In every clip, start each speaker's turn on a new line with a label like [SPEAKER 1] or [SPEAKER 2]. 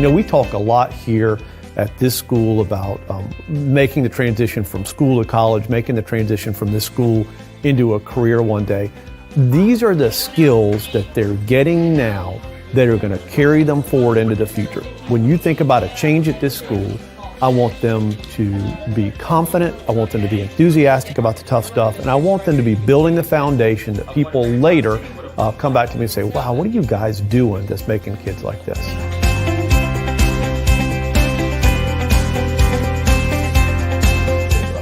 [SPEAKER 1] know, we talk a lot here at this school about making the transition from school to college, making the transition from this school into a career one day. These are the skills that they're getting now that are going to carry them forward into the future. When you think about a change at this school, I want them to be confident, I want them to be enthusiastic about the tough stuff, and I want them to be building the foundation that people later come back to me and say, wow, what are you guys doing that's making kids like this?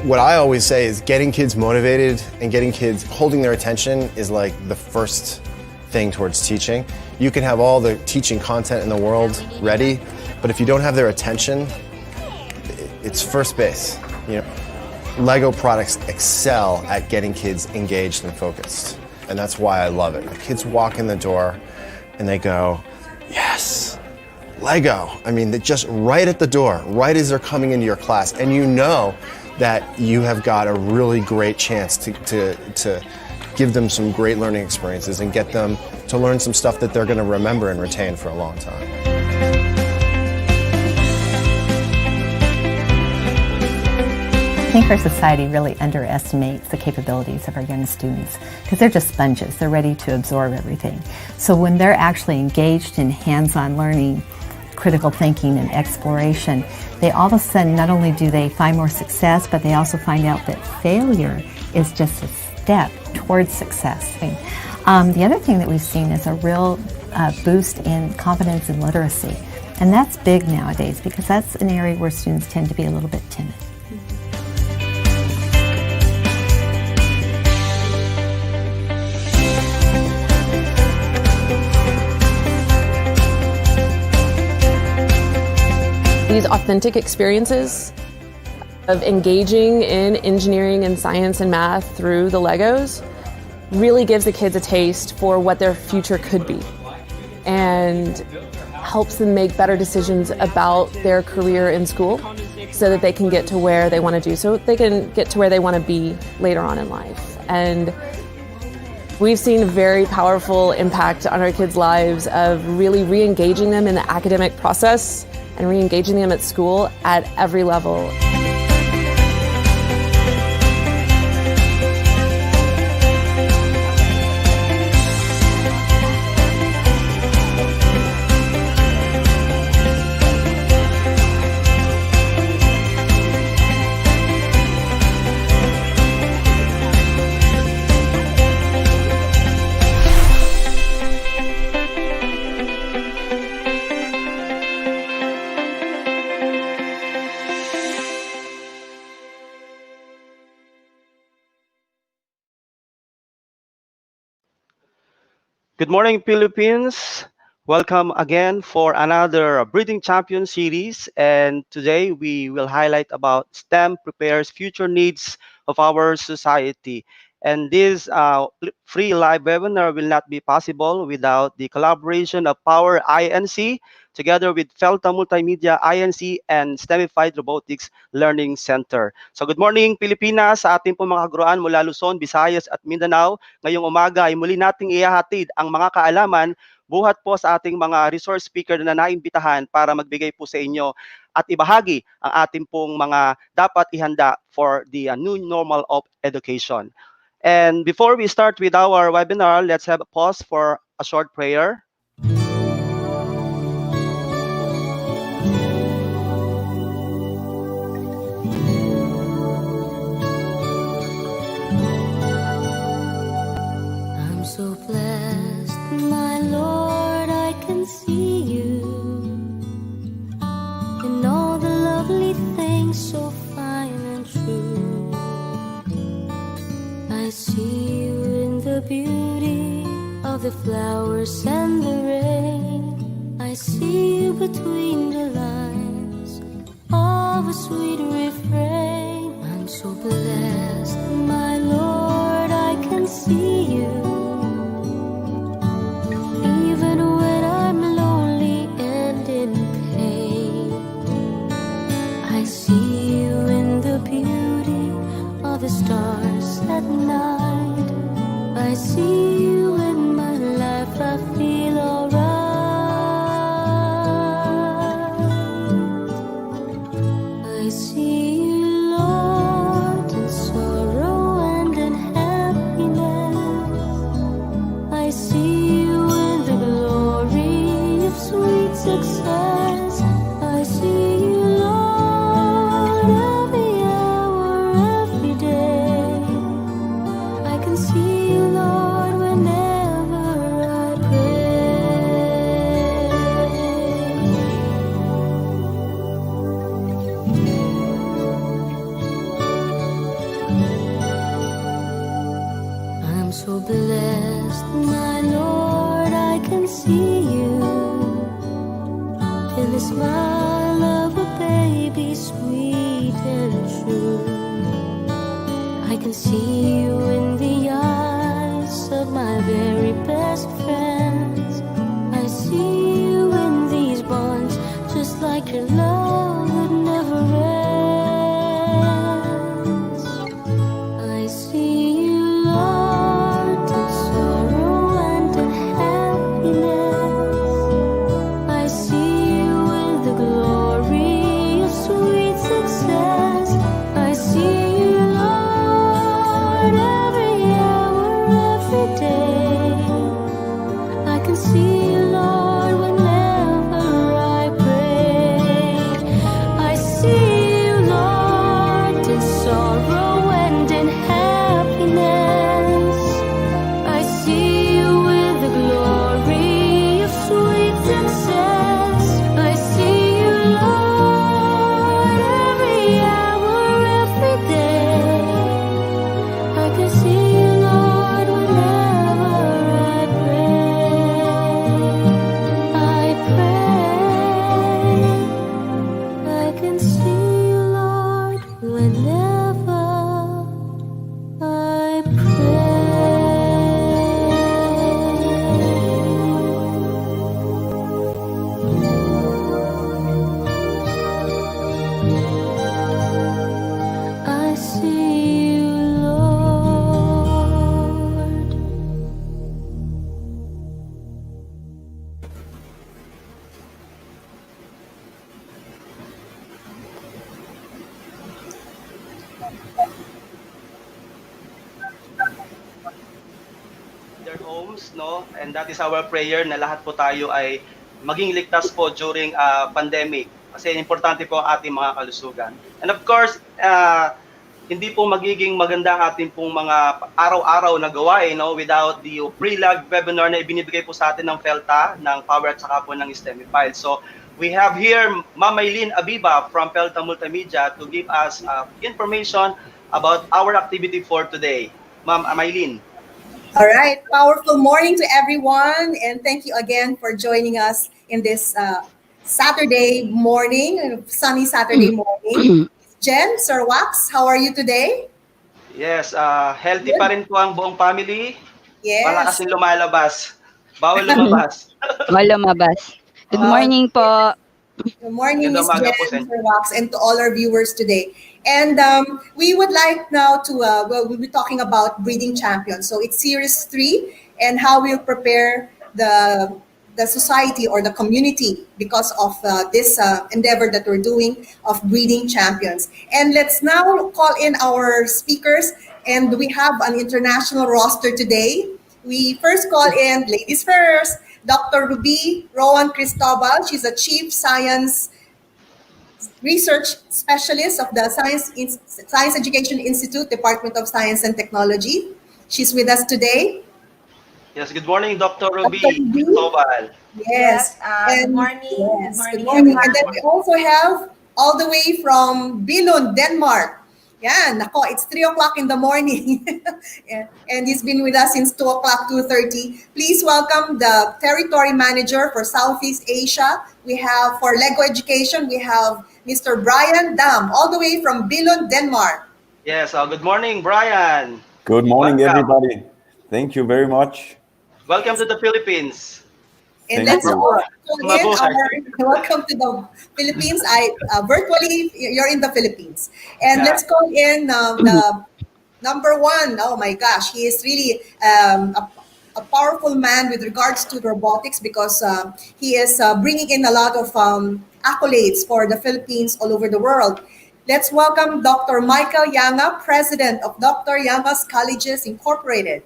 [SPEAKER 2] What I always say is getting kids motivated and getting kids holding their attention is like the first thing towards teaching. You can have all the teaching content in the world ready, but if you don't have their attention, it's first base. You know, Lego products excel at getting kids engaged and focused, and that's why I love it. The kids walk in the door and they go, yes, Lego. I mean, they're just right at the door, right as they're coming into your class, and you know that you have got a really great chance to give them some great learning experiences and get them to learn some stuff that they're going to remember and retain for a long time.
[SPEAKER 3] I think our society really underestimates the capabilities of our young students because they're just sponges. They're ready to absorb everything. So when they're actually engaged in hands-on learning, critical thinking and exploration, they all of a sudden not only do they find more success, but they also find out that failure is just a step towards success. The other thing that we've seen is a real boost in confidence and literacy. And that's big nowadays because that's an area where students tend to be a little bit timid.
[SPEAKER 4] These authentic experiences of engaging in engineering and science and math through the Legos really gives the kids a taste for what their future could be and helps them make better decisions about their career in school so that they can get to where they want to do, so they can get to where they want to be later on in life. And we've seen a very powerful impact on our kids' lives of really re-engaging them in the academic process and re-engaging them at school at every level.
[SPEAKER 5] Good morning, Philippines. Welcome again for another Breeding Champion series. And today we will highlight about STEM prepares future needs of our society. And this free live webinar will not be possible without the collaboration of Power INC together with Felta Multimedia INC and STEMified Robotics Learning Center. So good morning, Pilipinas, sa ating po mga kaguruan mula Luzon, Visayas at Mindanao. Ngayong umaga ay muli nating ihahatid ang mga kaalaman buhat po sa ating mga resource speaker na naimbitahan para magbigay po sa inyo at ibahagi ang ating pong mga dapat ihanda for the new normal of education. And before we start with our webinar, let's have a pause for a short prayer.
[SPEAKER 6] I'm so blessed, my Lord, I can see you in all the lovely things so fine and true. I see you in the beauty of the flowers and the rain. I see you between the lines of a sweet refrain. I'm so blessed, my Lord, I can see you even when I'm lonely and in pain. I see you in the beauty of the stars at night. I see you in my life, I feel alright. be sweet and true. I can see you in the eyes of my very best friends. I see you in these bonds, just like your love that never ends. I see you, Lord, in sorrow and in happiness. I see you in the glory of sweet success. I see you, Lord, every hour, every day. I can see you, Lord, whenever I pray. I see you, Lord, in sorrow and in happiness. I see you with the glory of sweet success. I see you, Lord, every hour, every day. I can see you, Lord, whenever I pray. I pray. I can see you, Lord, whenever I pray. I see you, Lord.
[SPEAKER 5] Their homes, no? And that is our prayer na lahat po tayo ay maging ligtas po during pandemic. Kasi importante po ang ating mga kalusugan. And of course, hindi po magiging maganda ang ating pong mga araw-araw na gawain, no? Without the pre-live webinar na ibinibigay po sa atin ng PELTA, ng Power at saka po ng STEMified. So, we have here Ma'am Maylene Abiba from PELTA Multimedia to give us information about our activity for today. Ma'am Maylene.
[SPEAKER 7] All right, powerful morning to everyone, and thank you again for joining us in this Saturday morning, sunny Saturday morning. Jen, Sir Wax, how are you today?
[SPEAKER 5] Yes, healthy pa rin po ang buong family. Wala
[SPEAKER 7] Yes.
[SPEAKER 5] kasing lumalabas. Bawal lumabas.
[SPEAKER 8] Wala lumabas. Good morning po.
[SPEAKER 7] Good morning, Ms.
[SPEAKER 5] Magandang umaga po,
[SPEAKER 7] Jen, Sir Wax, and to all our viewers today. And we would like now to, we'll be talking about Breeding Champions. So it's Series 3 and how we'll prepare the society or the community because of this endeavor that we're doing of Breeding Champions. And let's now call in our speakers. And we have an international roster today. We first call in, ladies first, Dr. Ruby Roan-Cristobal. She's a Chief Science Research Specialist of the Science Education Institute, Department of Science and Technology. She's with us today.
[SPEAKER 5] Yes, good morning, Dr. Ruby
[SPEAKER 7] Dr. Ruby.
[SPEAKER 5] Cristobal.
[SPEAKER 7] Yes.
[SPEAKER 9] Good morning.
[SPEAKER 7] Yes,
[SPEAKER 9] Good morning,
[SPEAKER 7] good morning.
[SPEAKER 9] everyone.
[SPEAKER 7] And then we also have all the way from Billund, Denmark. Yeah, nako, it's 3 o'clock in the morning. And he's been with us since 2 o'clock, 2:30. Please welcome the Territory Manager for Southeast Asia. We have, for Lego Education, we have Mr. Brian Dam, all the way from Billund, Denmark.
[SPEAKER 5] Yes, good morning, Brian.
[SPEAKER 10] Good morning,
[SPEAKER 5] Welcome.
[SPEAKER 10] everybody. Thank you very much.
[SPEAKER 5] Welcome to the Philippines.
[SPEAKER 7] And
[SPEAKER 10] Thank
[SPEAKER 7] let's
[SPEAKER 10] you.
[SPEAKER 7] call in welcome to the Philippines. Virtually, you're in the Philippines. And
[SPEAKER 5] Yeah.
[SPEAKER 7] let's call in the number one. Oh my gosh, he is really a powerful man with regards to robotics because he is bringing in a lot of accolades for the Philippines all over the world. Let's welcome Dr. Michael Yanga, President of Dr. Yanga's Colleges Incorporated.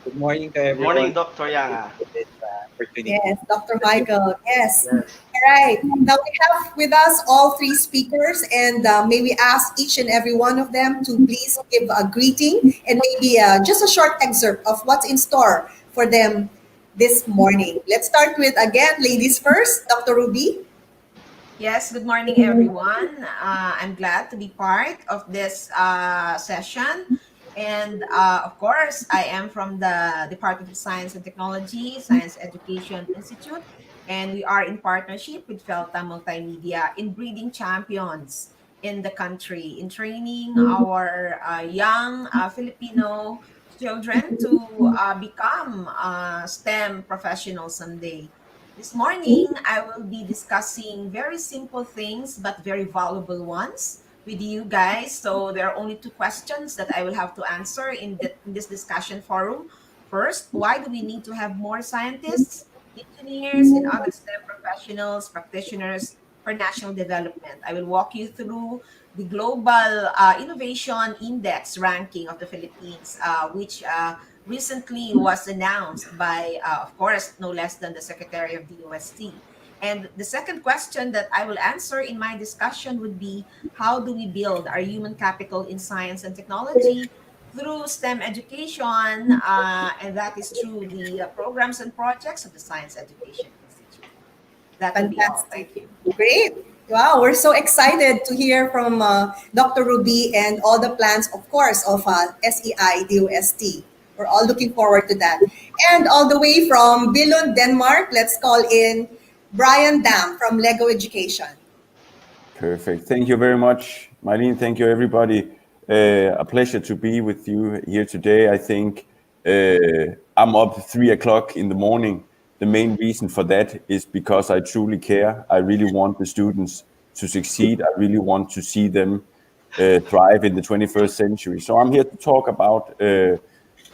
[SPEAKER 11] Good morning to
[SPEAKER 5] Good
[SPEAKER 11] everyone.
[SPEAKER 5] morning, Dr. Yanga.
[SPEAKER 11] For this opportunity.
[SPEAKER 7] Yes, Dr. Michael. Yes.
[SPEAKER 5] Yes.
[SPEAKER 7] All right. Now we have with us all three speakers, and may we ask each and every one of them to please give a greeting and maybe just a short excerpt of what's in store for them this morning. Let's start with, again, ladies first, Dr. Ruby.
[SPEAKER 9] Yes, good morning, everyone. I'm glad to be part of this session. And of course, I am from the Department of Science and Technology, Science Education Institute. And we are in partnership with Felta Multimedia in breeding champions in the country, in training our young Filipino children to become STEM professionals someday. This morning, I will be discussing very simple things but very valuable ones with you guys. So there are only two questions that I will have to answer in this discussion forum. First, why do we need to have more scientists, engineers, and other STEM professionals, practitioners for national development? I will walk you through the Global Innovation Index ranking of the Philippines, which recently was announced by, of course, no less than the Secretary of the UST. And the second question that I will answer in my discussion would be, how do we build our human capital in science and technology through STEM education, and that is through the programs and projects of the Science Education Institute. That will be all.
[SPEAKER 7] Fantastic.
[SPEAKER 9] Thank you.
[SPEAKER 7] Great. Wow, we're so excited to hear from Dr. Ruby and all the plans, of course, of SEI-DOST. We're all looking forward to that. And all the way from Billund, Denmark, let's call in Brian Dam from Lego Education.
[SPEAKER 10] Perfect. Thank you very much, Marlene. Thank you, everybody. A pleasure to be with you here today. I think I'm up 3 o'clock in the morning. The main reason for that is because I truly care. I really want the students to succeed. I really want to see them thrive in the 21st century. So I'm here to talk about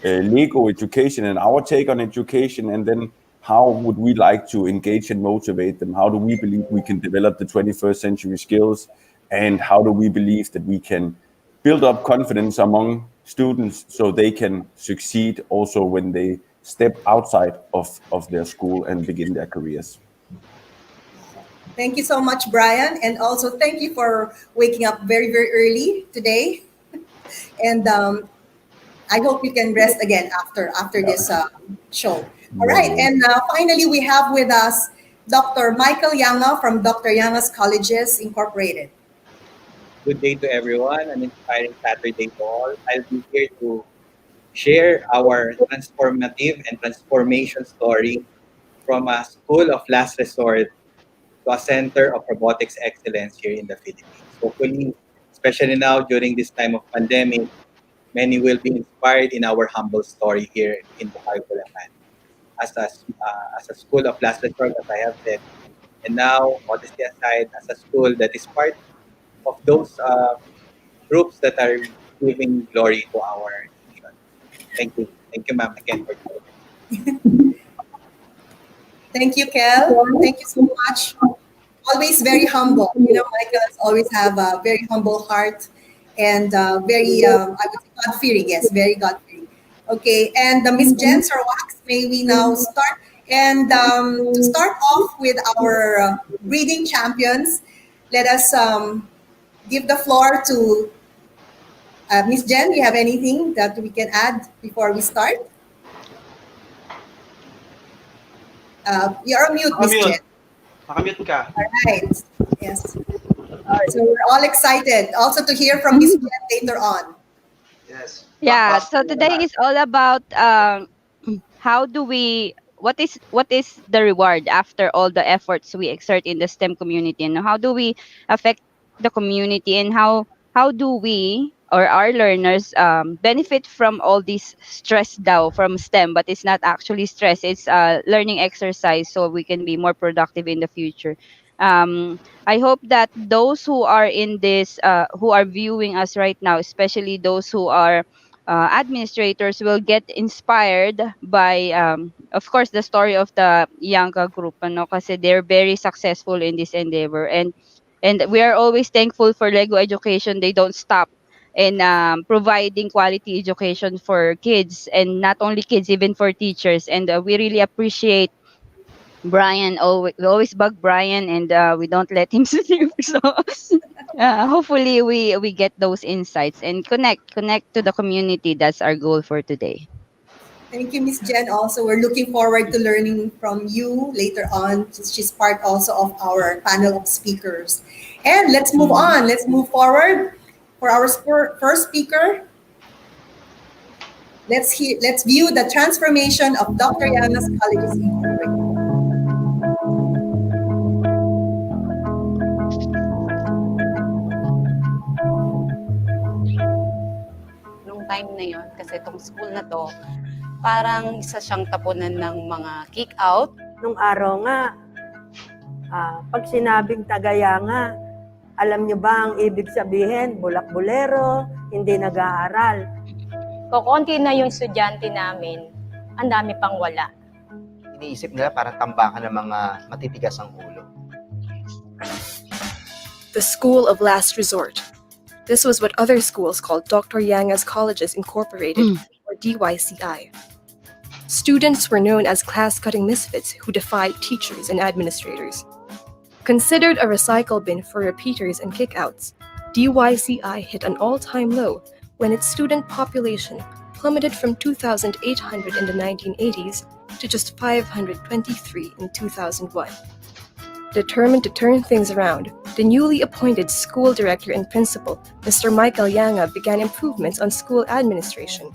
[SPEAKER 10] Lego education and our take on education, and then how would we like to engage and motivate them? How do we believe we can develop the 21st century skills? And how do we believe that we can build up confidence among students so they can succeed also when they step outside of their school and begin their careers?
[SPEAKER 7] Thank you so much, Brian. And also thank you for waking up very, very early today. And I hope you can rest again after this show. All right. And finally, we have with us Dr. Michael Yanga from Dr. Yanga's Colleges Incorporated.
[SPEAKER 11] Good day to everyone. An inspiring Saturday to all. I'll be here to share our transformative and transformation story from a school of last resort to a center of robotics excellence here in the Philippines. Hopefully, especially now during this time of pandemic, many will be inspired in our humble story here in the Pangilinan-Riel. As a school of last resort, as I have said, and now, modesty aside, as a school that is part of those groups that are giving glory to our nation. Thank you. Thank you, ma'am, again for joining.
[SPEAKER 7] Thank you, Kel. Thank you so much. Always very humble. You know, Michael has always have a very humble heart and very, I would say, God-fearing. Yes, very God-fearing. Okay, and Miss Jen Sarwax, may we now start? And to start off with our breeding champions, let us give the floor to Miss Jen. Do you have anything that we can add before we start? You're on mute, Miss Jen.
[SPEAKER 5] Nakamute ka.
[SPEAKER 7] All right. Yes. So we're all excited also to hear from Miss Jen later on.
[SPEAKER 5] Yes.
[SPEAKER 8] Yeah, so today is all about how do we what is the reward after all the efforts we exert in the STEM community, and how do we affect the community, and how do we or our learners benefit from all this stress daw from STEM, but it's not actually stress, it's learning exercise so we can be more productive in the future. I hope that those who are in this who are viewing us right now, especially those who are administrators, will get inspired by of course the story of the Yanga group, ano, kasi they're very successful in this endeavor, and we are always thankful for Lego Education. They don't stop in providing quality education for kids, and not only kids, even for teachers. And we really appreciate Brian. We always bug Brian, and we don't let him sleep. So hopefully we get those insights and connect to the community. That's our goal for today.
[SPEAKER 7] Thank you, Miss Jen. Also, we're looking forward to learning from you later on. She's part also of our panel of speakers. And let's move on. Let's move forward for our first speaker. Let's view the transformation of Dr. Yanga's Colleges Incorporated.
[SPEAKER 12] time na yon kasi itong school na to, parang isa siyang tapunan ng mga kick-out.
[SPEAKER 13] Nung araw nga, pag sinabing Tagayanga, alam niyo ba ang ibig sabihin? Bulak-bulero, hindi nag-aaral.
[SPEAKER 14] Kukunti na yung estudyante namin, ang dami pang wala.
[SPEAKER 15] Iniisip nila parang tambakan ng mga matitigas ang ulo.
[SPEAKER 16] The school of last resort. This was what other schools called Dr. Yanga's Colleges Incorporated, or DYCI. Students were known as class-cutting misfits who defied teachers and administrators. Considered a recycle bin for repeaters and kickouts, DYCI hit an all-time low when its student population plummeted from 2,800 in the 1980s to just 523 in 2001. Determined to turn things around, the newly appointed school director and principal, Mr. Michael Yanga, began improvements on school administration.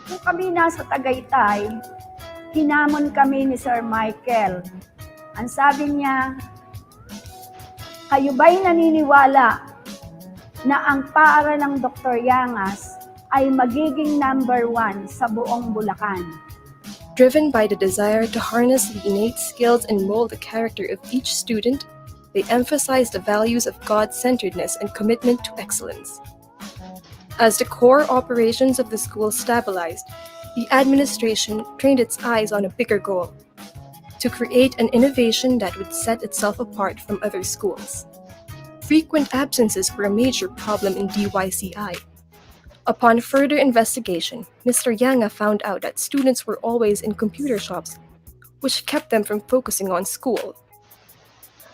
[SPEAKER 17] Kung kami nasa Tagaytay, hinamon kami ni Sir Michael. Ang sabi niya, kayo ba'y naniniwala na ang paaralang ng Dr. Yangas ay magiging #1 sa buong Bulacan?
[SPEAKER 16] Driven by the desire to harness the innate skills and mold the character of each student, they emphasized the values of God-centeredness and commitment to excellence. As the core operations of the school stabilized, the administration trained its eyes on a bigger goal: to create an innovation that would set itself apart from other schools. Frequent absences were a major problem in DYCI. Upon further investigation, Mr. Yanga found out that students were always in computer shops, which kept them from focusing on school.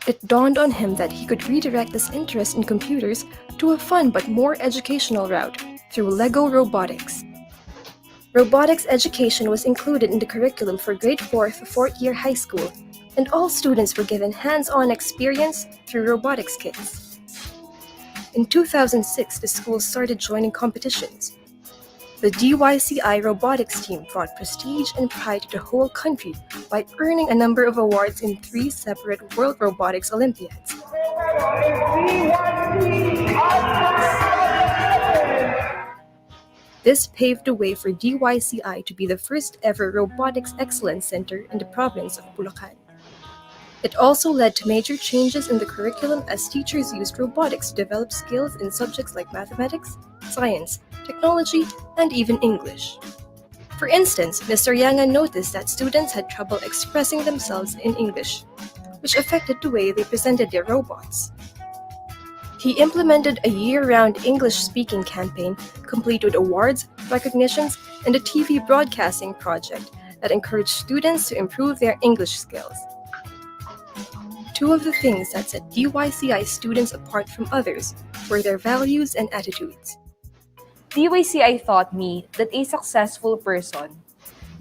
[SPEAKER 16] It dawned on him that he could redirect this interest in computers to a fun but more educational route through Lego Robotics. Robotics education was included in the curriculum for grade 4th to 4th year high school, and all students were given hands-on experience through robotics kits. In 2006, the school started joining competitions. The DYCI robotics team brought prestige and pride to the whole country by earning a number of awards in 3 separate World Robotics Olympiads. This paved the way for DYCI to be the first ever Robotics Excellence Center in the province of Bulacan. It also led to major changes in the curriculum as teachers used robotics to develop skills in subjects like mathematics, science, technology, and even English. For instance, Mr. Yanga noticed that students had trouble expressing themselves in English, which affected the way they presented their robots. He implemented a year-round English-speaking campaign, complete with awards, recognitions, and a TV broadcasting project that encouraged students to improve their English skills. Two of the things that set DYCI students apart from others were their values and attitudes.
[SPEAKER 18] DYCI taught me that a successful person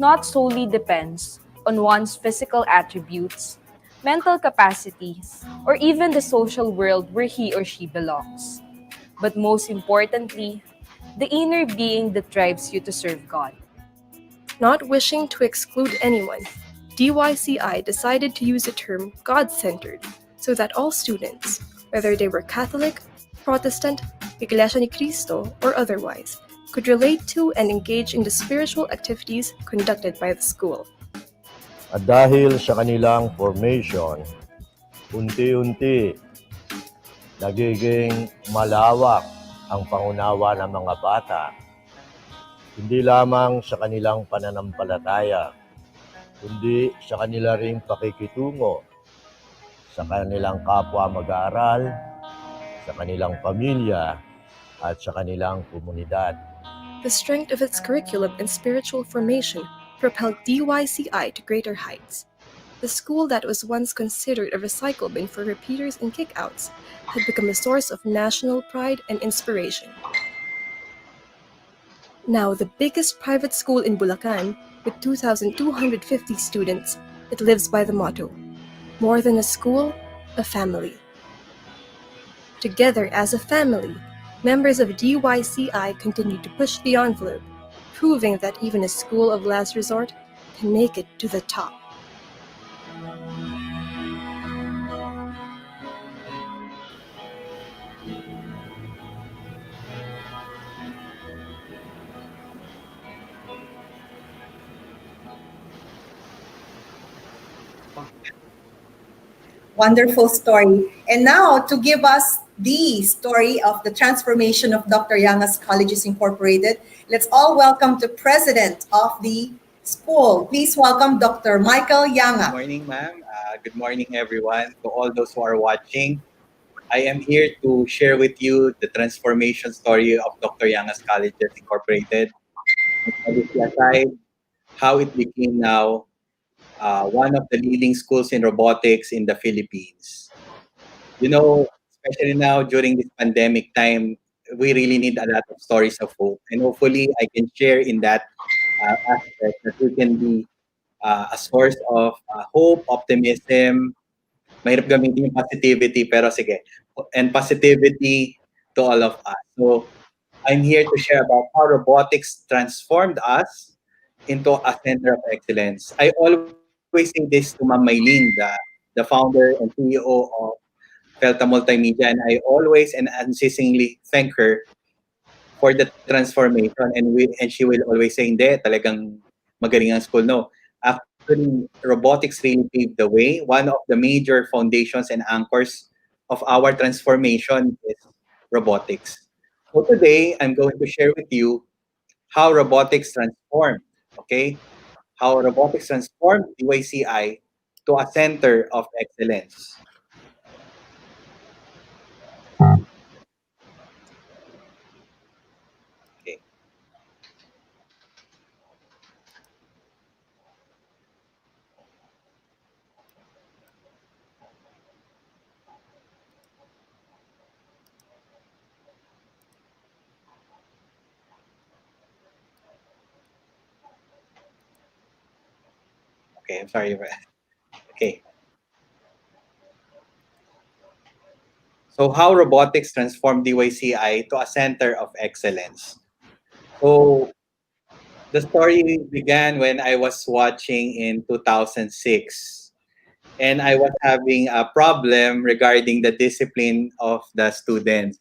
[SPEAKER 18] not solely depends on one's physical attributes, mental capacities, or even the social world where he or she belongs, but most importantly, the inner being that drives you to serve God.
[SPEAKER 16] Not wishing to exclude anyone, DYCI decided to use the term God-centered so that all students, whether they were Catholic, Protestant, Iglesia ni Cristo, or otherwise, could relate to and engage in the spiritual activities conducted by the school.
[SPEAKER 19] At dahil sa kanilang formation, unti-unti nagiging malawak ang pangunawa ng mga bata, hindi lamang sa kanilang pananampalataya, kundi sa kanila ring pakikitungo sa kanilang kapwa mag-aaral, sa kanilang pamilya, at sa kanilang komunidad.
[SPEAKER 16] The strength of its curriculum and spiritual formation propelled DYCI to greater heights. The school that was once considered a recycle bin for repeaters and kickouts had become a source of national pride and inspiration. Now the biggest private school in Bulacan, with 2,250 students, it lives by the motto, more than a school, a family. Together as a family, members of DYCI continue to push the envelope, proving that even a school of last resort can make it to the top.
[SPEAKER 7] Wonderful story. And now to give us the story of the transformation of Dr. Yanga's Colleges Incorporated, let's all welcome the president of the school. Please welcome Dr. Michael Yanga.
[SPEAKER 11] Good morning, ma'am. Good morning, everyone. To all those who are watching, I am here to share with you the transformation story of Dr. Yanga's Colleges Incorporated, aside how it became now one of the leading schools in robotics in the Philippines. You know, especially now during this pandemic time, we really need a lot of stories of hope. And hopefully, I can share in that aspect that we can be a source of hope, optimism. Mahirap gamitin yung positivity, pero sige. And positivity to all of us. So, I'm here to share about how robotics transformed us into a center of excellence. I always say this to Ma'am Maylene, the founder and CEO of Felta Multimedia, and I always and unceasingly thank her for the transformation, and she will always say, hindi, talagang magaling ang school. No, actually, robotics really paved the way. One of the major foundations and anchors of our transformation is robotics. So today, I'm going to share with you how robotics transformed, okay? How robotics transformed DYCI to a center of excellence. Okay. Okay, I'm sorry. Okay. So how robotics transformed DYCI to a center of excellence. So the story began when I was watching in 2006, and I was having a problem regarding the discipline of the students.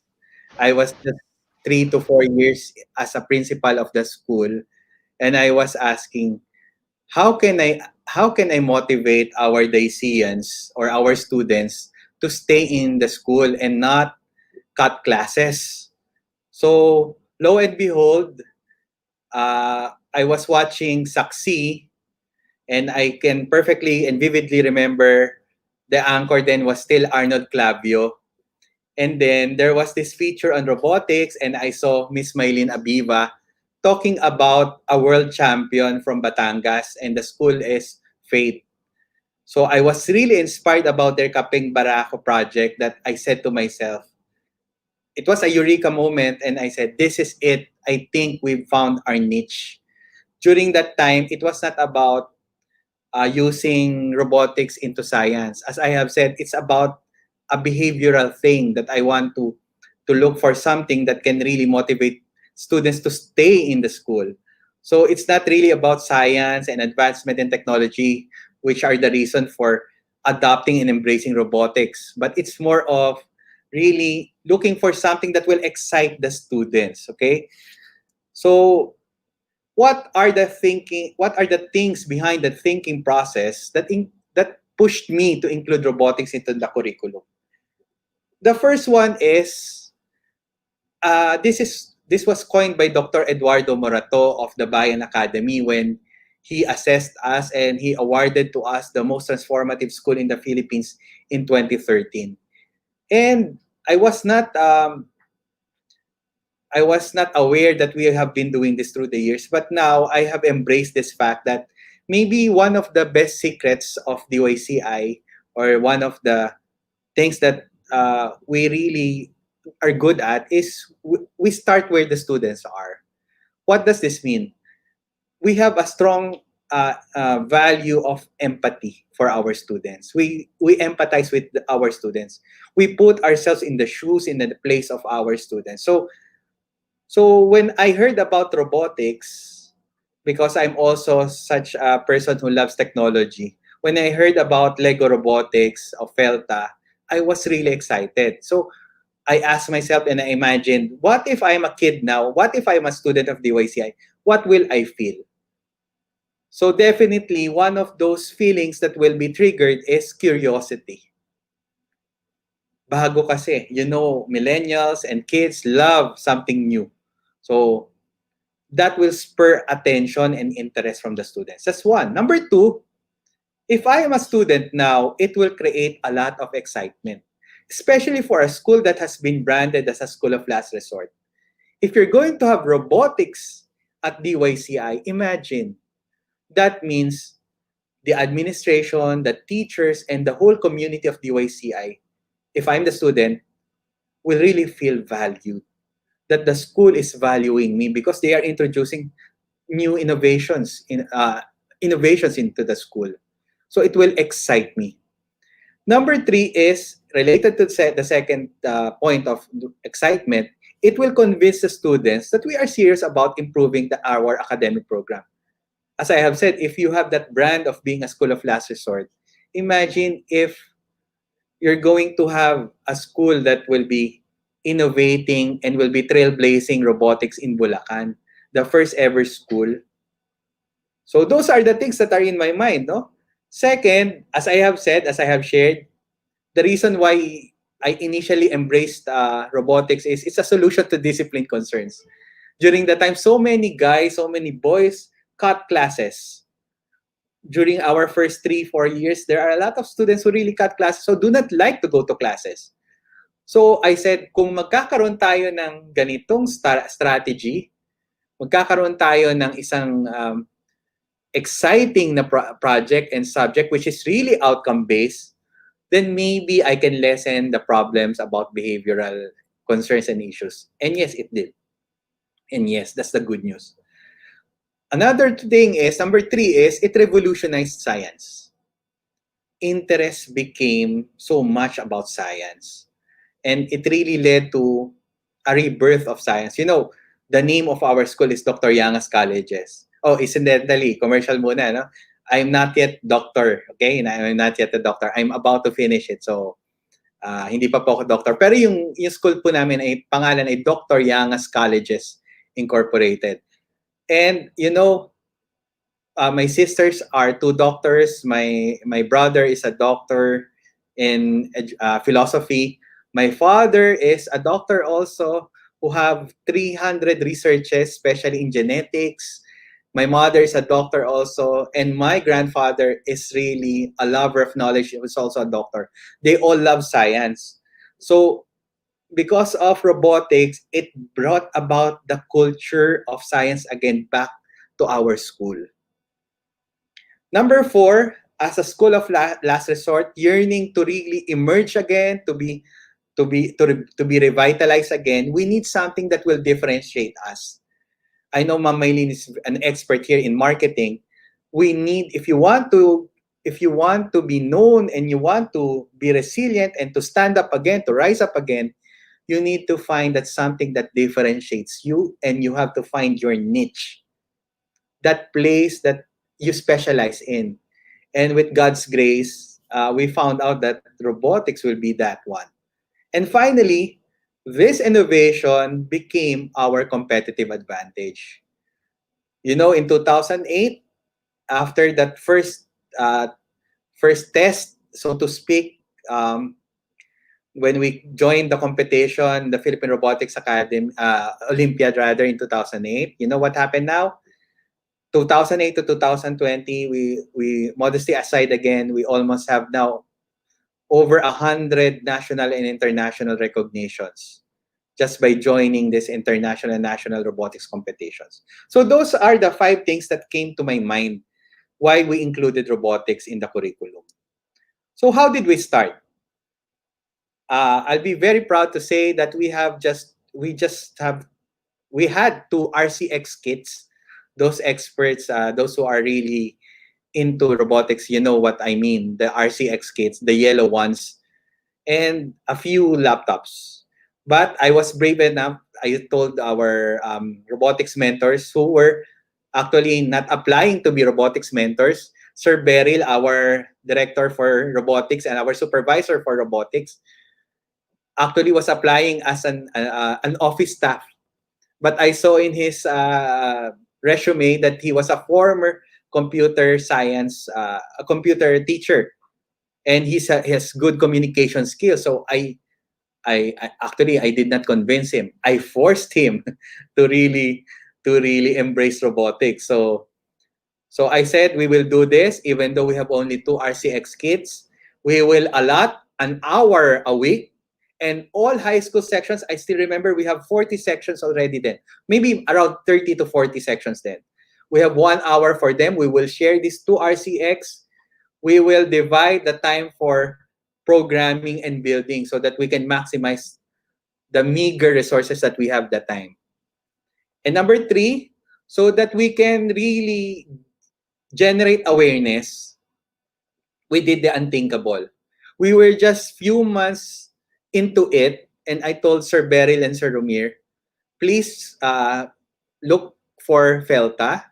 [SPEAKER 11] I was just 3 to 4 years as a principal of the school, and I was asking, how can I motivate our Dacians or our students to stay in the school and not cut classes? So lo and behold, I was watching Saksi, and I can perfectly and vividly remember the anchor then was still Arnold Clavio. And then there was this feature on robotics, and I saw Miss Maylene Abiva talking about a world champion from Batangas, and the school is Faith. So I was really inspired about their Kapeng Barako project that I said to myself, it was a eureka moment, and I said, this is it. I think we've found our niche. During that time, it was not about using robotics into science. As I have said, it's about a behavioral thing that I want to look for something that can really motivate students to stay in the school. So it's not really about science and advancement in technology, which are the reason for adopting and embracing robotics, but it's more of really looking for something that will excite the students, okay? So what are the things behind the thinking process that pushed me to include robotics into the curriculum? The first one is this was coined by Dr. Eduardo Morato of the Bayan Academy when he assessed us and he awarded to us the most transformative school in the Philippines in 2013. And I was not aware that we have been doing this through the years, but now I have embraced this fact that maybe one of the best secrets of DYCI, or one of the things that we really are good at, is we start where the students are. What does this mean? We have a strong value of empathy for our students. We empathize with our students. We put ourselves in the shoes, in the place of our students. So when I heard about robotics, because I'm also such a person who loves technology, when I heard about Lego Robotics of Felta, I was really excited. So I asked myself and I imagined, what if I'm a kid now? What if I'm a student of DYCI? What will I feel? So definitely one of those feelings that will be triggered is curiosity. Bago kasi, millennials and kids love something new. So that will spur attention and interest from the students. That's one. Number two, if I am a student now, it will create a lot of excitement, especially for a school that has been branded as a school of last resort. If you're going to have robotics at DYCI, imagine that means the administration, the teachers, and the whole community of DYCI, if I'm the student, will really feel valued. That the school is valuing me because they are introducing new innovations into the school. So it will excite me. Number three is related to the second point of excitement. It will convince the students that we are serious about improving our academic program. As I have said, if you have that brand of being a school of last resort, imagine if you're going to have a school that will be innovating and will be trailblazing robotics in Bulacan, the first ever school. So those are the things that are in my mind, no? Second, as I have said, as I have shared, the reason why I initially embraced robotics is it's a solution to discipline concerns. During the time, so many guys, so many boys cut classes. During our first 3-4 years, there are a lot of students who really cut classes, so do not like to go to classes. So I said, kung magkakaroon tayo ng ganitong strategy, magkakaroon tayo ng isang exciting na project and subject which is really outcome-based, then maybe I can lessen the problems about behavioral concerns and issues. And yes, it did. And yes, that's the good news. Another thing is, number three is, it revolutionized science. Interest became so much about science. And it really led to a rebirth of science. You know, the name of our school is Dr. Yanga's Colleges. Oh, incidentally, commercial muna, no? I'm not yet doctor, okay? I'm not yet a doctor. I'm about to finish it. So, hindi pa po ako doctor. Pero yung school po namin ay pangalan ay Dr. Yanga's Colleges Incorporated. And, you know, my sisters are 2 doctors. My brother is a doctor in philosophy. My father is a doctor also who have 300 researches, especially in genetics. My mother is a doctor also, and my grandfather is really a lover of knowledge. He was also a doctor. They all love science. So because of robotics, it brought about the culture of science again back to our school. Number 4, as a school of last resort, yearning to really emerge again, to be revitalized again, we need something that will differentiate us. I know Ma'am Maylene is an expert here in marketing. We need, if you want to be known and you want to be resilient and to stand up again, to rise up again, you need to find that something that differentiates you, and you have to find your niche, that place that you specialize in. And with God's grace, we found out that robotics will be that one. And finally, this innovation became our competitive advantage. You know, in 2008, after that first test, so to speak, when we joined the competition, the Philippine Robotics Academy, Olympiad rather, in 2008, you know what happened now? 2008 to 2020, we modesty aside again, we almost have now over 100 national and international recognitions just by joining this international and national robotics competitions. So those are the 5 things that came to my mind why we included robotics in the curriculum. So how did we start? I'll be very proud to say that we had 2 RCX kits. Those experts, those who are really into robotics, you know what I mean, the RCX kits, the yellow ones, and a few laptops. But I was brave enough, I told our robotics mentors who were actually not applying to be robotics mentors, Sir Beryl, our director for robotics and our supervisor for robotics, actually was applying as an office staff. But I saw in his resume that he was a former computer science, a computer teacher, and he has good communication skills. So I actually I did not convince him. I forced him to really embrace robotics. So I said we will do this even though we have only 2 RCX kids. We will allot an hour a week, and all high school sections, I still remember we have 40 sections already then. Maybe around 30 to 40 sections then. We have 1 hour for them. We will share these 2 RCX. We will divide the time for programming and building so that we can maximize the meager resources that we have that time. And number 3, so that we can really generate awareness, we did the unthinkable. We were just few months into it, and I told Sir Beryl and Sir Romir, please look for FELTA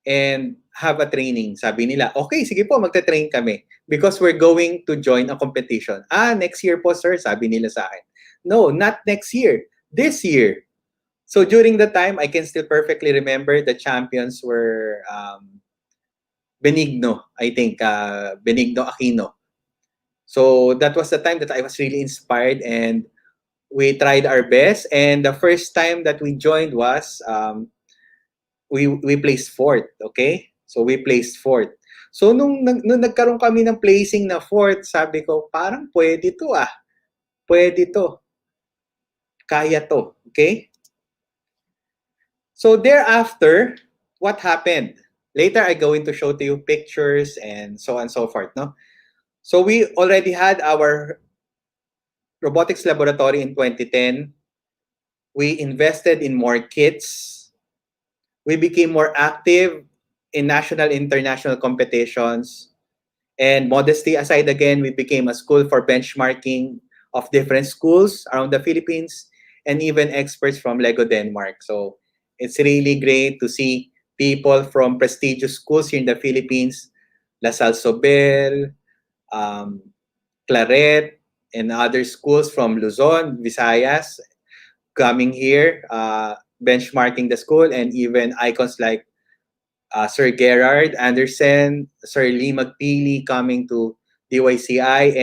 [SPEAKER 11] and have a training. Sabi nila, okay, sige po, magta-train kami because we're going to join a competition. Next year po, sir, sabi nila sa akin. No, not next year, this year. So during the time, I can still perfectly remember the champions were Benigno, I think, Benigno Aquino. So that was the time that I was really inspired, and we tried our best. And the first time that we joined was we placed 4th, okay? So we placed 4th. So nung nagkaroon kami ng placing na 4th, sabi ko, parang pwede to Pwede to. Kaya to, okay? So thereafter, what happened? Later, I go into show to you pictures and so on and so forth, no? So we already had our robotics laboratory in 2010. We invested in more kits. We became more active in national, international competitions. And modesty aside again, we became a school for benchmarking of different schools around the Philippines and even experts from Lego Denmark. So it's really great to see people from prestigious schools here in the Philippines, La Salle Sobel, Claret, and other schools from Luzon, Visayas, coming here, benchmarking the school, and even icons like Sir Gerard Anderson, Sir Lee Magpili coming to DYCI,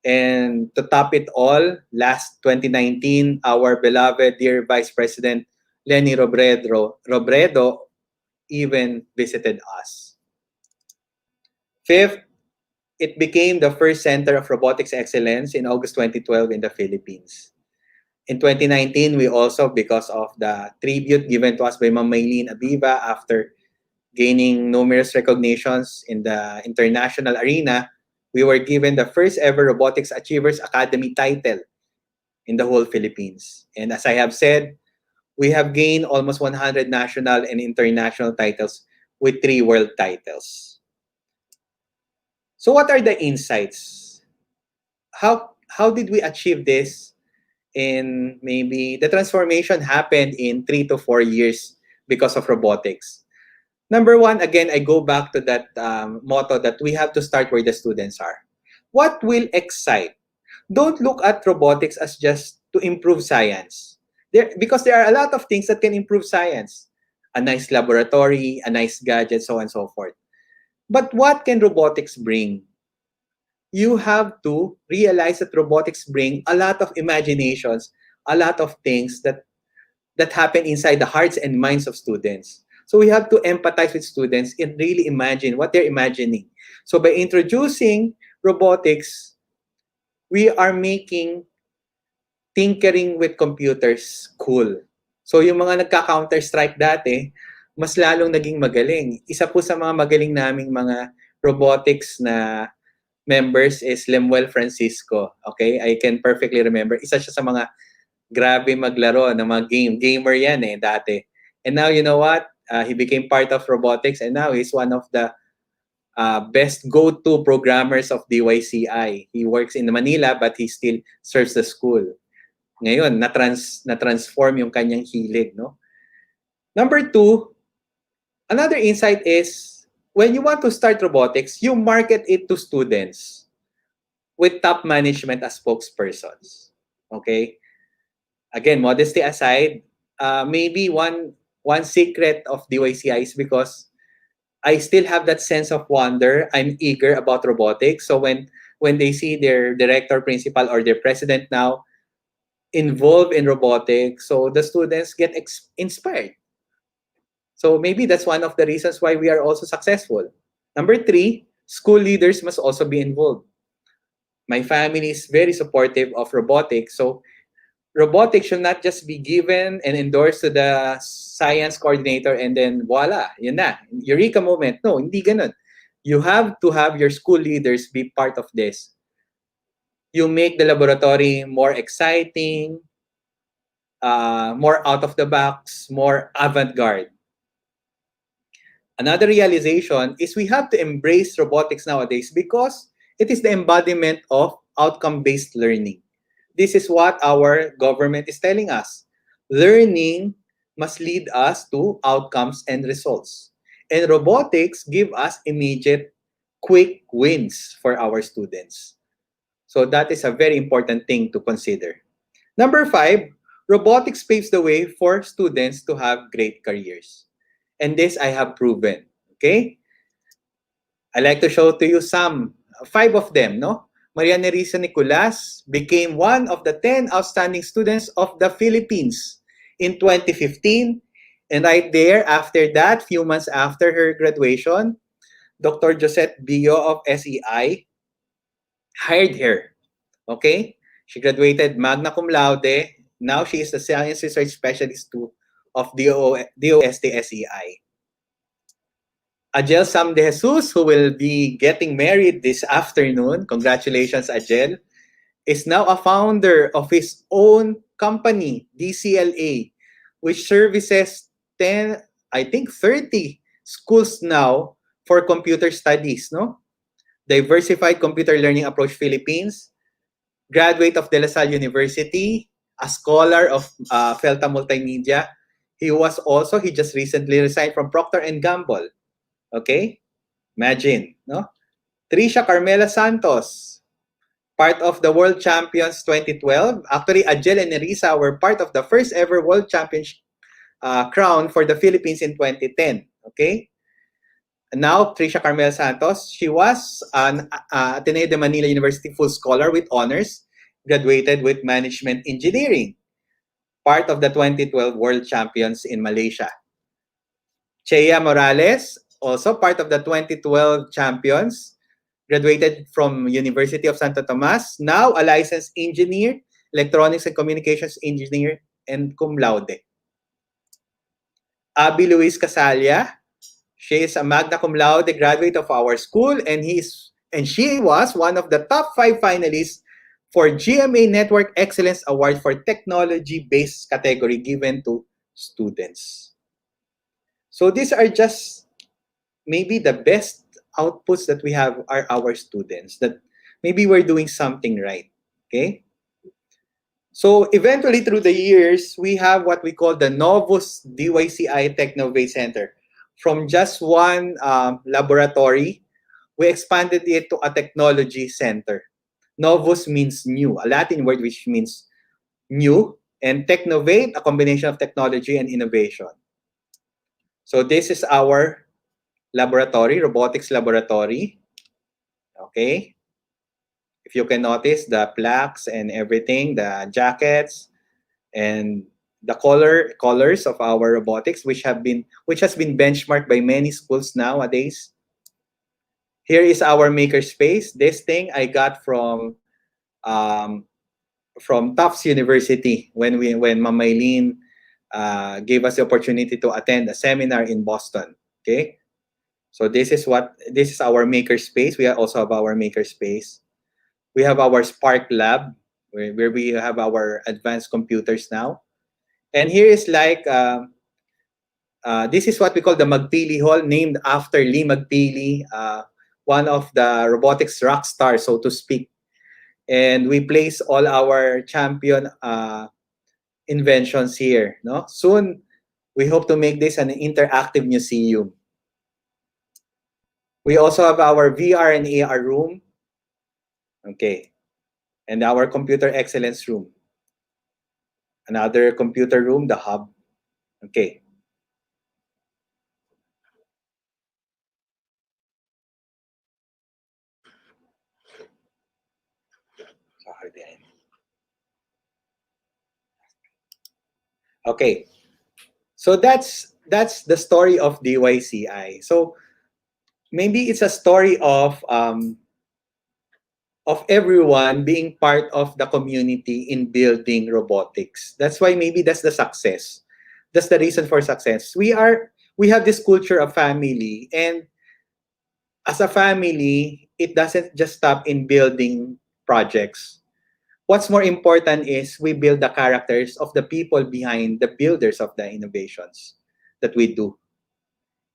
[SPEAKER 11] and to top it all, last 2019, our beloved dear Vice President Lenny Robredo even visited us. 5th, it became the first center of robotics excellence in August 2012 in the Philippines. In 2019, we also, because of the tribute given to us by Ma'am Maylene Abiba after gaining numerous recognitions in the international arena, we were given the first ever Robotics Achievers Academy title in the whole Philippines. And as I have said, we have gained almost 100 national and international titles with 3 world titles. So what are the insights? How did we achieve this? In maybe the transformation happened in 3 to 4 years because of robotics. Number 1, again, I go back to that motto that we have to start where the students are. What will excite? Don't look at robotics as just to improve science. Because there are a lot of things that can improve science. A nice laboratory, a nice gadget, so on and so forth. But what can robotics bring? You have to realize that robotics bring a lot of imaginations, a lot of things that happen inside the hearts and minds of students. So we have to empathize with students and really imagine what they're imagining. So by introducing robotics, we are making tinkering with computers cool. So yung mga nagka-Counter-Strike dati, mas lalong naging magaling. Isa po sa mga magaling naming mga robotics na members is Lemuel Francisco. Okay? I can perfectly remember. Isa siya sa mga grabe maglaro ng mga gamer yan dati. And now, you know what? He became part of robotics, and now he's one of the best go-to programmers of DYCI. He works in Manila, but he still serves the school. Ngayon, na-transform yung kanyang hilig, no? Number 2, another insight is, when you want to start robotics, you market it to students with top management as spokespersons. Okay? Again, modesty aside, maybe one secret of DYCI is because I still have that sense of wonder. I'm eager about robotics. So when they see their director, principal, or their president now involved in robotics, so the students get inspired. So maybe that's one of the reasons why we are also successful. Number three, school leaders must also be involved. My family is very supportive of robotics. So robotics should not just be given and endorsed to the science coordinator and then voila, yun na, eureka moment. No, hindi ganun. You have to have your school leaders be part of this. You make the laboratory more exciting, more out of the box, more avant-garde. Another realization is we have to embrace robotics nowadays because it is the embodiment of outcome-based learning. This is what our government is telling us. Learning must lead us to outcomes and results. And robotics give us immediate, quick wins for our students. So that is a very important thing to consider. Number 5, robotics paves the way for students to have great careers. And this I have proven. Okay? I like to show to you some, 5 of them, no? Maria Nerissa Nicolas became one of the 10 outstanding students of the Philippines in 2015. And right there, after that, few months after her graduation, Dr. Josette Bio of SEI hired her. Okay? She graduated magna cum laude. Now she is the Science Research Specialist of DOST SEI. Agel Sam de Jesus, who will be getting married this afternoon, congratulations Agel, is now a founder of his own company, DCLA, which services 30 schools now for computer studies, no? Diversified Computer Learning Approach Philippines, graduate of De La Salle University, a scholar of Felta Multimedia. He just recently resigned from Procter & Gamble. Okay? Imagine, no? Trisha Carmela Santos, part of the World Champions 2012. Actually, Agel and Nerissa were part of the first ever World Championship crown for the Philippines in 2010. Okay? Now, Trisha Carmela Santos, she was an Ateneo de Manila University full scholar with honors, graduated with management engineering, part of the 2012 World Champions in Malaysia. Chea Morales, also part of the 2012 champions, graduated from University of Santo Tomas, now a licensed engineer, electronics and communications engineer, and cum laude. Abby Luis Casalia, she is a magna cum laude graduate of our school, and she was one of the top 5 finalists for GMA Network Excellence Award for technology-based category given to students. So these are just maybe the best outputs that we have are our students, that maybe we're doing something right, okay? So eventually through the years, we have what we call the Novus DYCI Technovate Center. From just one laboratory, we expanded it to a technology center. Novus means new, a Latin word which means new, and Technovate, a combination of technology and innovation. So this is our laboratory, robotics laboratory. Okay. If you can notice the plaques and everything, the jackets and the colors of our robotics, which has been benchmarked by many schools nowadays. Here is our makerspace. This thing I got from Tufts University when Ma'am Maylene gave us the opportunity to attend a seminar in Boston. Okay. So this is our makerspace. We also have our makerspace. We have our Spark Lab where we have our advanced computers now. And here is like, this is what we call the Magpili Hall, named after Lee Magpili, one of the robotics rock stars, so to speak. And we place all our champion inventions here. No? Soon, we hope to make this an interactive museum. We also have our VR and AR room. Okay. And our computer excellence room. Another computer room, the hub. Okay. behind. Okay, so that's the story of DYCI. So maybe it's a story of everyone being part of the community in building robotics. That's why maybe that's the success. That's the reason for success. We have this culture of family, and as a family, it doesn't just stop in building projects. What's more important is we build the characters of the people behind the builders of the innovations that we do.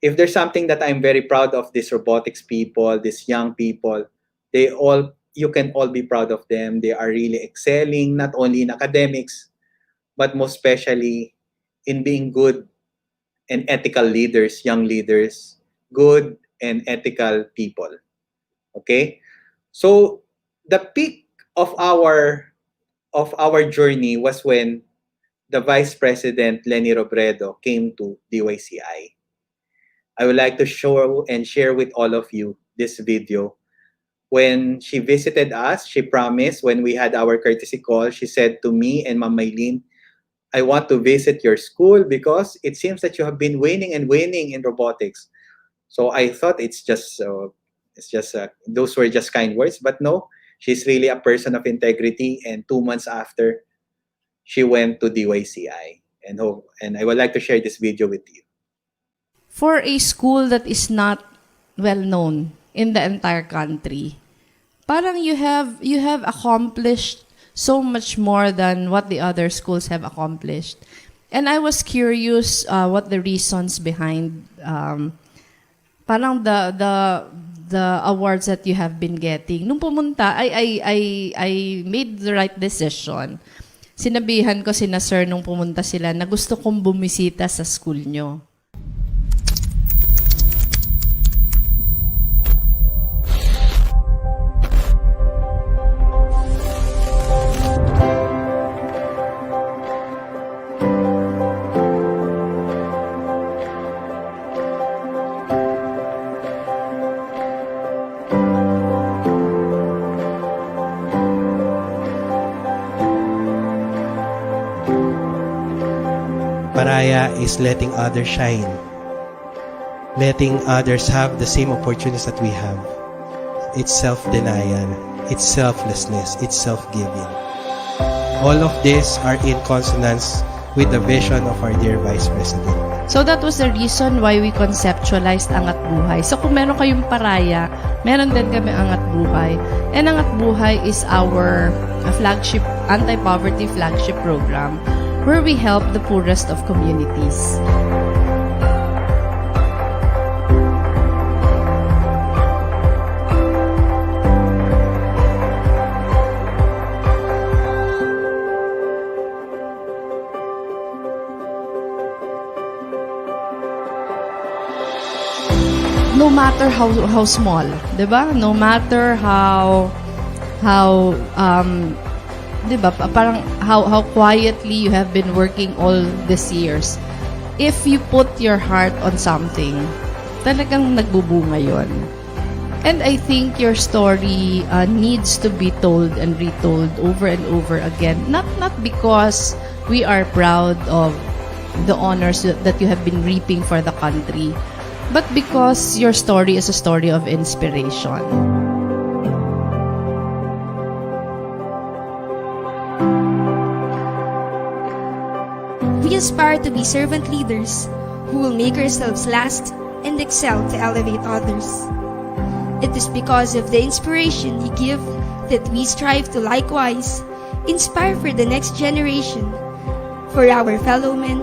[SPEAKER 11] If there's something that I'm very proud of, these robotics people, these young people, you can all be proud of them. They are really excelling, not only in academics, but most especially in being good and ethical leaders, young leaders, good and ethical people. Okay? So the peak of our journey was when the Vice President Leni Robredo came to DYCI. I would like to show and share with all of you this video. When she visited us, she promised, when we had our courtesy call, she said to me and Ma'am Maylene, I want to visit your school because it seems that you have been winning in robotics. So I thought those were just kind words, but no, she's really a person of integrity. And 2 months after, she went to DYCI. And I would like to share this video with you.
[SPEAKER 20] For a school that is not well known in the entire country, parang you have accomplished so much more than what the other schools have accomplished. And I was curious what the reasons behind parang the awards that you have been getting. Nung pumunta, I made the right decision. Sinabihan ko sina sir nung pumunta sila na gusto kong bumisita sa school nyo.
[SPEAKER 21] Paraya is letting others shine, letting others have the same opportunities that we have. It's self-denial, it's selflessness, it's self-giving. All of these are in consonance with the vision of our dear Vice President.
[SPEAKER 20] So that was the reason why we conceptualized Angat Buhay. So kung meron kayong paraya, meron din kami Angat Buhay. And Angat Buhay is our flagship, anti-poverty flagship program, where we help the poorest of communities. No matter how small, diba? No matter how diba, parang how quietly you have been working all these years. If you put your heart on something, talagang nagbubunga yon. And I think your story needs to be told and retold over and over again. Not because we are proud of the honors that you have been reaping for the country, but because your story is a story of inspiration.
[SPEAKER 22] We aspire to be servant leaders who will make ourselves last and excel to elevate others. It is because of the inspiration you give that we strive to likewise inspire for the next generation, for our fellow men,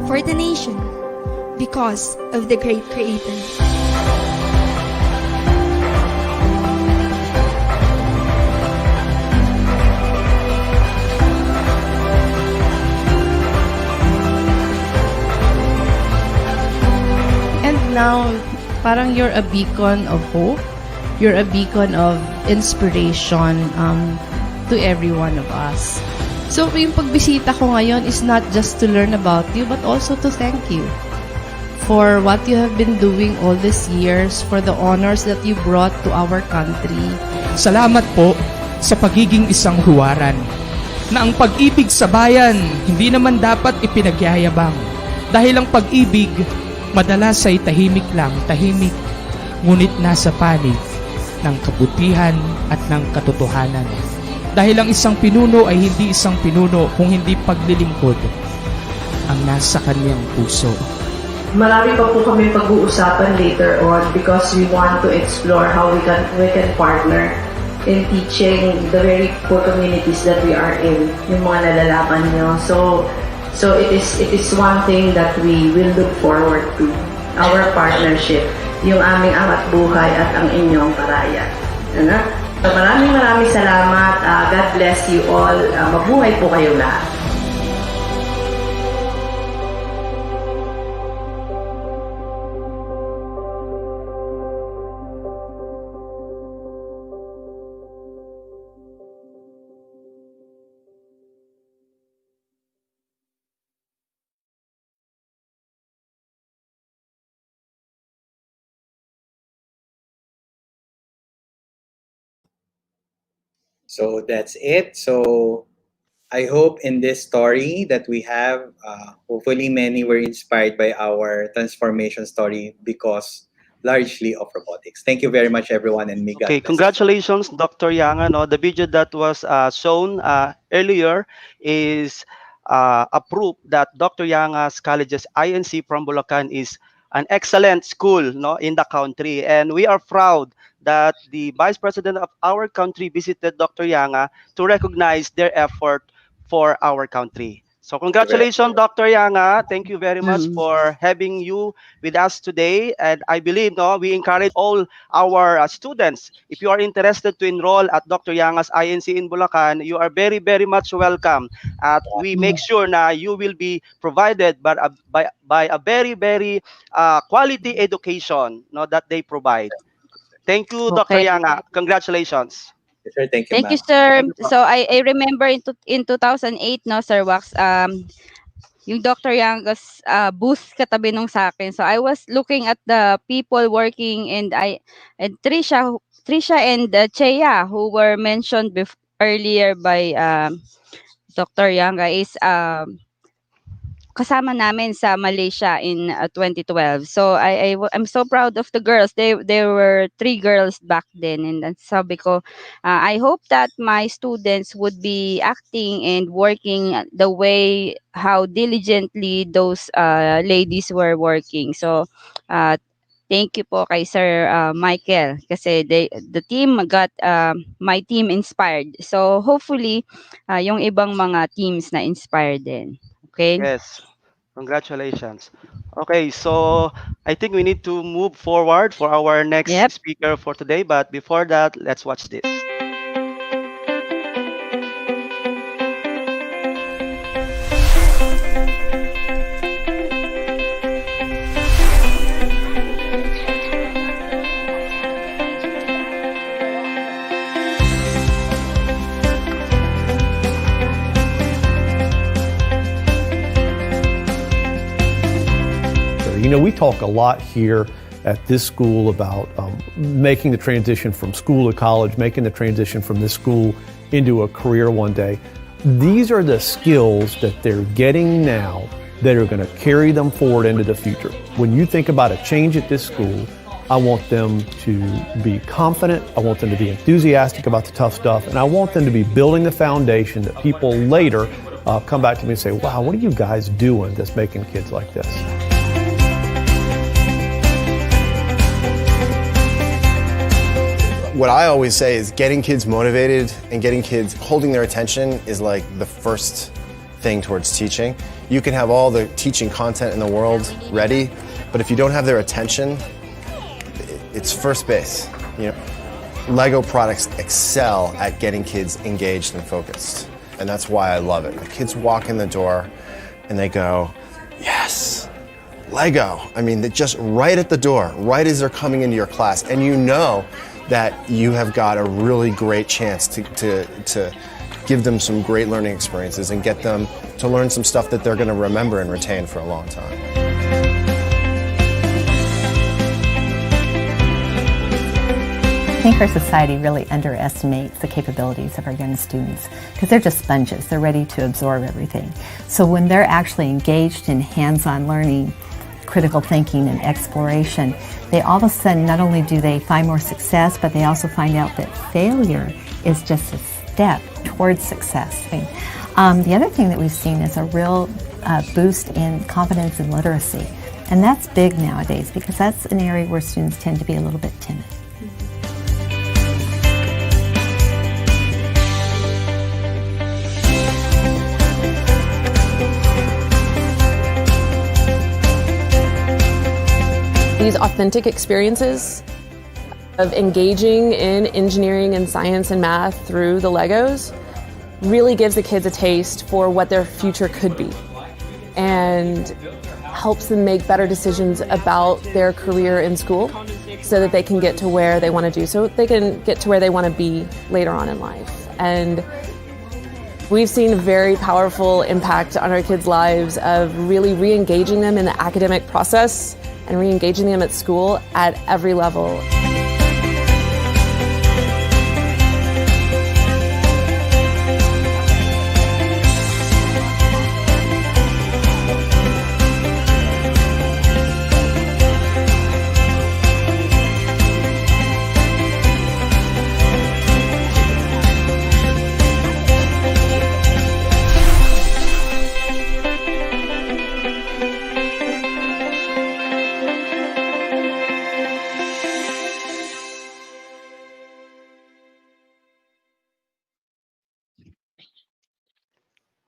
[SPEAKER 22] for the nation, because of the great Creator.
[SPEAKER 20] Now, parang you're a beacon of hope. You're a beacon of inspiration to every one of us. So, yung pagbisita ko ngayon is not just to learn about you, but also to thank you for what you have been doing all these years, for the honors that you brought to our country.
[SPEAKER 23] Salamat po
[SPEAKER 1] sa pagiging isang huwaran. Na ang pag-ibig sa bayan hindi naman dapat ipinagyayabang. Dahil ang pag-ibig madalas ay tahimik lang, tahimik, ngunit nasa panig ng kabutihan at ng katotohanan. Dahil ang isang pinuno ay hindi isang pinuno kung hindi paglilingkod ang nasa kanyang puso.
[SPEAKER 2] Marami pa po kami pag-uusapan later on because we want to explore how we can partner in teaching the very poor communities that we are in, yung mga nalalaman nyo. So it is one thing that we will look forward to, our partnership, yung aming angat buhay at ang inyong paraya. Ano? So maraming salamat. God bless you all. Mabuhay po kayo lahat.
[SPEAKER 11] So that's it. So I hope in this story that we have, hopefully many were inspired by our transformation story because largely of robotics. Thank you very much, everyone, and may God
[SPEAKER 5] Okay,
[SPEAKER 11] bless.
[SPEAKER 5] congratulations, Dr. Yanga. No, the video that was shown earlier is a proof that Dr. Yanga's college's INC from Bulacan is an excellent school, no, in the country, and we are proud that the Vice President of our country visited Dr. Yanga to recognize their effort for our country. So congratulations, Dr. Yanga. Thank you very much for having you with us today. And I believe we encourage all our students, if you are interested to enroll at Dr. Yanga's INC in Bulacan, you are very, very much welcome. We make sure na you will be provided by a very, very quality education that they provide. Thank you, Dr. Yanga. Congratulations.
[SPEAKER 11] Sir, thank you,
[SPEAKER 8] Thank you, sir. So I remember in 2008, no, Sir Wax, yung Dr. Yanga's booth katabi nung sa akin. So I was looking at the people working and Trisha and Cheya, who were mentioned earlier by Dr. Yanga, is kasama namin sa Malaysia in 2012. So I'm so proud of the girls. There were 3 girls back then, and sabi ko, I hope that my students would be acting and working the way how diligently those ladies were working. So thank you po kay Sir Michael kasi the team got my team inspired. So hopefully yung ibang mga teams na inspired din. Okay?
[SPEAKER 5] Yes. Congratulations. Okay, so I think we need to move forward for our next speaker for today. But before that, let's watch this.
[SPEAKER 23] You know, we talk a lot here at this school about making the transition from school to college, making the transition from this school into a career one day. These are the skills that they're getting now that are going to carry them forward into the future. When you think about a change at this school, I want them to be confident, I want them to be enthusiastic about the tough stuff, and I want them to be building the foundation that people later come back to me and say, wow, what are you guys doing that's making kids like this?
[SPEAKER 24] What I always say is getting kids motivated and getting kids holding their attention is like the first thing towards teaching. You can have all the teaching content in the world ready, but if you don't have their attention, it's first base. You know, Lego products excel at getting kids engaged and focused. And that's why I love it. The kids walk in the door and they go, yes, Lego. I mean, they're just right at the door, right as they're coming into your class. And you know that you have got a really great chance to give them some great learning experiences and get them to learn some stuff that they're going to remember and retain for a long time.
[SPEAKER 3] think our society really underestimates the capabilities of our young students because they're just sponges. They're ready to absorb everything. So when they're actually engaged in hands-on learning, critical thinking, and exploration, they all of a sudden not only do they find more success, but they also find out that failure is just a step towards success. The other thing that we've seen is a real boost in confidence and literacy. And that's big nowadays because that's an area where students tend to be a little bit timid.
[SPEAKER 4] These authentic experiences of engaging in engineering and science and math through the Legos really gives the kids a taste for what their future could be and helps them make better decisions about their career in school so that they can get to where they want to do, so they can get to where they want to be later on in life. And we've seen a very powerful impact on our kids' lives of really re-engaging them in the academic process and re-engaging them at school at every level.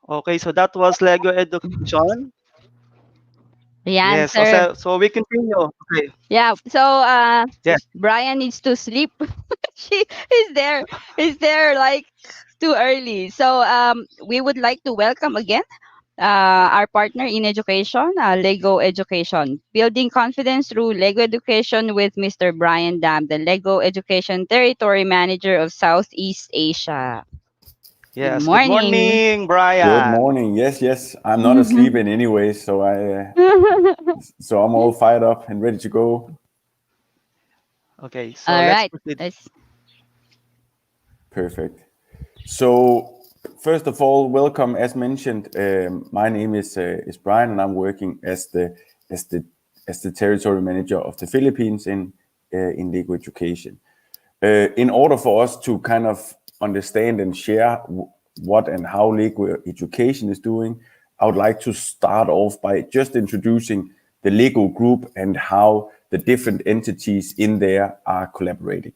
[SPEAKER 5] Okay, so that was Lego education.
[SPEAKER 8] Yeah,
[SPEAKER 5] Yes,
[SPEAKER 8] sir.
[SPEAKER 5] so we continue. Okay.
[SPEAKER 8] Yeah. So
[SPEAKER 5] Yes.
[SPEAKER 8] Brian needs to sleep. He's there like too early. So we would like to welcome again our partner in education, Lego Education, building confidence through Lego Education with Mr. Brian Dam, the Lego Education Territory Manager of Southeast Asia.
[SPEAKER 5] Yes.
[SPEAKER 8] Good
[SPEAKER 5] Good morning, Brian.
[SPEAKER 10] Good morning. Yes. I'm not asleep in any way, so so I'm all fired up and ready to go.
[SPEAKER 5] Okay, so
[SPEAKER 8] All
[SPEAKER 5] let's
[SPEAKER 8] right.
[SPEAKER 5] proceed.
[SPEAKER 10] Perfect. So first of all, welcome. As mentioned, my name is Brian, and I'm working as the territory manager of the Philippines in Lego Education. In order for us to kind of understand and share what and how Lego Education is doing, I would like to start off by just introducing the Lego Group and how the different entities in there are collaborating.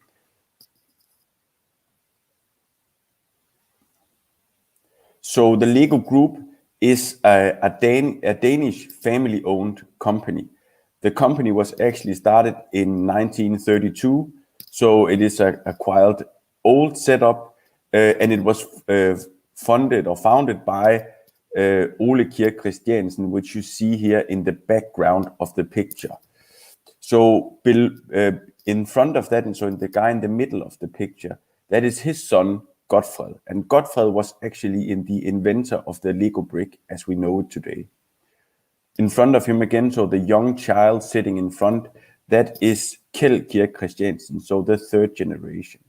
[SPEAKER 10] So the Lego Group is a Danish family-owned company. The company was actually started in 1932, so it is a quite old setup, and it was funded or founded by Ole Kirk Christiansen, which you see here in the background of the picture. So in front of that, and so in the guy in the middle of the picture, that is his son, Godfred. And Godfred was actually the inventor of the Lego brick as we know it today. In front of him again, so the young child sitting in front, that is Kjell Kirk Christiansen, so the third generation.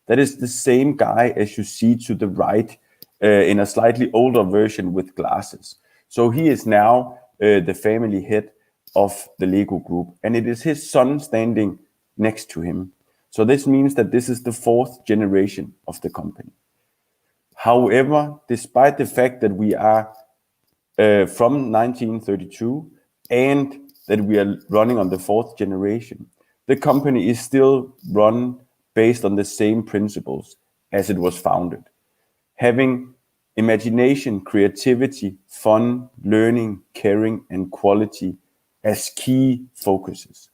[SPEAKER 10] That is the same guy as you see to the right in a slightly older version with glasses. So he is now the family head of the Lego Group, and it is his son standing next to him. So this means that this is the fourth generation of the company. However, despite the fact that we are from 1932 and that we are running on the fourth generation, the company is still run based on the same principles as it was founded. Having imagination, creativity, fun, learning, caring, and quality as key focuses.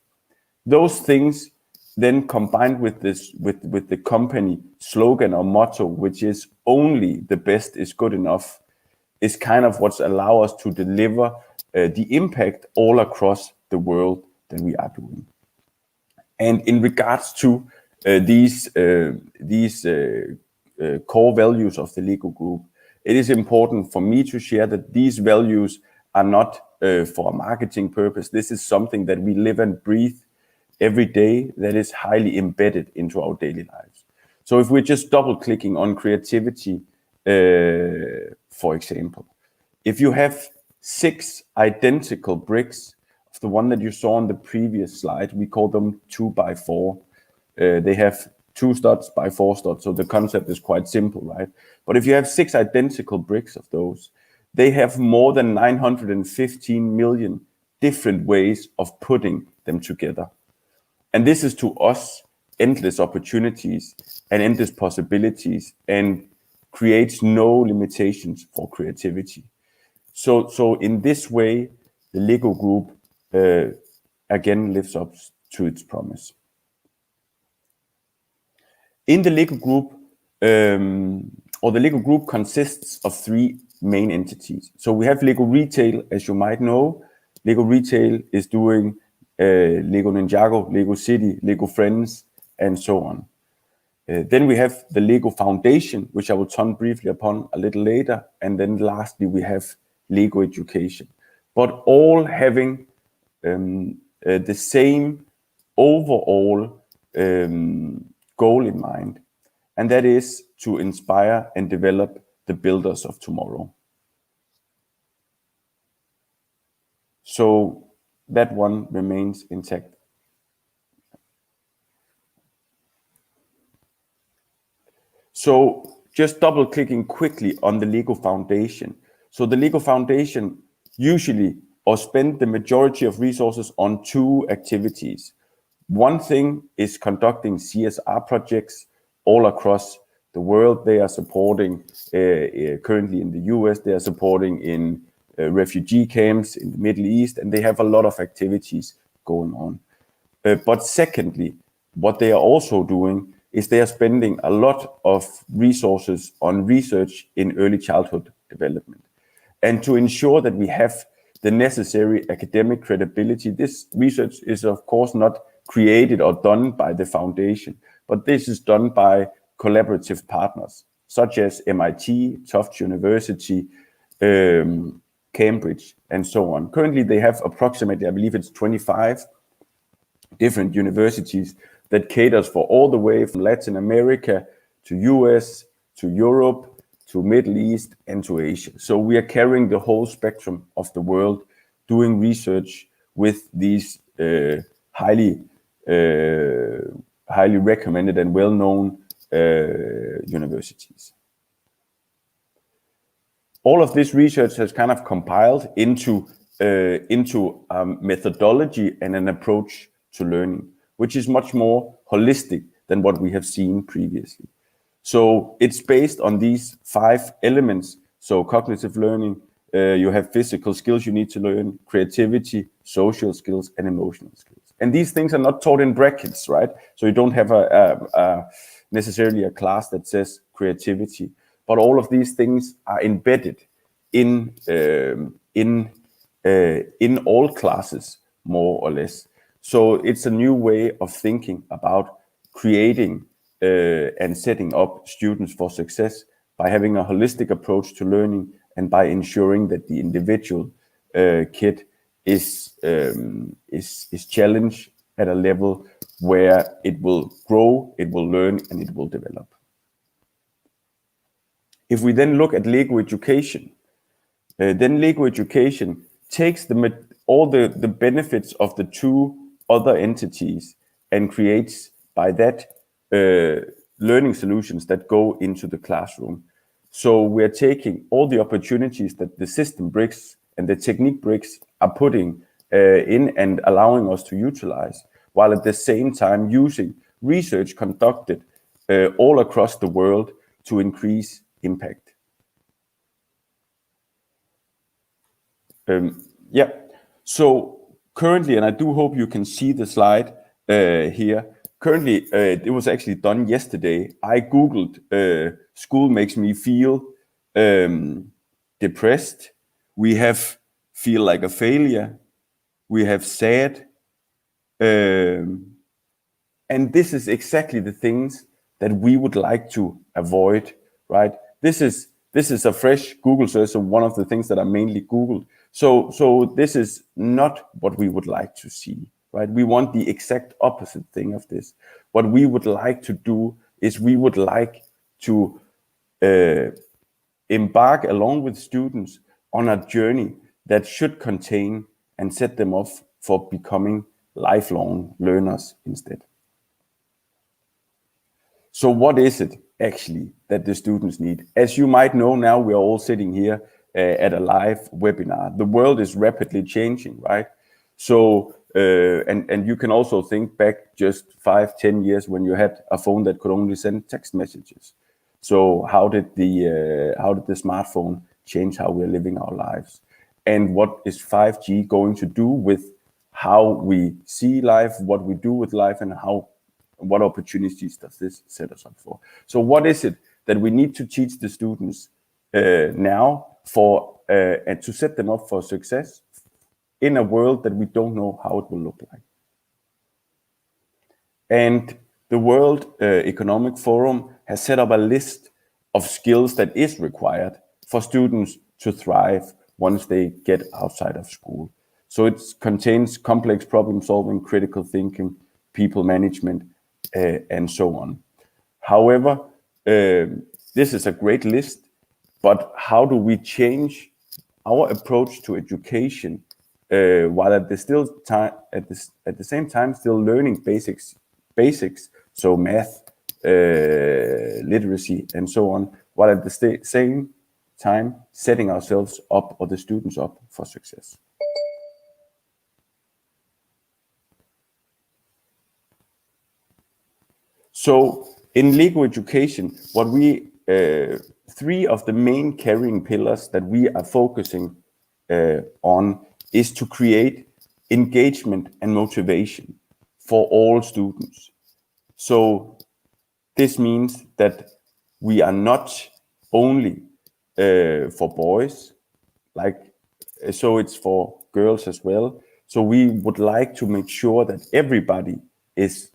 [SPEAKER 10] Those things then combined with the company slogan or motto, which is only the best is good enough, is kind of what's allow us to deliver the impact all across the world that we are doing. And in regards to these core values of the Lego Group, it is important for me to share that these values are not for a marketing purpose. This is something that we live and breathe every day that is highly embedded into our daily lives. So if we're just double clicking on creativity, for example, if you have 6 identical bricks of the one that you saw on the previous slide, we call them 2x4. They have 2 studs by 4 studs, so the concept is quite simple, right? But if you have 6 identical bricks of those, they have more than 915 million different ways of putting them together. And this is to us endless opportunities and endless possibilities, and creates no limitations for creativity. So in this way, the Lego Group again lives up to its promise. In the Lego Group, or the Lego Group consists of 3 main entities. So we have Lego Retail, as you might know. Lego Retail is doing Lego Ninjago, Lego City, Lego Friends, and so on. Then we have the Lego Foundation, which I will touch briefly upon a little later. And then lastly, we have Lego Education, but all having the same overall goal in mind, and that is to inspire and develop the builders of tomorrow. So that one remains intact. So just double clicking quickly on the Lego Foundation. So the Lego Foundation usually or spend the majority of resources on 2 activities. One thing is conducting CSR projects all across the world. They are supporting currently in the US, they are supporting in refugee camps in the Middle East, and they have a lot of activities going on. But secondly, what they are also doing is they are spending a lot of resources on research in early childhood development. And to ensure that we have the necessary academic credibility, this research is of course not created or done by the foundation, but this is done by collaborative partners such as MIT, Tufts University, Cambridge, and so on. Currently, they have approximately, I believe it's 25 different universities that caters for all the way from Latin America to US, to Europe, to Middle East, and to Asia. So we are carrying the whole spectrum of the world, doing research with these highly recommended and well-known universities. All of this research has kind of compiled into methodology and an approach to learning, which is much more holistic than what we have seen previously. So it's based on these 5 elements. So cognitive learning, you have physical skills you need to learn, creativity, social skills, and emotional skills. And these things are not taught in brackets, right? So you don't have necessarily a class that says creativity, but all of these things are embedded in all classes, more or less. So it's a new way of thinking about creating and setting up students for success by having a holistic approach to learning and by ensuring that the individual kid is challenged at a level where it will grow, it will learn, and it will develop. If we then look at Lego Education, then Lego Education takes all the benefits of the 2 other entities and creates by that learning solutions that go into the classroom. So we're taking all the opportunities that the system bricks and the technique bricks are putting in and allowing us to utilize, while at the same time using research conducted all across the world to increase impact. So currently, and I do hope you can see the slide here, currently, it was actually done yesterday. I Googled, school makes me feel depressed. We have feel like a failure. We have sad. And this is exactly the things that we would like to avoid, right? This is a fresh Google search of one of the things that I mainly Googled. So this is not what we would like to see, right? We want the exact opposite thing of this. What we would like to do is we would like to embark along with students on a journey that should contain and set them off for becoming lifelong learners instead. So what is it actually that the students need? As you might know now, we are all sitting here at a live webinar. The world is rapidly changing, right? So, and you can also think back just 5-10 years when you had a phone that could only send text messages. So how did the smartphone change how we're living our lives? And what is 5G going to do with how we see life, what we do with life, and what opportunities does this set us up for? So what is it that we need to teach the students now and to set them up for success in a world that we don't know how it will look like? And the World Economic Forum has set up a list of skills that is required for students to thrive once they get outside of school. So it contains complex problem solving, critical thinking, people management, and so on. However, this is a great list, but how do we change our approach to education while at the same time still learning basics, so math, literacy, and so on, while at the same time setting ourselves up or the students up for success? So in Lego education, what we three of the main carrying pillars that we are focusing on is to create engagement and motivation for all students. So this means that we are not only for boys, so it's for girls as well. So we would like to make sure that everybody is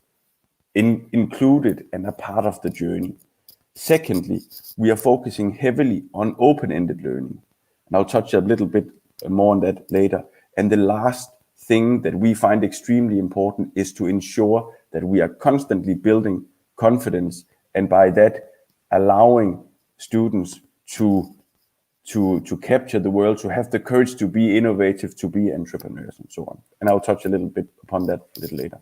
[SPEAKER 10] included and a part of the journey. Secondly, we are focusing heavily on open-ended learning. And I'll touch a little bit more on that later. And the last thing that we find extremely important is to ensure that we are constantly building confidence, and by that allowing students to capture the world, to have the courage to be innovative, to be entrepreneurs, and so on. And I'll touch a little bit upon that a little later.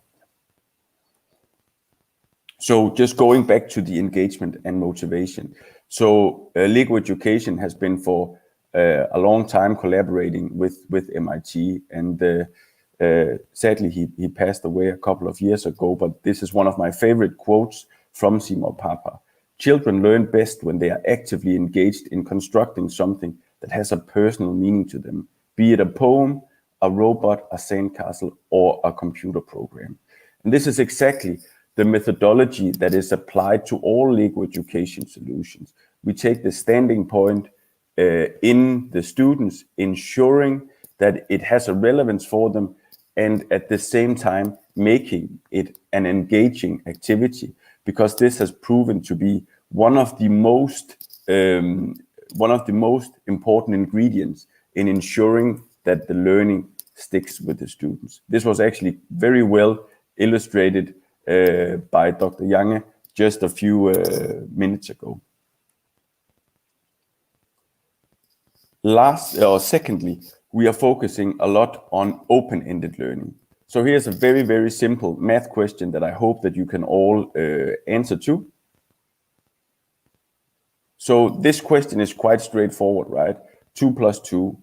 [SPEAKER 10] So just going back to the engagement and motivation. So Lego Education has been for a long time collaborating with MIT, and sadly he passed away a couple of years ago, but this is one of my favorite quotes from Seymour Papert. Children learn best when they are actively engaged in constructing something that has a personal meaning to them, be it a poem, a robot, a sandcastle, or a computer program. And this is exactly the methodology that is applied to all Lego education solutions. We take the standing point in the students, ensuring that it has a relevance for them, and at the same time making it an engaging activity, because this has proven to be one of the most important ingredients in ensuring that the learning sticks with the students. This was actually very well illustrated by Dr. Yanga just a few minutes ago. Secondly, we are focusing a lot on open-ended learning. So here's a very, very simple math question that I hope that you can all answer to. So this question is quite straightforward, right? 2 + 2.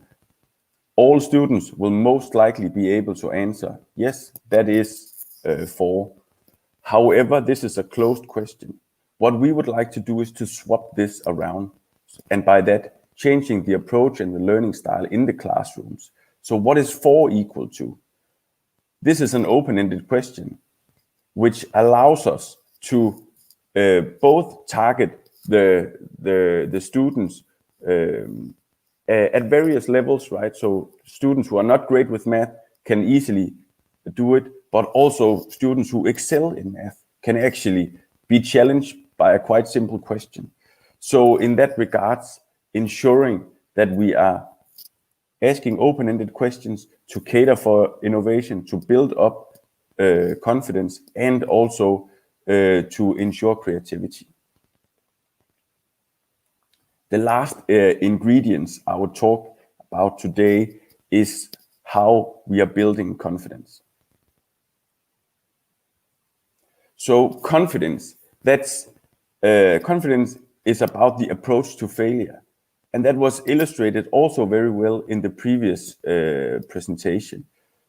[SPEAKER 10] All students will most likely be able to answer, yes, that is 4. However, this is a closed question. What we would like to do is to swap this around, and by that, changing the approach and the learning style in the classrooms. So what is 4 equal to? This is an open-ended question, which allows us to both target the students at various levels, right? So students who are not great with math can easily do it, but also students who excel in math can actually be challenged by a quite simple question. So in that regards, ensuring that we are asking open-ended questions to cater for innovation, to build up confidence and also to ensure creativity. The last ingredients I would talk about today is how we are building confidence. So confidence is about the approach to failure. And that was illustrated also very well in the previous presentation,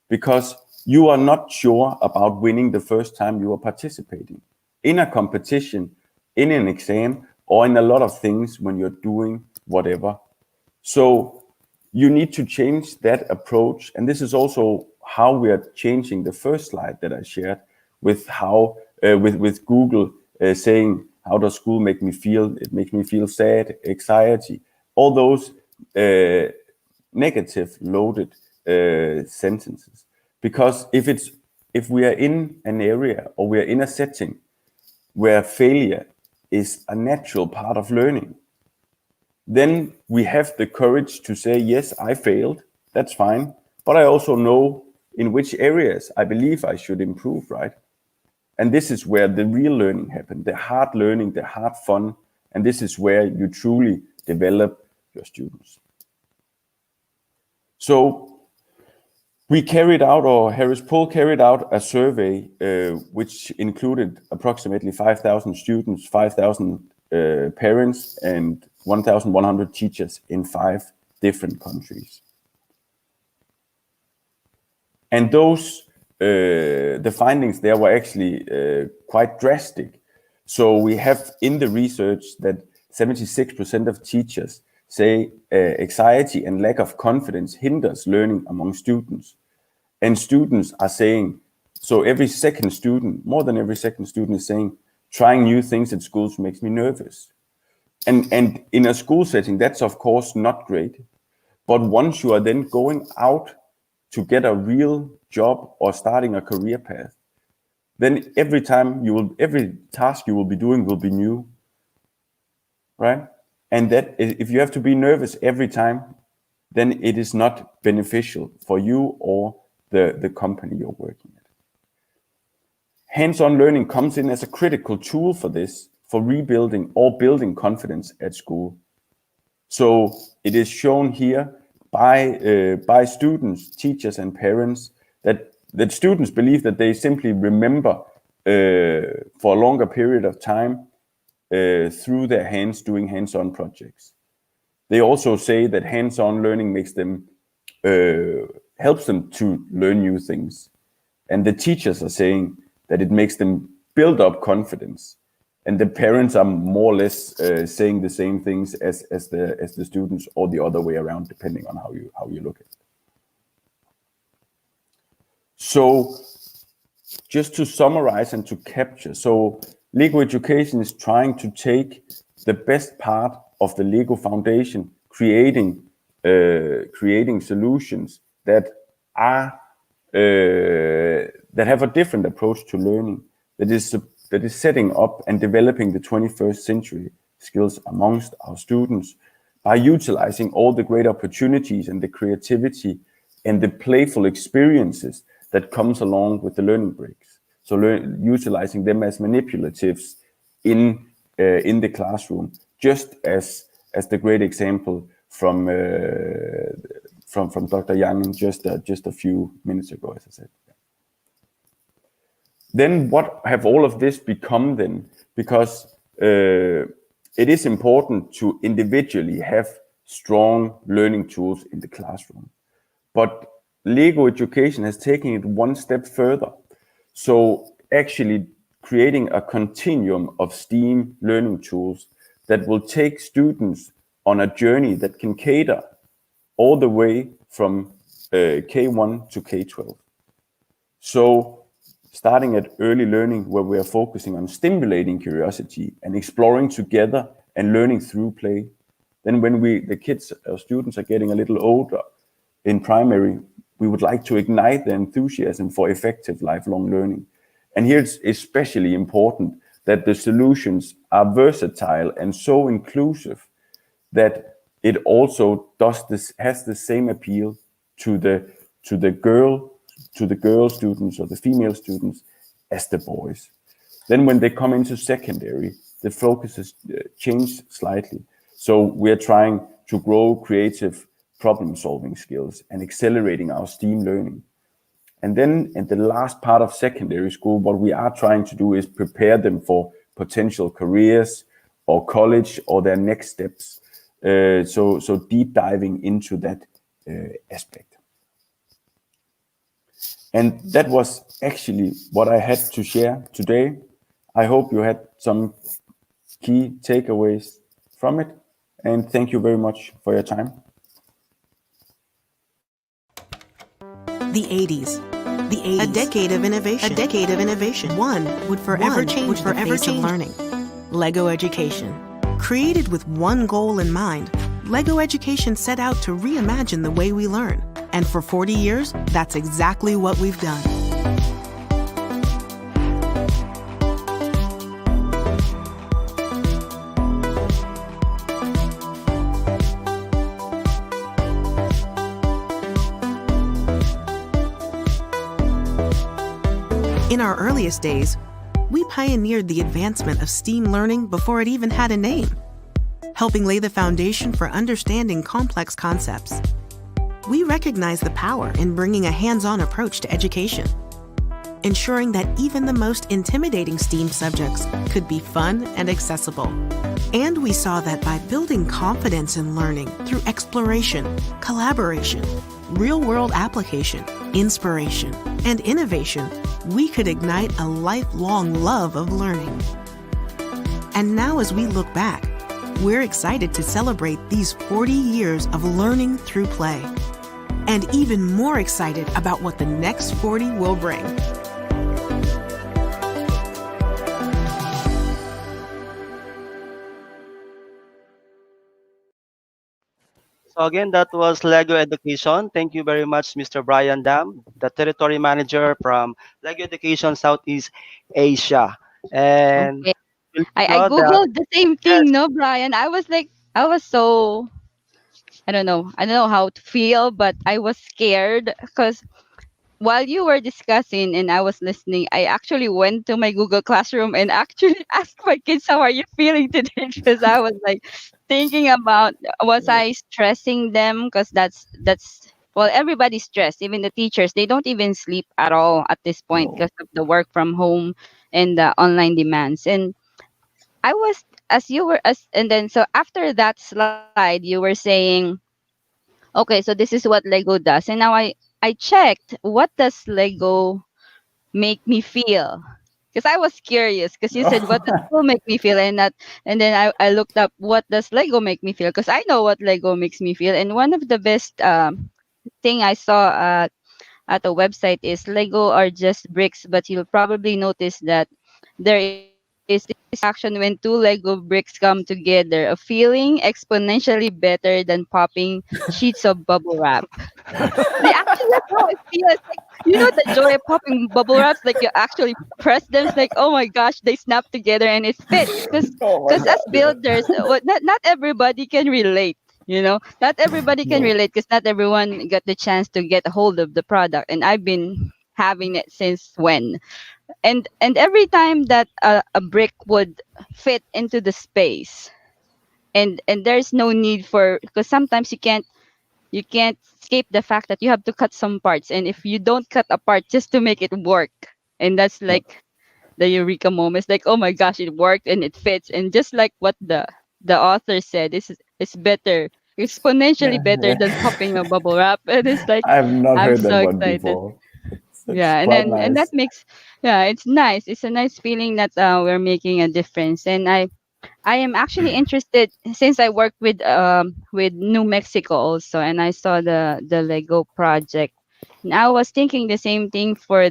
[SPEAKER 10] because you are not sure about winning the first time you are participating in a competition, in an exam, or in a lot of things when you're doing whatever. So you need to change that approach. And this is also how we are changing the first slide that I shared with how, with Google saying, how does school make me feel? It makes me feel sad, anxiety, all those negative loaded sentences. Because if we are in an area or we are in a setting where failure is a natural part of learning, then we have the courage to say, yes, I failed, that's fine, but I also know in which areas I believe I should improve, right? And this is where the real learning happens, the hard learning, the hard fun, and this is where you truly develop your students. So we carried out, or Harris Poll carried out a survey which included approximately 5,000 students, 5,000 parents, and 1,100 teachers in 5 different countries. And those, the findings there were actually quite drastic. So we have in the research that 76% of teachers say anxiety and lack of confidence hinders learning among students. And students are saying, so every second student, more than every second student is saying, trying new things at schools makes me nervous. And in a school setting, that's of course not great. But once you are then going out to get a real job or starting a career path, then every task you will be doing will be new, right? And that if you have to be nervous every time, then it is not beneficial for you or the company you're working at. Hands-on learning comes in as a critical tool for this, for rebuilding or building confidence at school. So it is shown here by students, teachers, and parents that students believe that they simply remember for a longer period of time through their hands doing hands-on projects. They also say that hands-on learning makes them helps them to learn new things, and the teachers are saying that it makes them build up confidence, and the parents are more or less saying the same things as the students, or the other way around, depending on how you look at it. So just to summarize and to capture, so Lego Education is trying to take the best part of the Lego Foundation, creating solutions that are that have a different approach to learning, that is setting up and developing the 21st century skills amongst our students by utilizing all the great opportunities and the creativity and the playful experiences that comes along with the learning breaks. So utilizing them as manipulatives in the classroom, just as the great example from Dr. Yanga just a few minutes ago, as I said. Then what have all of this become then? Because it is important to individually have strong learning tools in the classroom. But Lego Education has taken it one step further. So actually creating a continuum of STEAM learning tools that will take students on a journey that can cater all the way from K1 to K12. So starting at early learning, where we are focusing on stimulating curiosity and exploring together and learning through play. Then when the kids or students are getting a little older in primary, we would like to ignite their enthusiasm for effective lifelong learning. And here it's especially important that the solutions are versatile and so inclusive that it also has the same appeal to the girl to the girl students or the female students as the boys. Then when they come into secondary, the focus has changed slightly. So we're trying to grow creative problem-solving skills and accelerating our STEAM learning. And then in the last part of secondary school, what we are trying to do is prepare them for potential careers or college or their next steps. So deep diving into that aspect. And that was actually what I had to share today. I hope you had some key takeaways from it. And thank you very much for your time.
[SPEAKER 6] The 80s. A decade of innovation. One would forever change the face of learning. Lego Education. Created with one goal in mind, Lego Education set out to reimagine the way we learn. And for 40 years, that's exactly what we've done. In our earliest days, we pioneered the advancement of STEAM learning before it even had a name, helping lay the foundation for understanding complex concepts. We recognize the power in bringing a hands-on approach to education, ensuring that even the most intimidating STEAM subjects could be fun and accessible. And we saw that by building confidence in learning through exploration, collaboration, real-world application, inspiration, and innovation, we could ignite a lifelong love of learning. And now as we look back, we're excited to celebrate these 40 years of learning through play, and even more excited about what the next 40 will bring.
[SPEAKER 5] So again, that was Lego Education. Thank you very much, Mr. Brian Dam, the territory manager from Lego Education Southeast Asia. And
[SPEAKER 8] Okay.
[SPEAKER 5] we'll
[SPEAKER 8] I
[SPEAKER 5] know that
[SPEAKER 8] googled the same thing, no, Brian. I was so I don't know how to feel, but I was scared because while you were discussing and I was listening, I actually went to my Google Classroom and actually asked my kids, "How are you feeling today?" Because I was like thinking about, was I stressing them? Because that's well, everybody's stressed, even the teachers. They don't even sleep at all at this point because of the work from home and the online demands. And I was as you were as and then so after that slide, you were saying, okay, so this is what Lego does. And now I checked, what does Lego make me feel? Because I was curious, because you said what does school make me feel, and then I looked up what does Lego make me feel, because I know what Lego makes me feel. And one of the best thing I saw at a website is Lego are just bricks, but you'll probably notice that there is this action when two Lego bricks come together, a feeling exponentially better than popping sheets of bubble wrap. They actually, that's how it feels. Like, you know, the joy of popping bubble wraps, like you actually press them, it's like, oh my gosh, they snap together and it fits. Because as builders, not everybody can relate. You know, not everybody can relate because not everyone got the chance to get a hold of the product. And I've been having it since when. And every time that a brick would fit into the space, and there's no need for, because sometimes you can't escape the fact that you have to cut some parts, and if you don't cut a part just to make it work, and that's like the eureka moment. It's like, oh my gosh, it worked and it fits, and just like what the author said, it's better, exponentially better than popping a bubble wrap. And it's like,
[SPEAKER 10] I have not
[SPEAKER 5] I'm
[SPEAKER 10] heard that
[SPEAKER 5] so
[SPEAKER 10] one
[SPEAKER 5] excited.
[SPEAKER 10] before.
[SPEAKER 8] Yeah, and
[SPEAKER 10] quite
[SPEAKER 8] then and that
[SPEAKER 10] nice.
[SPEAKER 8] makes, yeah, it's nice. It's a nice feeling that we're making a difference. And I am actually interested, since I work with New Mexico also, and I saw the Lego project. And I was thinking the same thing for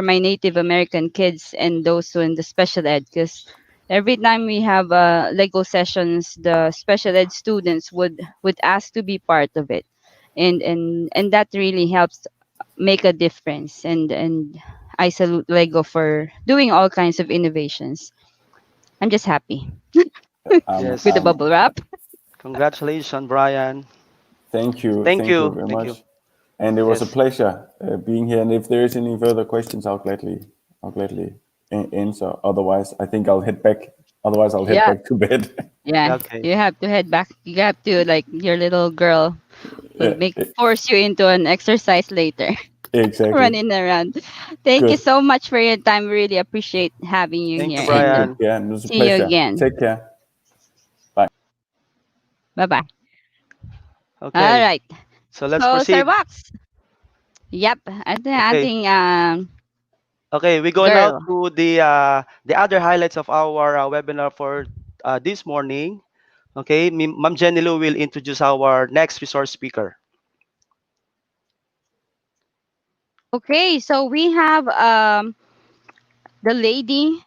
[SPEAKER 8] my Native American kids and those who in the special ed, because every time we have Lego sessions, the special ed students would ask to be part of it, and that really helps make a difference. And I salute Lego for doing all kinds of innovations. I'm just happy
[SPEAKER 5] yes.
[SPEAKER 8] with the bubble wrap.
[SPEAKER 5] Congratulations, Brian.
[SPEAKER 10] Thank you.
[SPEAKER 5] Thank
[SPEAKER 10] Thank you
[SPEAKER 5] you.
[SPEAKER 10] very
[SPEAKER 5] Thank you.
[SPEAKER 10] much. And it was a
[SPEAKER 5] Yes.
[SPEAKER 10] pleasure being here. And if there is any further questions, I'll gladly answer. Otherwise, I think I'll head back. Otherwise, I'll head
[SPEAKER 8] Yeah.
[SPEAKER 10] back to bed.
[SPEAKER 8] Yeah.
[SPEAKER 5] Okay.
[SPEAKER 8] You have to head back. You have to, like, your little girl will
[SPEAKER 10] Yeah,
[SPEAKER 8] force you into an exercise later.
[SPEAKER 10] exactly.
[SPEAKER 8] Running around. Thank you
[SPEAKER 10] Good.
[SPEAKER 8] so much for your time. Really appreciate having you
[SPEAKER 5] Thank you,
[SPEAKER 8] here,
[SPEAKER 10] Thank
[SPEAKER 8] and
[SPEAKER 10] you.
[SPEAKER 5] Brian.
[SPEAKER 10] Yeah, it was a
[SPEAKER 8] see you
[SPEAKER 10] pleasure.
[SPEAKER 8] again.
[SPEAKER 10] Take care. Bye.
[SPEAKER 8] Bye bye. All
[SPEAKER 5] Okay.
[SPEAKER 8] right.
[SPEAKER 5] So let's
[SPEAKER 8] So, Sir
[SPEAKER 5] proceed.
[SPEAKER 8] Wax. Yep. I
[SPEAKER 5] Okay.
[SPEAKER 8] think
[SPEAKER 5] Okay, we go now
[SPEAKER 8] girl.
[SPEAKER 5] to the other highlights of our webinar for this morning. Okay, Ma'am Jennylou will introduce our next resource speaker.
[SPEAKER 8] Okay, so we have the lady,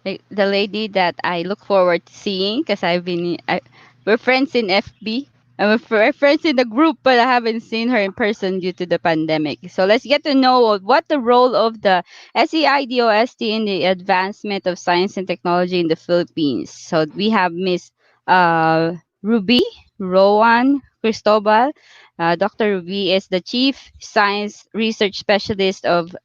[SPEAKER 8] like the lady that I look forward to seeing, because we're friends in FB, and we're friends in the group, but I haven't seen her in person due to the pandemic. So let's get to know what the role of the SEI-DOST in the advancement of science and technology in the Philippines. So we have Miss Ruby Roan-Cristobal. Dr. Ruby is the Chief Science Research Specialist of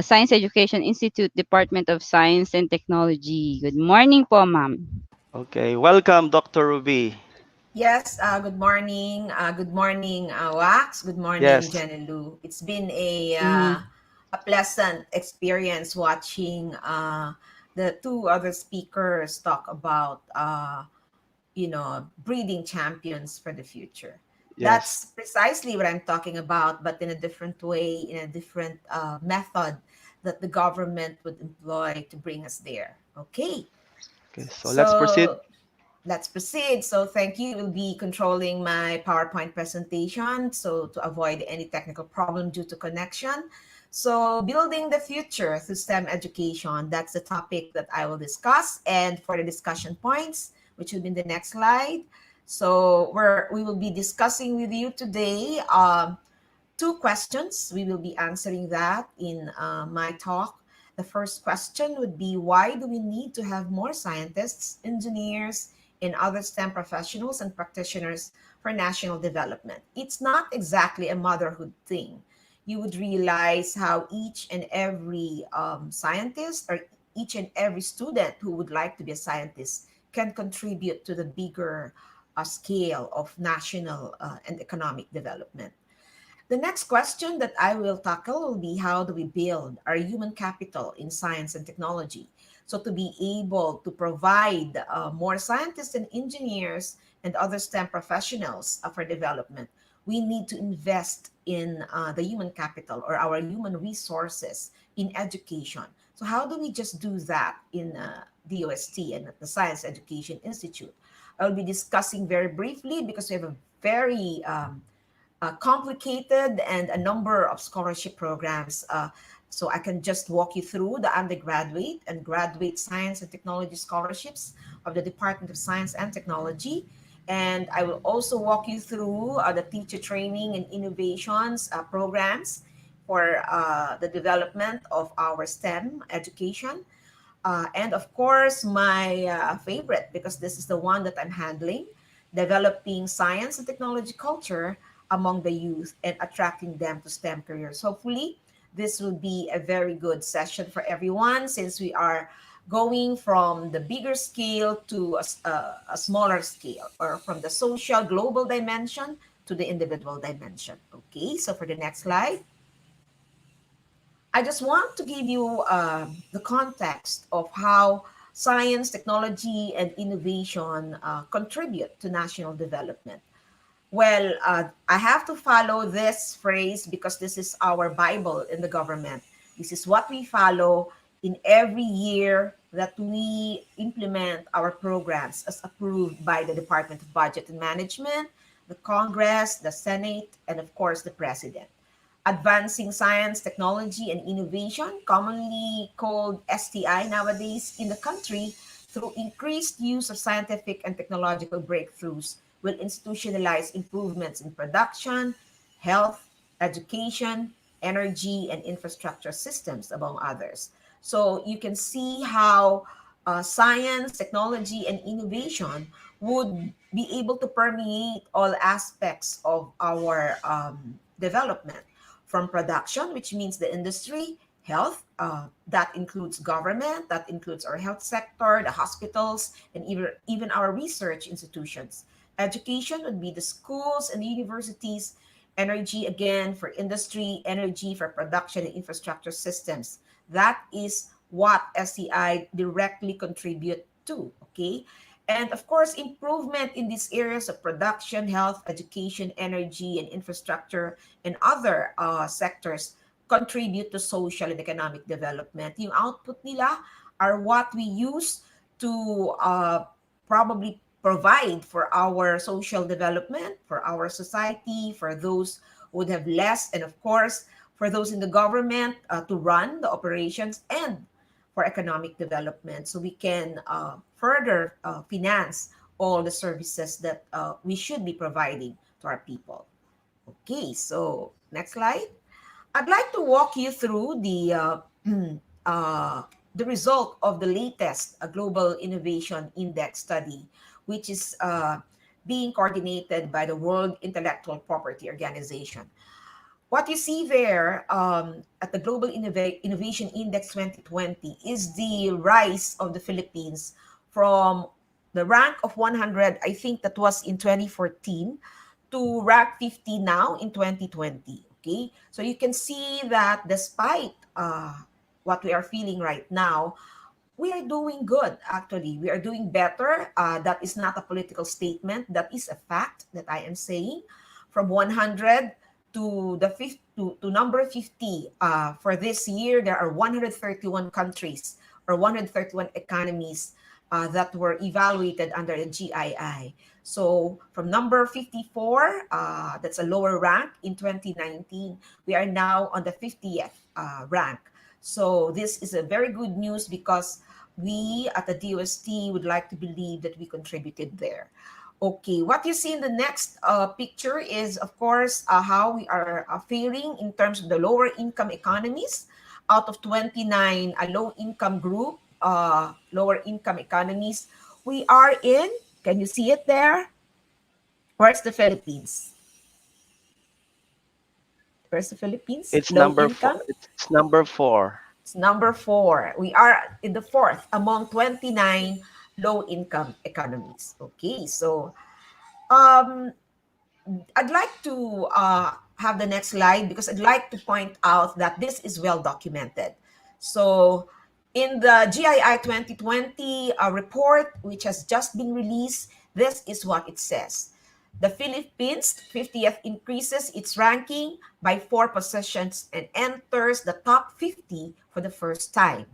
[SPEAKER 8] Science Education Institute, Department of Science and Technology. Good morning po, ma'am.
[SPEAKER 5] Okay, welcome, Dr. Ruby.
[SPEAKER 9] Yes, good morning, Wax. Good morning,
[SPEAKER 5] Yes.
[SPEAKER 9] Jennylou. It's been
[SPEAKER 8] Mhm.
[SPEAKER 9] a pleasant experience watching the two other speakers talk about, breeding champions for the future.
[SPEAKER 5] Yes.
[SPEAKER 9] That's precisely what I'm talking about, but in a different way, in a different method that the government would employ to bring us there. Okay,
[SPEAKER 5] Okay, so let's proceed.
[SPEAKER 9] so let's proceed. So thank you. Will be controlling my PowerPoint presentation. So to avoid any technical problem due to connection. So building the future through STEM education, that's the topic that I will discuss. And for the discussion points, which will be in the next slide. So we will be discussing with you today two questions. We will be answering that in my talk. The first question would be, why do we need to have more scientists, engineers, and other STEM professionals and practitioners for national development? It's not exactly a motherhood thing. You would realize how each and every scientist or each and every student who would like to be a scientist can contribute to the bigger scale of national and economic development. The next question that I will tackle will be, how do we build our human capital in science and technology? So to be able to provide more scientists and engineers and other STEM professionals for development, we need to invest in the human capital or our human resources in education. So how do we just do that in DOST and at the Science Education Institute? I'll be discussing very briefly because we have a very complicated and a number of scholarship programs. So I can just walk you through the undergraduate and graduate science and technology scholarships of the Department of Science and Technology. And I will also walk you through the teacher training and innovations programs for the development of our STEM education. And of course, my favorite, because this is the one that I'm handling, developing science and technology culture among the youth and attracting them to STEM careers. Hopefully, this will be a very good session for everyone since we are going from the bigger scale to a smaller scale, or from the social global dimension to the individual dimension. Okay, so for the next slide. I just want to give you the context of how science, technology, and innovation contribute to national development. Well, I have to follow this phrase because this is our Bible in the government. This is what we follow in every year that we implement our programs as approved by the Department of Budget and Management, the Congress, the Senate, and of course the President. Advancing science, technology, and innovation, commonly called STI nowadays in the country, through increased use of scientific and technological breakthroughs, will institutionalize improvements in production, health, education, energy, and infrastructure systems, among others. So you can see how science, technology, and innovation would be able to permeate all aspects of our development, from production, which means the industry, health, that includes government, that includes our health sector, the hospitals, and even our research institutions. Education would be the schools and the universities, energy again for industry, energy for production and infrastructure systems. That is what SEI directly contribute to, okay? And of course, improvement in these areas of production, health, education, energy, and infrastructure, and other sectors contribute to social and economic development. Yung output nila are what we use to probably provide for our social development, for our society, for those who would have less, and of course, for those in the government to run the operations, and for economic development. So we can further finance all the services that we should be providing to our people. Okay, so next slide. I'd like to walk you through the result of the latest Global Innovation Index study, which is being coordinated by the World Intellectual Property Organization. What you see there at the Global Innovation Index 2020 is the rise of the Philippines from the rank of 100, I think that was in 2014, to rank 50 now in 2020. Okay, so you can see that despite what we are feeling right now, we are doing good. Actually, we are doing better. That is not a political statement. That is a fact that I am saying. From 100 to number 50 for this year, there are 131 countries or 131 economies that were evaluated under the GII. So from number 54, that's a lower rank in 2019, we are now on the 50th rank. So this is a very good news because we at the DOST would like to believe that we contributed there. Okay, what you see in the next picture is, of course, how we are faring in terms of the lower income economies. Out of 29 low income group, lower income economies, we are in, can you see it there? Where's the Philippines? Where's the Philippines?
[SPEAKER 5] It's
[SPEAKER 9] Low
[SPEAKER 5] number
[SPEAKER 9] income?
[SPEAKER 5] four. It's number 4.
[SPEAKER 9] It's number 4. We are in the 4th among 29 low-income economies. Okay, so I'd like to have the next slide because I'd like to point out that this is well documented. So in the GII 2020 report, which has just been released, this is what it says. The Philippines 50th increases its ranking by 4 positions and enters the top 50 for the first time.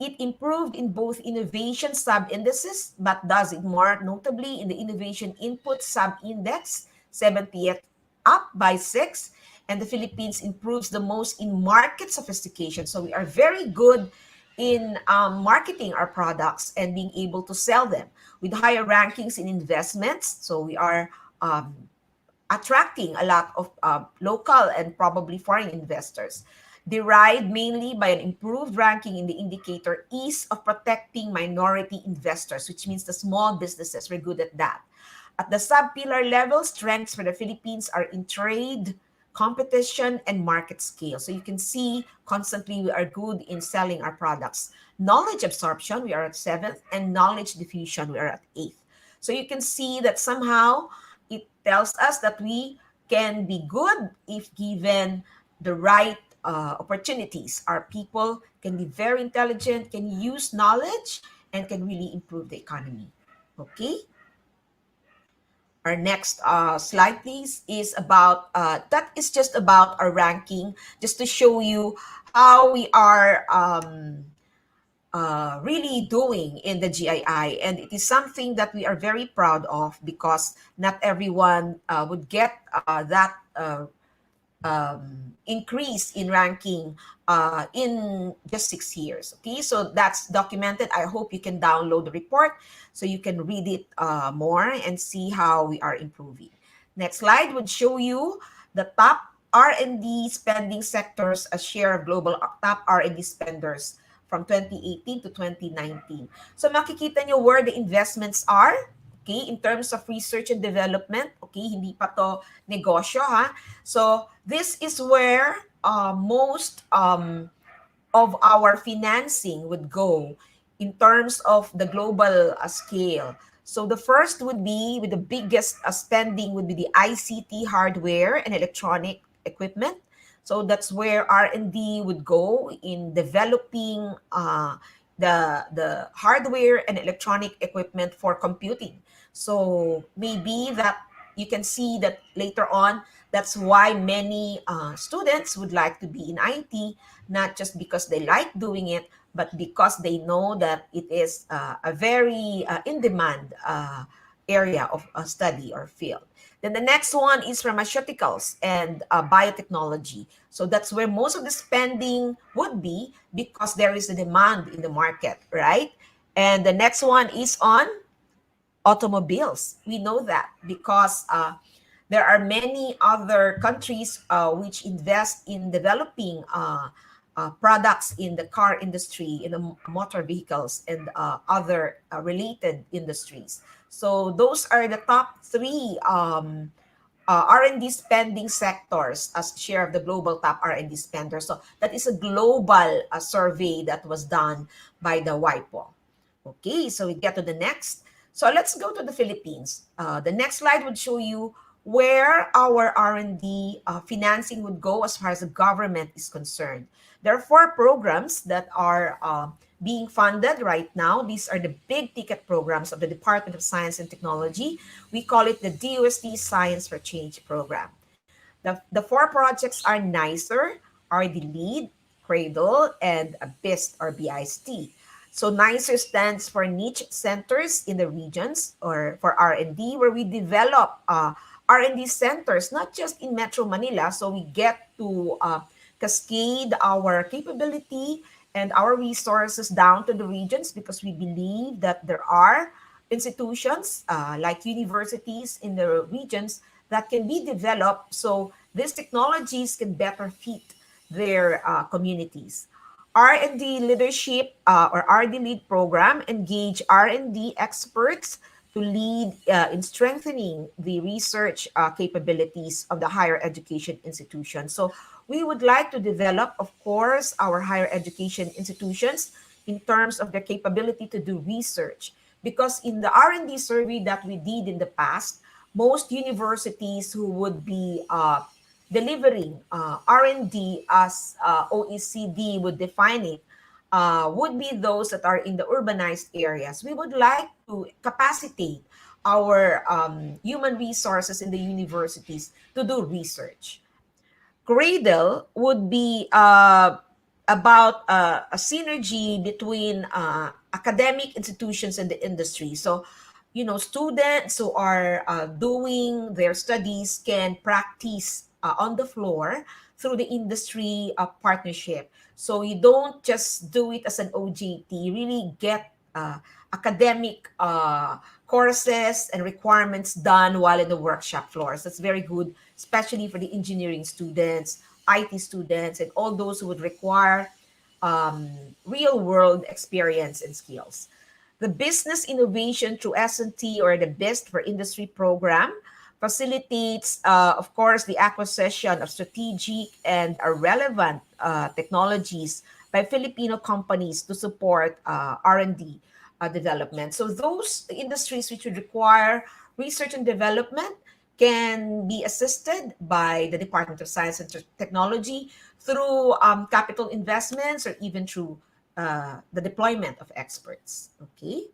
[SPEAKER 9] It improved in both innovation sub-indices, but does it more notably in the innovation input sub-index, 70th up by 6, and the Philippines improves the most in market sophistication. So we are very good in marketing our products and being able to sell them with higher rankings in investments. So we are attracting a lot of local and probably foreign investors, derived mainly by an improved ranking in the indicator ease of protecting minority investors, which means the small businesses. We're good at that. At the sub-pillar level, strengths for the Philippines are in trade, competition, and market scale. So you can see constantly we are good in selling our products. Knowledge absorption, we are at 7th, and knowledge diffusion, we are at 8th. So you can see that somehow it tells us that we can be good if given the right opportunities. Our people can be very intelligent, can use knowledge, and can really improve the economy. Okay? Our next slide, please, is about, that is just about our ranking, just to show you how we are really doing in the GII. And it is something that we are very proud of because not everyone would get that increase in ranking in just 6 years. Okay, so that's documented. I hope you can download the report so you can read it more and see how we are improving. Next slide would show you the top R&D spending sectors as share of global top R&D spenders from 2018 to 2019. So makikita nyo where the investments are. Okay, in terms of research and development, okay, hindi pa to negosyo, ha? So this is where most of our financing would go in terms of the global scale. So the first would be, with the biggest spending, would be the ICT hardware and electronic equipment. So that's where R&D would go in developing the hardware and electronic equipment for computing. So maybe that you can see that later on, that's why many students would like to be in IT, not just because they like doing it, but because they know that it is a very in-demand area of study or field. Then the next one is pharmaceuticals and biotechnology. So that's where most of the spending would be because there is a demand in the market, right? And the next one is on automobiles. We know that because there are many other countries which invest in developing products in the car industry, in the motor vehicles, and other related industries. So those are the top three R&D spending sectors as share of the global top R&D spenders. So that is a global survey that was done by the WIPO. Okay, so we get to the next. So let's go to the Philippines. The next slide would show you where our R&D financing would go as far as the government is concerned. There are 4 programs that are being funded right now. These are the big ticket programs of the Department of Science and Technology. We call it the DOST Science for Change program. The 4 projects are NICER, RD Lead, Cradle, and BIST or BIST. So NICER stands for Niche Centers in the Regions, or for R&D, where we develop R&D centers, not just in Metro Manila. So we get to cascade our capability and our resources down to the regions because we believe that there are institutions like universities in the regions that can be developed so these technologies can better fit their communities. R&D leadership or R&D lead program engage R&D experts to lead in strengthening the research capabilities of the higher education institutions. So we would like to develop, of course, our higher education institutions in terms of their capability to do research. Because in the R&D survey that we did in the past, most universities who would be delivering R&D as OECD would define it would be those that are in the urbanized areas. We would like to capacitate our human resources in the universities to do research. Cradle would be about a synergy between academic institutions and the industry. So, you know, students who are doing their studies can practice on the floor through the industry partnership. So you don't just do it as an OJT, you really get academic courses and requirements done while in the workshop floors. That's very good, especially for the engineering students, IT students, and all those who would require real world experience and skills. The Business Innovation through S&T, or the BEST for Industry program, facilitates, of course, the acquisition of strategic and relevant technologies by Filipino companies to support R&D development. So those industries which would require research and development can be assisted by the Department of Science and Technology through capital investments or even through the deployment of experts. Okay.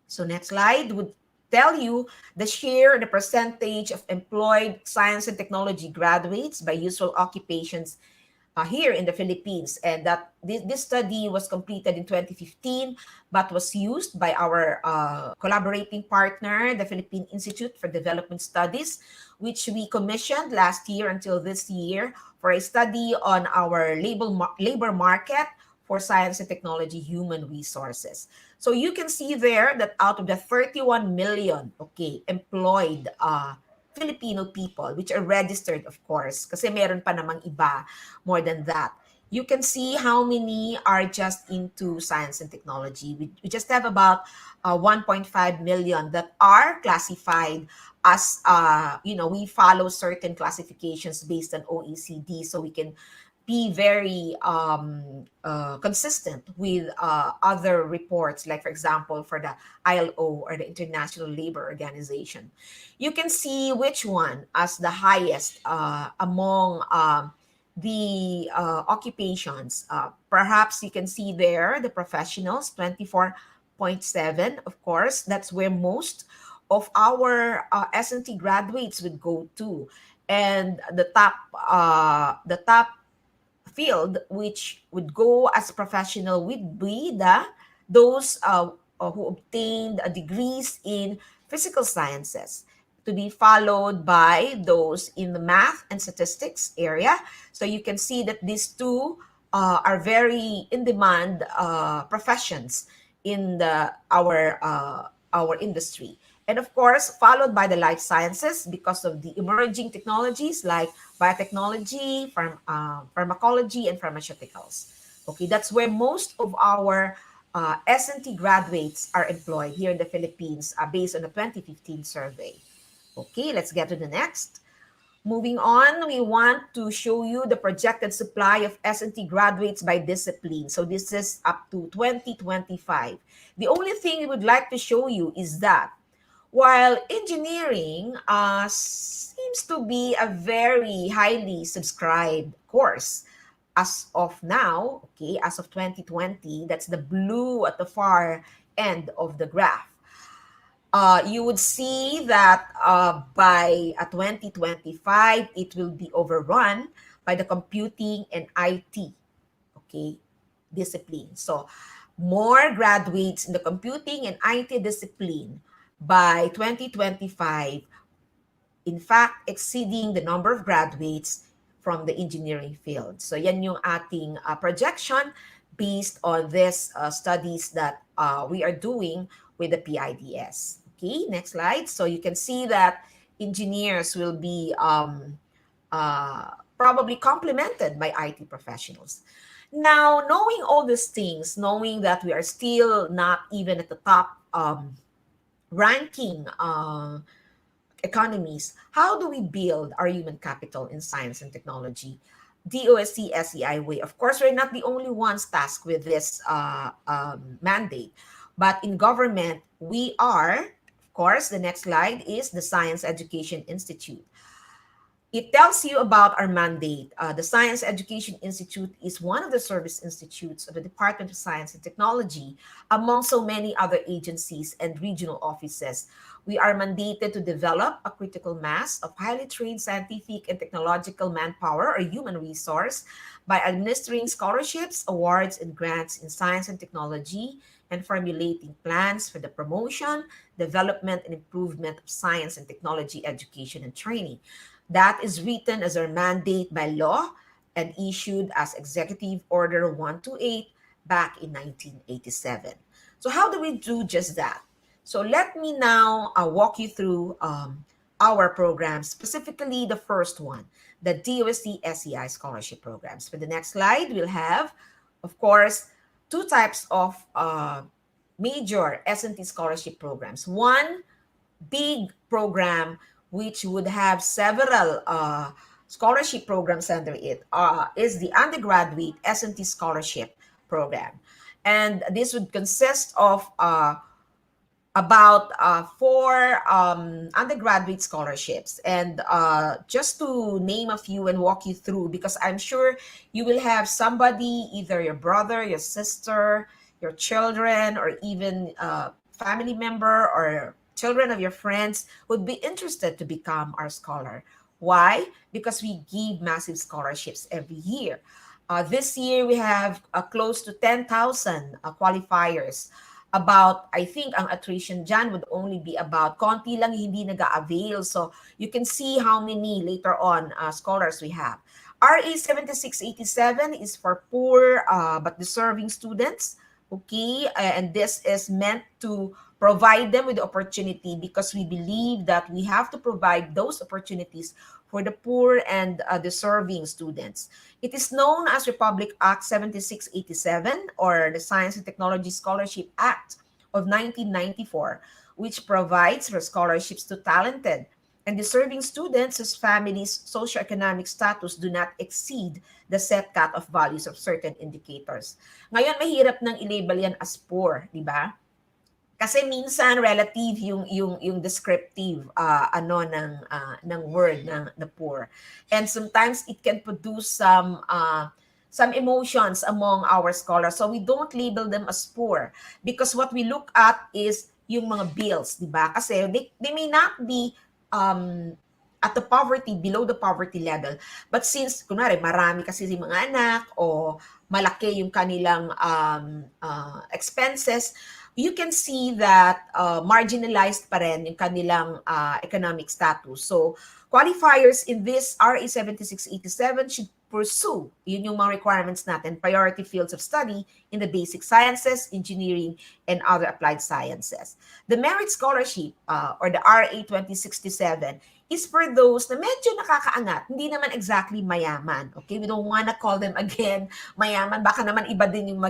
[SPEAKER 9] So next slide would tell you the percentage of employed science and technology graduates by usual occupations here in the Philippines. And that this study was completed in 2015, but was used by our collaborating partner, the Philippine Institute for Development Studies, which we commissioned last year until this year for a study on our labor market for science and technology human resources. So you can see there that out of the 31 million, employed Filipino people, which are registered, of course, kasi meron pa namang iba more than that. you can see how many are just into science and technology. We just have about 1.5 million that are classified as, we follow certain classifications based on OECD, so we can be very consistent with other reports, like, for example, for the ILO or the International Labor Organization. You can see which one as the highest among the occupations. Perhaps you can see there the professionals, 24.7. Of course, that's where most of our S&T graduates would go to. And the top field which would go as professional would be those who obtained degrees in physical sciences, to be followed by those in the math and statistics area. So you can see that these two are very in demand professions in our industry. And of course, followed by the life sciences because of the emerging technologies like biotechnology, pharmacology, and pharmaceuticals. Okay, that's where most of our S&T graduates are employed here in the Philippines based on the 2015 survey. Okay, let's get to the next. Moving on, we want to show you the projected supply of S&T graduates by discipline. So this is up to 2025. The only thing we would like to show you is that while engineering seems to be a very highly subscribed course as of now, okay, as of 2020, that's the blue at the far end of the graph. You would see that by 2025, it will be overrun by the computing and IT, okay, discipline. So more graduates in the computing and IT discipline by 2025, in fact, exceeding the number of graduates from the engineering field. So yan yung ating projection based on these studies that we are doing with the PIDS. Okay, next slide. So you can see that engineers will be probably complemented by IT professionals. Now, knowing all these things, knowing that we are still not even at the top ranking economies, how do we build our human capital in science and technology? DOST SEI way. Of course, we're not the only ones tasked with this mandate, but in government, we are, of course, the next slide is the Science Education Institute. It tells you about our mandate. The Science Education Institute is one of the service institutes of the Department of Science and Technology, among so many other agencies and regional offices. We are mandated to develop a critical mass of highly trained scientific and technological manpower or human resource by administering scholarships, awards, and grants in science and technology, and formulating plans for the promotion, development, and improvement of science and technology education and training. That is written as our mandate by law and issued as Executive Order 128 back in 1987. So how do we do just that? So let me now walk you through our programs, specifically the first one, the DOST SEI scholarship programs. For the next slide, we'll have, of course, two types of major S&T scholarship programs. One big program which would have several scholarship programs under it, is the undergraduate S&T scholarship program. And this would consist of about 4 undergraduate scholarships. And just to name a few and walk you through, because I'm sure you will have somebody, either your brother, your sister, your children, or even a family member or children of your friends would be interested to become our scholar. Why? Because we give massive scholarships every year. This year, we have close to 10,000 qualifiers. About, I think, ang attrition dyan would only be about konti lang hindi nag-avail. So you can see how many later on scholars we have. RA 7687 is for poor but deserving students. Okay, and this is meant to provide them with the opportunity because we believe that we have to provide those opportunities for the poor and deserving students. It is known as Republic Act 7687 or the Science and Technology Scholarship Act of 1994, which provides for scholarships to talented and deserving students whose families' socioeconomic status do not exceed the set cut-off values of certain indicators. Ngayon, mahirap nang i-label yan as poor, di ba? Kasi minsan relative yung descriptive ng word ng poor. And sometimes it can produce some emotions among our scholars. So we don't label them as poor because what we look at is yung mga bills, di ba? Kasi they may not be at the poverty, below the poverty level. But since, kunwari, marami kasi si mga anak o malaki yung kanilang expenses, you can see that marginalized pa rin yung kanilang economic status. So, qualifiers in this RA 7687 should pursue, yun yung mga requirements natin, priority fields of study in the basic sciences, engineering, and other applied sciences. The merit scholarship, or the RA 2067, is for those na medyo nakakaangat, hindi naman exactly mayaman. Okay, we don't wanna call them again mayaman, baka naman iba din yung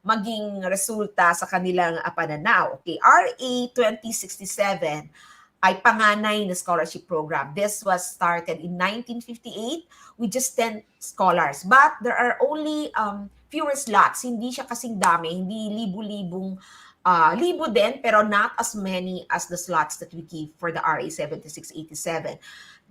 [SPEAKER 9] maging resulta sa kanilang pananaw. Okay, RA 2067 ay panganay na scholarship program. This was started in 1958 with just 10 scholars. But there are only fewer slots. Hindi siya kasing dami, hindi libo-libong, libo din, pero not as many as the slots that we give for the RA 7687.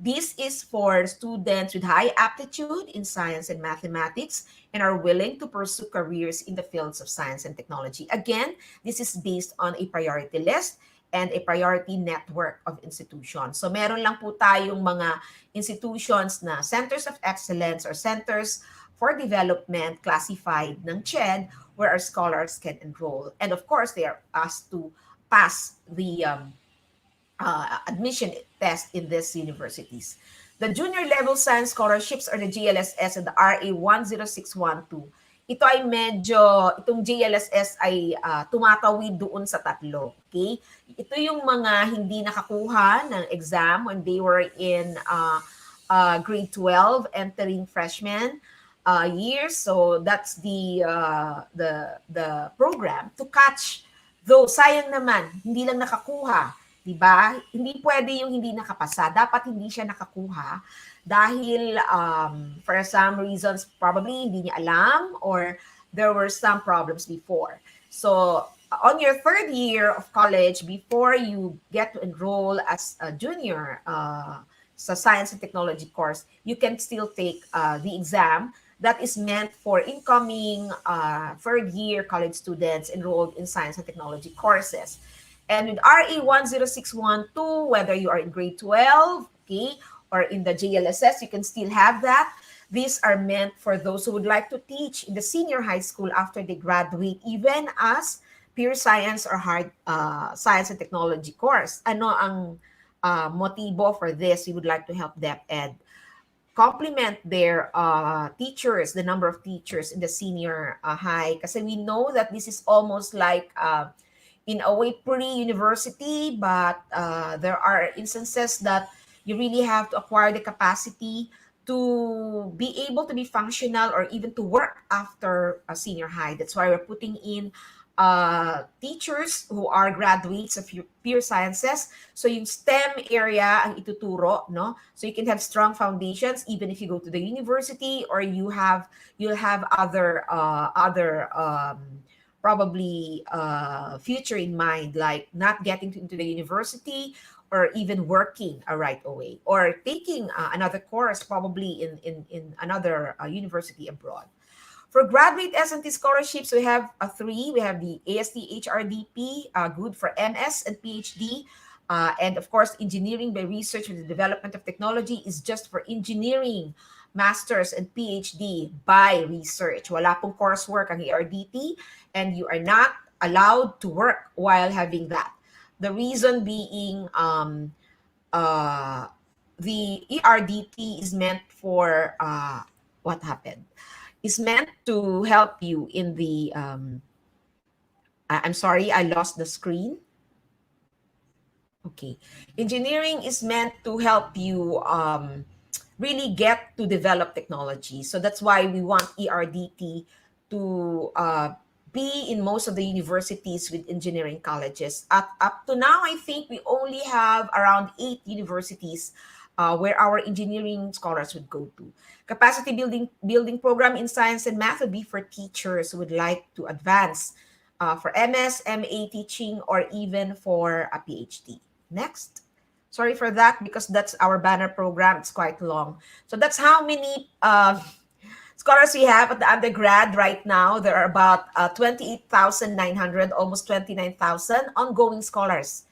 [SPEAKER 9] This is for students with high aptitude in science and mathematics and are willing to pursue careers in the fields of science and technology. Again, this is based on a priority list and a priority network of institutions. So meron lang po tayong mga institutions na centers of excellence or centers for development classified ng CHED where our scholars can enroll. And of course, they are asked to pass the admission test in these universities. The junior level science scholarships or the JLSS and the RA 10612. Ito ay itong JLSS ay tumatawid doon sa tatlo. Okay? Ito yung mga hindi nakakuha ng exam when they were in grade 12 entering freshman year. So that's the program to catch those. Sayang naman, hindi lang nakakuha. Diba? Hindi pwede yung hindi nakapasa. Dapat hindi siya nakakuha dahil for some reasons, probably hindi niya alam or there were some problems before. So, on your third year of college, before you get to enroll as a junior sa science and technology course, you can still take the exam that is meant for incoming third year college students enrolled in science and technology courses. And with RA 10612, whether you are in grade 12, okay, or in the JLSS, you can still have that. These are meant for those who would like to teach in the senior high school after they graduate, even as pure science or hard science and technology course. Ano ang motibo for this? We would like to help DepEd complement their teachers, the number of teachers in the senior high. Kasi we know that this is almost like in a way pre-university, but there are instances that you really have to acquire the capacity to be able to be functional or even to work after a senior high. That's why we're putting in teachers who are graduates of pure sciences. So yung STEM area ang ituturo, no? So you can have strong foundations even if you go to the university or you'll have other probably future in mind, like not getting into the university or even working right away or taking another course probably in another university abroad. For graduate S&T scholarships, we have three. We have the AST HRDP, good for MS and PhD. And of course, engineering by research with the development of technology is just for engineering, master's and PhD by research. Wala pong coursework ang ERDT and you are not allowed to work while having that. The reason being the ERDT is meant for what happened? Is meant to help you in the I'm sorry, I lost the screen. Okay. Engineering is meant to help you really get to develop technology. So that's why we want ERDT to be in most of the universities with engineering colleges. Up to now, I think we only have around 8 universities where our engineering scholars would go to. Capacity building program in science and math would be for teachers who would like to advance for MS, MA teaching, or even for a PhD. Next. Sorry for that because that's our banner program. It's quite long. So that's how many scholars we have at the undergrad right now. There are about 28,900, almost 29,000 ongoing scholars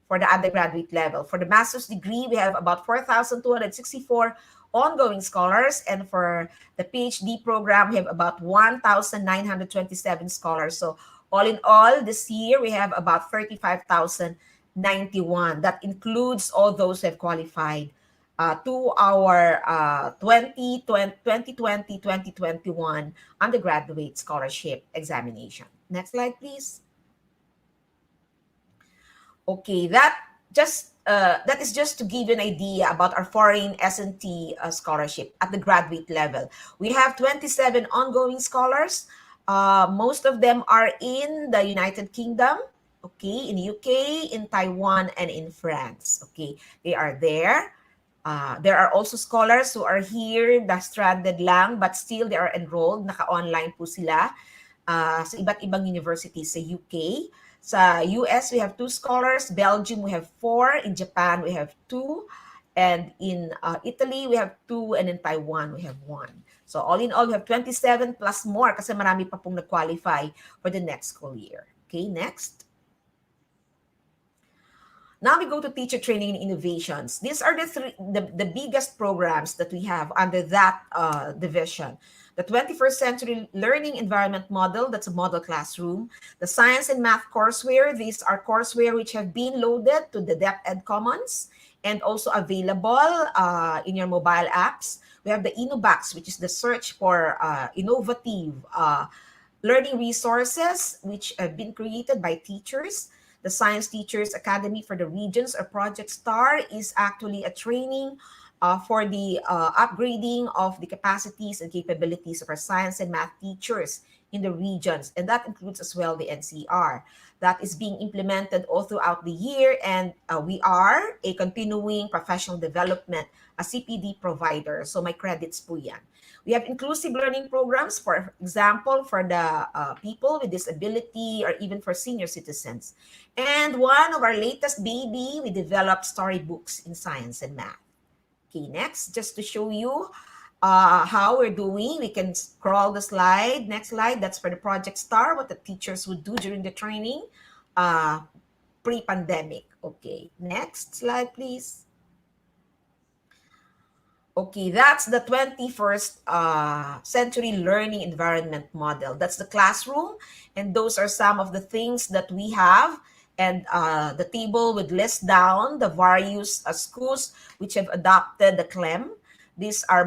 [SPEAKER 9] for the undergraduate level. For the master's degree, we have about 4,264 ongoing scholars. And for the PhD program, we have about 1,927 scholars. So all in all, this year, we have about 35,091. That includes all those who have qualified to our 2020-2021 undergraduate scholarship examination. Next slide, please. Okay, that is just to give you an idea about our foreign S&T scholarship at the graduate level. We have 27 ongoing scholars. Most of them are in the United Kingdom, okay, in UK, in Taiwan, and in France. Okay, they are there. There are also scholars who are here na stranded lang but still they are enrolled. Naka-online po sila sa iba't ibang universities sa UK. Sa US, we have 2 scholars. Belgium, we have 4. In Japan, we have 2. And in Italy, we have 2. And in Taiwan, we have 1. So all in all, we have 27 plus more kasi marami pa pong nag-qualify for the next school year. Okay, next. Now we go to teacher training and innovations. These are the biggest programs that we have under that division. The 21st Century Learning Environment Model, that's a model classroom. The Science and Math courseware, these are courseware which have been loaded to the DepEd Commons and also available in your mobile apps. We have the InnoBox, which is the search for innovative learning resources which have been created by teachers. The Science Teachers Academy for the regions or Project STAR is actually a training for the upgrading of the capacities and capabilities of our science and math teachers in the regions. And that includes as well the NCR. That is being implemented all throughout the year. And we are a continuing professional development, a CPD provider. So my credits po yan. We have inclusive learning programs, for example, for the people with disability or even for senior citizens. And one of our latest baby, we developed storybooks in science and math. Okay, next, just to show you how we're doing, we can scroll the slide. Next slide, that's for the Project STAR, what the teachers would do during the training pre-pandemic. Okay, next slide, please. Okay, that's the 21st century learning environment model. That's the classroom, and those are some of the things that we have. And the table would list down the various schools which have adopted the CLEM. These are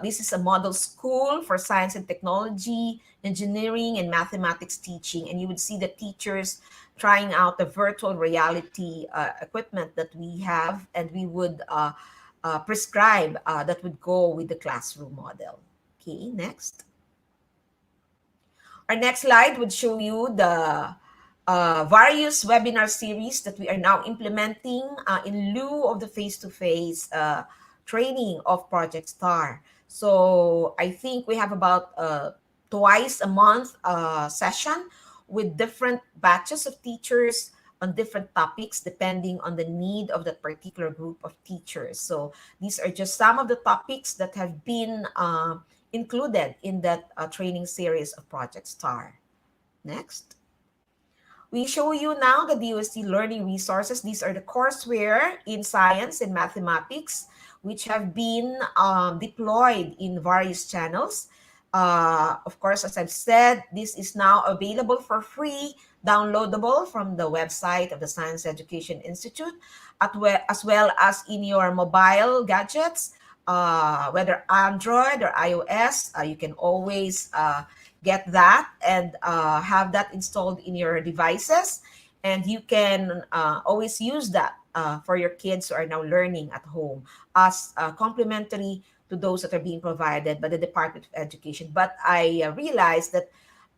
[SPEAKER 9] this is a model school for science and technology, engineering, and mathematics teaching. And you would see the teachers trying out the virtual reality equipment that we have, and we would prescribe that would go with the classroom model. Okay, next. Our next slide would show you the various webinar series that we are now implementing in lieu of the face-to-face training of Project STAR. So I think we have about twice a month session with different batches of teachers on different topics depending on the need of that particular group of teachers. So these are just some of the topics that have been included in that training series of Project STAR. Next. We show you now the DYCI learning resources. These are the courseware in science and mathematics, which have been deployed in various channels. Of course, as I've said, this is now available for free, downloadable from the website of the Science Education Institute, as well as in your mobile gadgets, whether Android or iOS. You can always get that and have that installed in your devices, and you can always use that for your kids who are now learning at home as complementary to those that are being provided by the Department of Education. But I realized that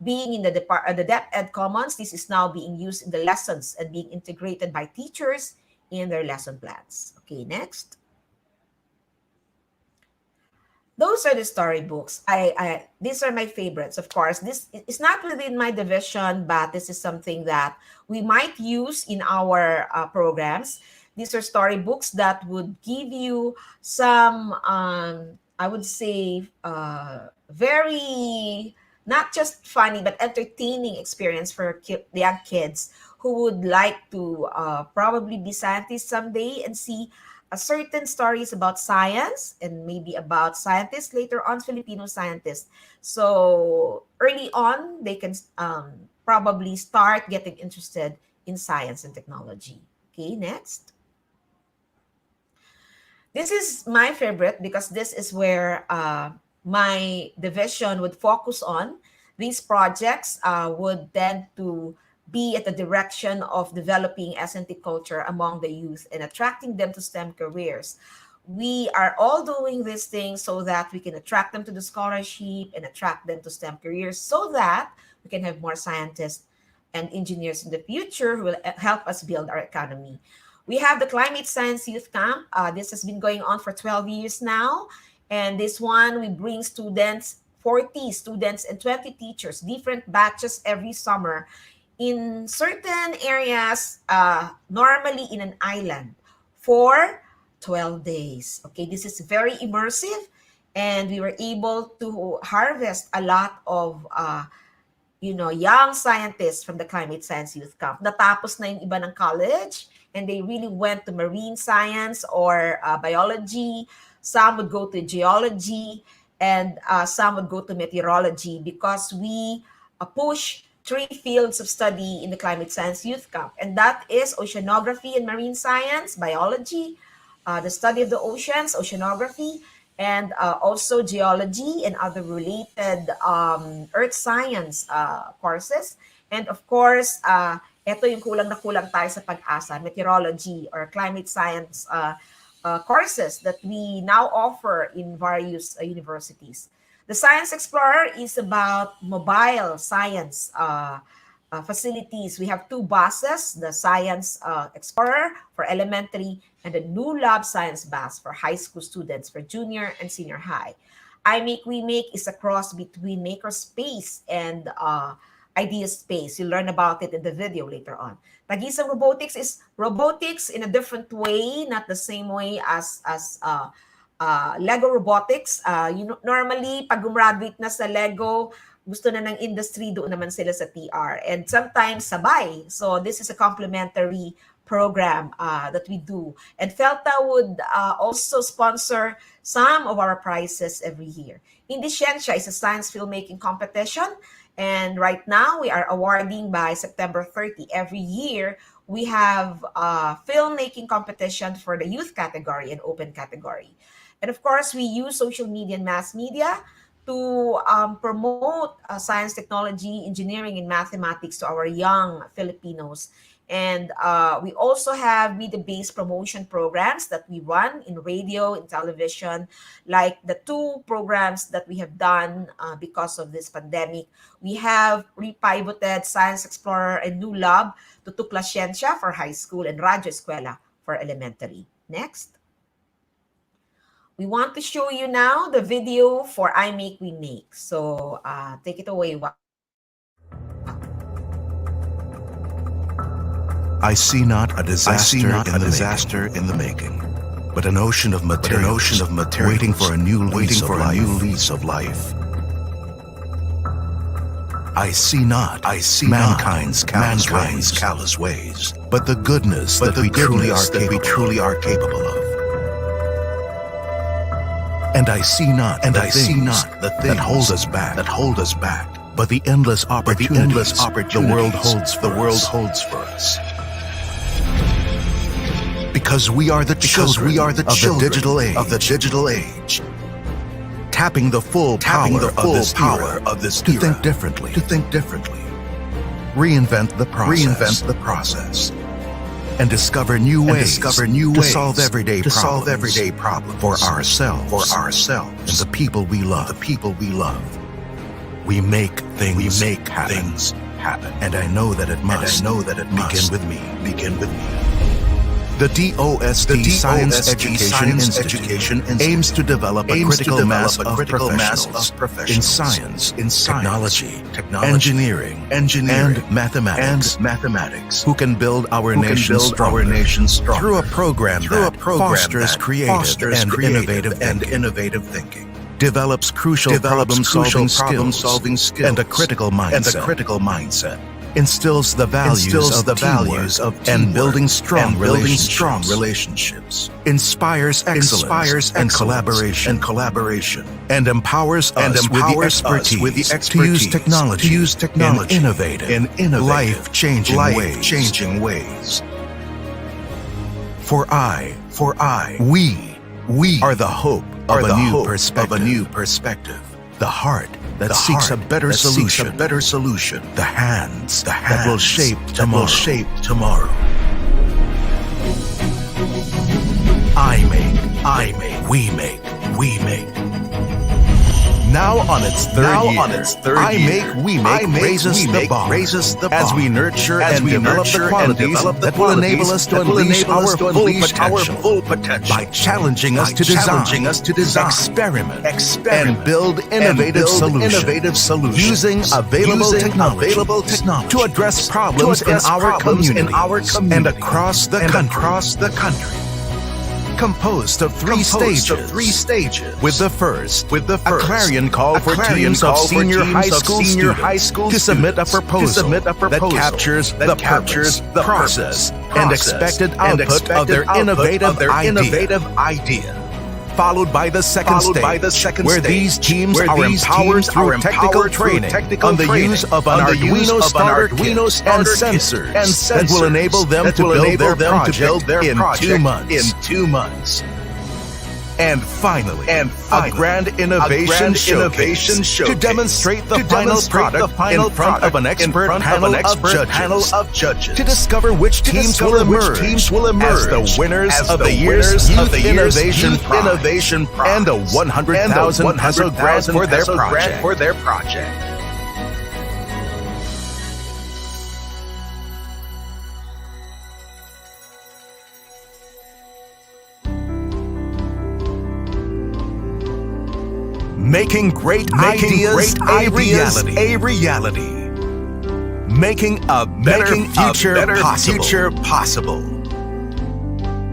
[SPEAKER 9] being in the DepEd Commons, this is now being used in the lessons and being integrated by teachers in their lesson plans. Okay, next. Those are the storybooks. These are my favorites, of course. This is not within my division, but this is something that we might use in our programs. These are storybooks that would give you some, I would say, very, not just funny, but entertaining experience for the young kids who would like to probably be scientists someday and see certain stories about science and maybe about scientists later on, Filipino scientists. So early on, they can probably start getting interested in science and technology. Okay, next. This is my favorite because this is where my division would focus on. These projects would tend to be at the direction of developing S&T culture among the youth and attracting them to STEM careers. We are all doing these things so that we can attract them to the scholarship and attract them to STEM careers so that we can have more scientists and engineers in the future who will help us build our economy. We have the Climate Science Youth Camp. This has been going on for 12 years now. And this one, we bring students, 40 students and 20 teachers, different batches every summer in certain areas, normally in an island for 12 days. Okay, this is very immersive, and we were able to harvest a lot of young scientists from the Climate Science Youth Camp. Natapos na yung iba ng college, and they really went to marine science or biology. Some would go to geology, and some would go to meteorology, because we push 3 fields of study in the Climate Science Youth Camp, and that is oceanography and marine science, biology, the study of the oceans, oceanography, and also geology and other related earth science courses. And of course, ito yung kulang na kulang tayo sa pag-asa, meteorology or climate science courses that we now offer in various universities. The Science Explorer is about mobile science facilities. We have 2 buses, the Science Explorer for elementary and the New Lab Science Bus for high school students for junior and senior high. We Make is a cross between Makerspace and Idea Space. You'll learn about it in the video later on. Tagisang Robotics is robotics in a different way, not the same way as Lego Robotics. Normally, pag gumraduate na sa Lego, gusto na ng industry, doon naman sila sa TR. And sometimes sabay. So this is a complementary program that we do. And FELTA would also sponsor some of our prizes every year. Indisciencia is a science filmmaking competition. And right now, we are awarding by September 30. Every year, we have a filmmaking competition for the youth category and open category. And of course, we use social media and mass media to promote science, technology, engineering, and mathematics to our young Filipinos. And we also have media-based promotion programs that we run in radio and television, like the 2 programs that we have done because of this pandemic. We have repivoted Science Explorer and New Lab to Tukla Ciencia for high school and Radyo Eskwela for elementary. Next. We want to show you now the video for I Make, We Make. So take it away.
[SPEAKER 12] I see not a disaster in the making, but an ocean of materials, waiting for a new lease of life. I see not mankind's callous ways, but the goodness that we truly are capable of. And I see not the things that hold us back, but the endless opportunities the world holds for us. Because we are the children of the digital age. tapping the full power of this era. To think differently. Reinvent the process. And discover new ways to solve everyday problems for ourselves and the people we love. We make things happen. And I know that it must begin with me. The DOST Science Education Institute aims to develop a critical mass of professionals in science, technology, engineering, and mathematics who can build our nation stronger through a program that fosters creative and innovative thinking, develops crucial problem-solving skills and a critical mindset, instills the values of teamwork and building strong relationships, inspires excellence and collaboration, and empowers us with the expertise to use technology in innovative, life-changing ways. For we are the hope of a new perspective, the heart that seeks a better solution, the hands that will shape tomorrow. I make, we make. Now on its third year, I Make raises the bar as we nurture and develop the qualities that will enable us to unleash our full potential by challenging us to design, experiment, and build innovative solutions using available technology to address problems in our community and across the country. Composed of three stages, with the first, a clarion call for teams of senior high school students to submit a proposal that captures the purpose, process, and expected output of their innovative idea. Followed by the second stage, where these teams are empowered through technical training on the use of an Arduino starter kit and sensors that will enable them to build their project in 2 months. And finally, a grand innovation showcase to demonstrate the final product in front of an expert panel of judges to discover which teams will emerge as the winners of the year's Youth Innovation Prize and a 100,000 peso grant for their project. Making great ideas a reality. Making a better future possible.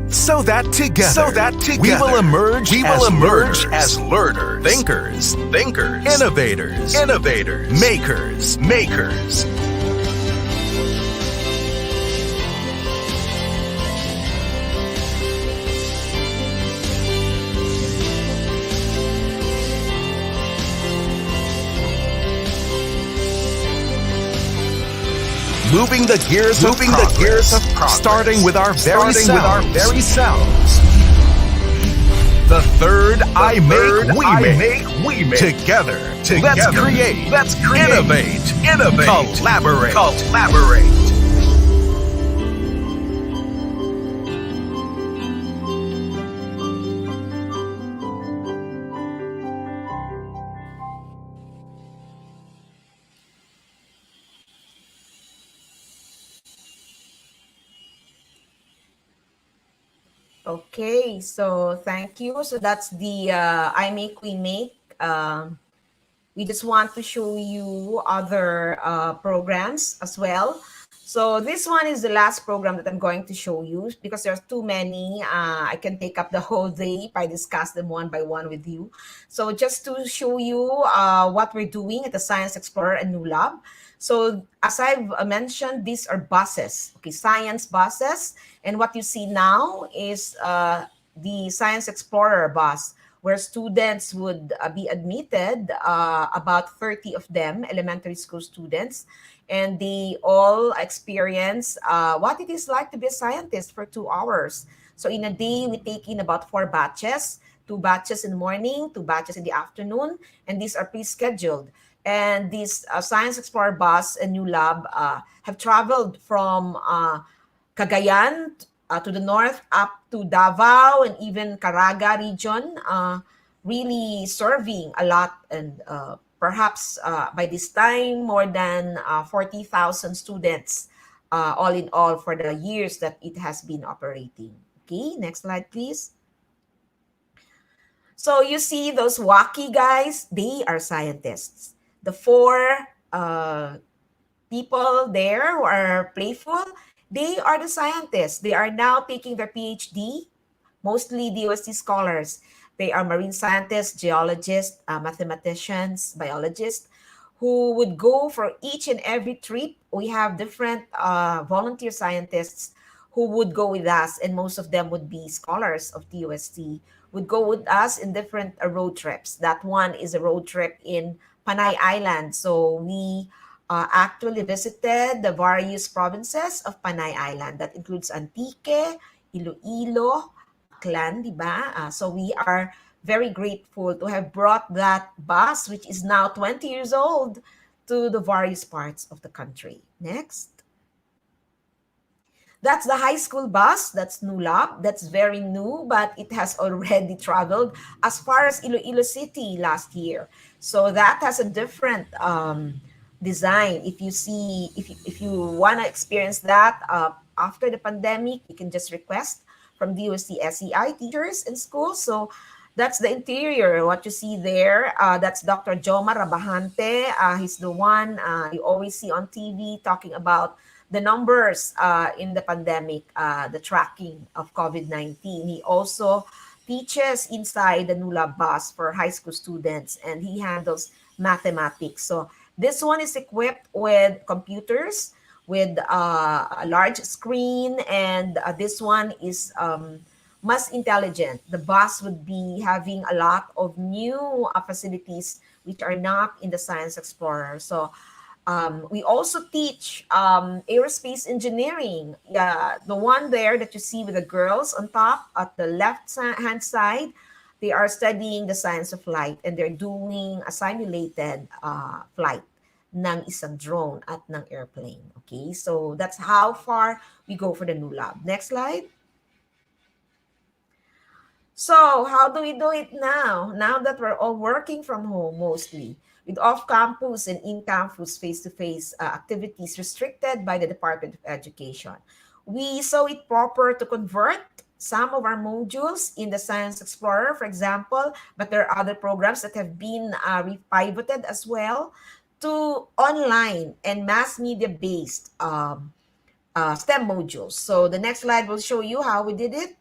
[SPEAKER 12] So that together we will emerge as learners, thinkers, innovators, makers. Moving the gears of progress, starting with our very selves. The third I make, we make. Together. Let's create, innovate, collaborate.
[SPEAKER 9] Okay, so thank you. So that's the I Make, We Make. We just want to show you other programs as well. So this one is the last program that I'm going to show you because there's too many. I can take up the whole day if I discuss them one by one with you. So just to show you what we're doing at the Science Explorer and New Lab. So as I've mentioned, these are buses, okay, science buses. And what you see now is the Science Explorer bus, where students would be admitted, about 30 of them, elementary school students, and they all experience what it is like to be a scientist for 2 hours. So in a day, we take in about 4 batches, 2 batches in the morning, 2 batches in the afternoon, and these are pre-scheduled. And this Science Explorer bus and new lab have traveled from Cagayan to the north up to Davao and even Caraga region, really serving a lot, and perhaps by this time more than 40,000 students all in all for the years that it has been operating. Okay, next slide please. So you see those wacky guys, they are scientists. The 4 people there who are playful, they are the scientists. They are now taking their PhD, mostly DOST scholars. They are marine scientists, geologists, mathematicians, biologists, who would go for each and every trip. We have different volunteer scientists who would go with us, and most of them would be scholars of DOST, would go with us in different road trips. That one is a road trip in Panay Island. So we actually visited the various provinces of Panay Island. That includes Antique, Iloilo, Aklan, di ba? So we are very grateful to have brought that bus, which is now 20 years old, to the various parts of the country. Next. That's the high school bus. That's NULAB. That's very new, but it has already traveled as far as Iloilo City last year. So that has a different design. If you see, if you want to experience that after the pandemic, you can just request from DOST SEI teachers in schools. So that's the interior. What you see there, that's Dr. Joma Rabahante. He's the one you always see on TV talking about the numbers in the pandemic, the tracking of COVID-19. He also teaches inside the NULAB bus for high school students, and he handles mathematics. So this one is equipped with computers, with a large screen, and this one is mas intelligent. The bus would be having a lot of new facilities which are not in the Science Explorer. So we also teach aerospace engineering. The one there that you see with the girls on top at the left-hand side, they are studying the science of flight, and they're doing a simulated flight ng isang drone at ng airplane. Okay, so that's how far we go for the NULAB. Next slide. So how do we do it now? Now that we're all working from home mostly, with off-campus and in-campus face-to-face activities restricted by the Department of Education, we saw it proper to convert some of our modules in the Science Explorer, for example, but there are other programs that have been repivoted as well to online and mass media-based STEM modules. So the next slide will show you how we did it.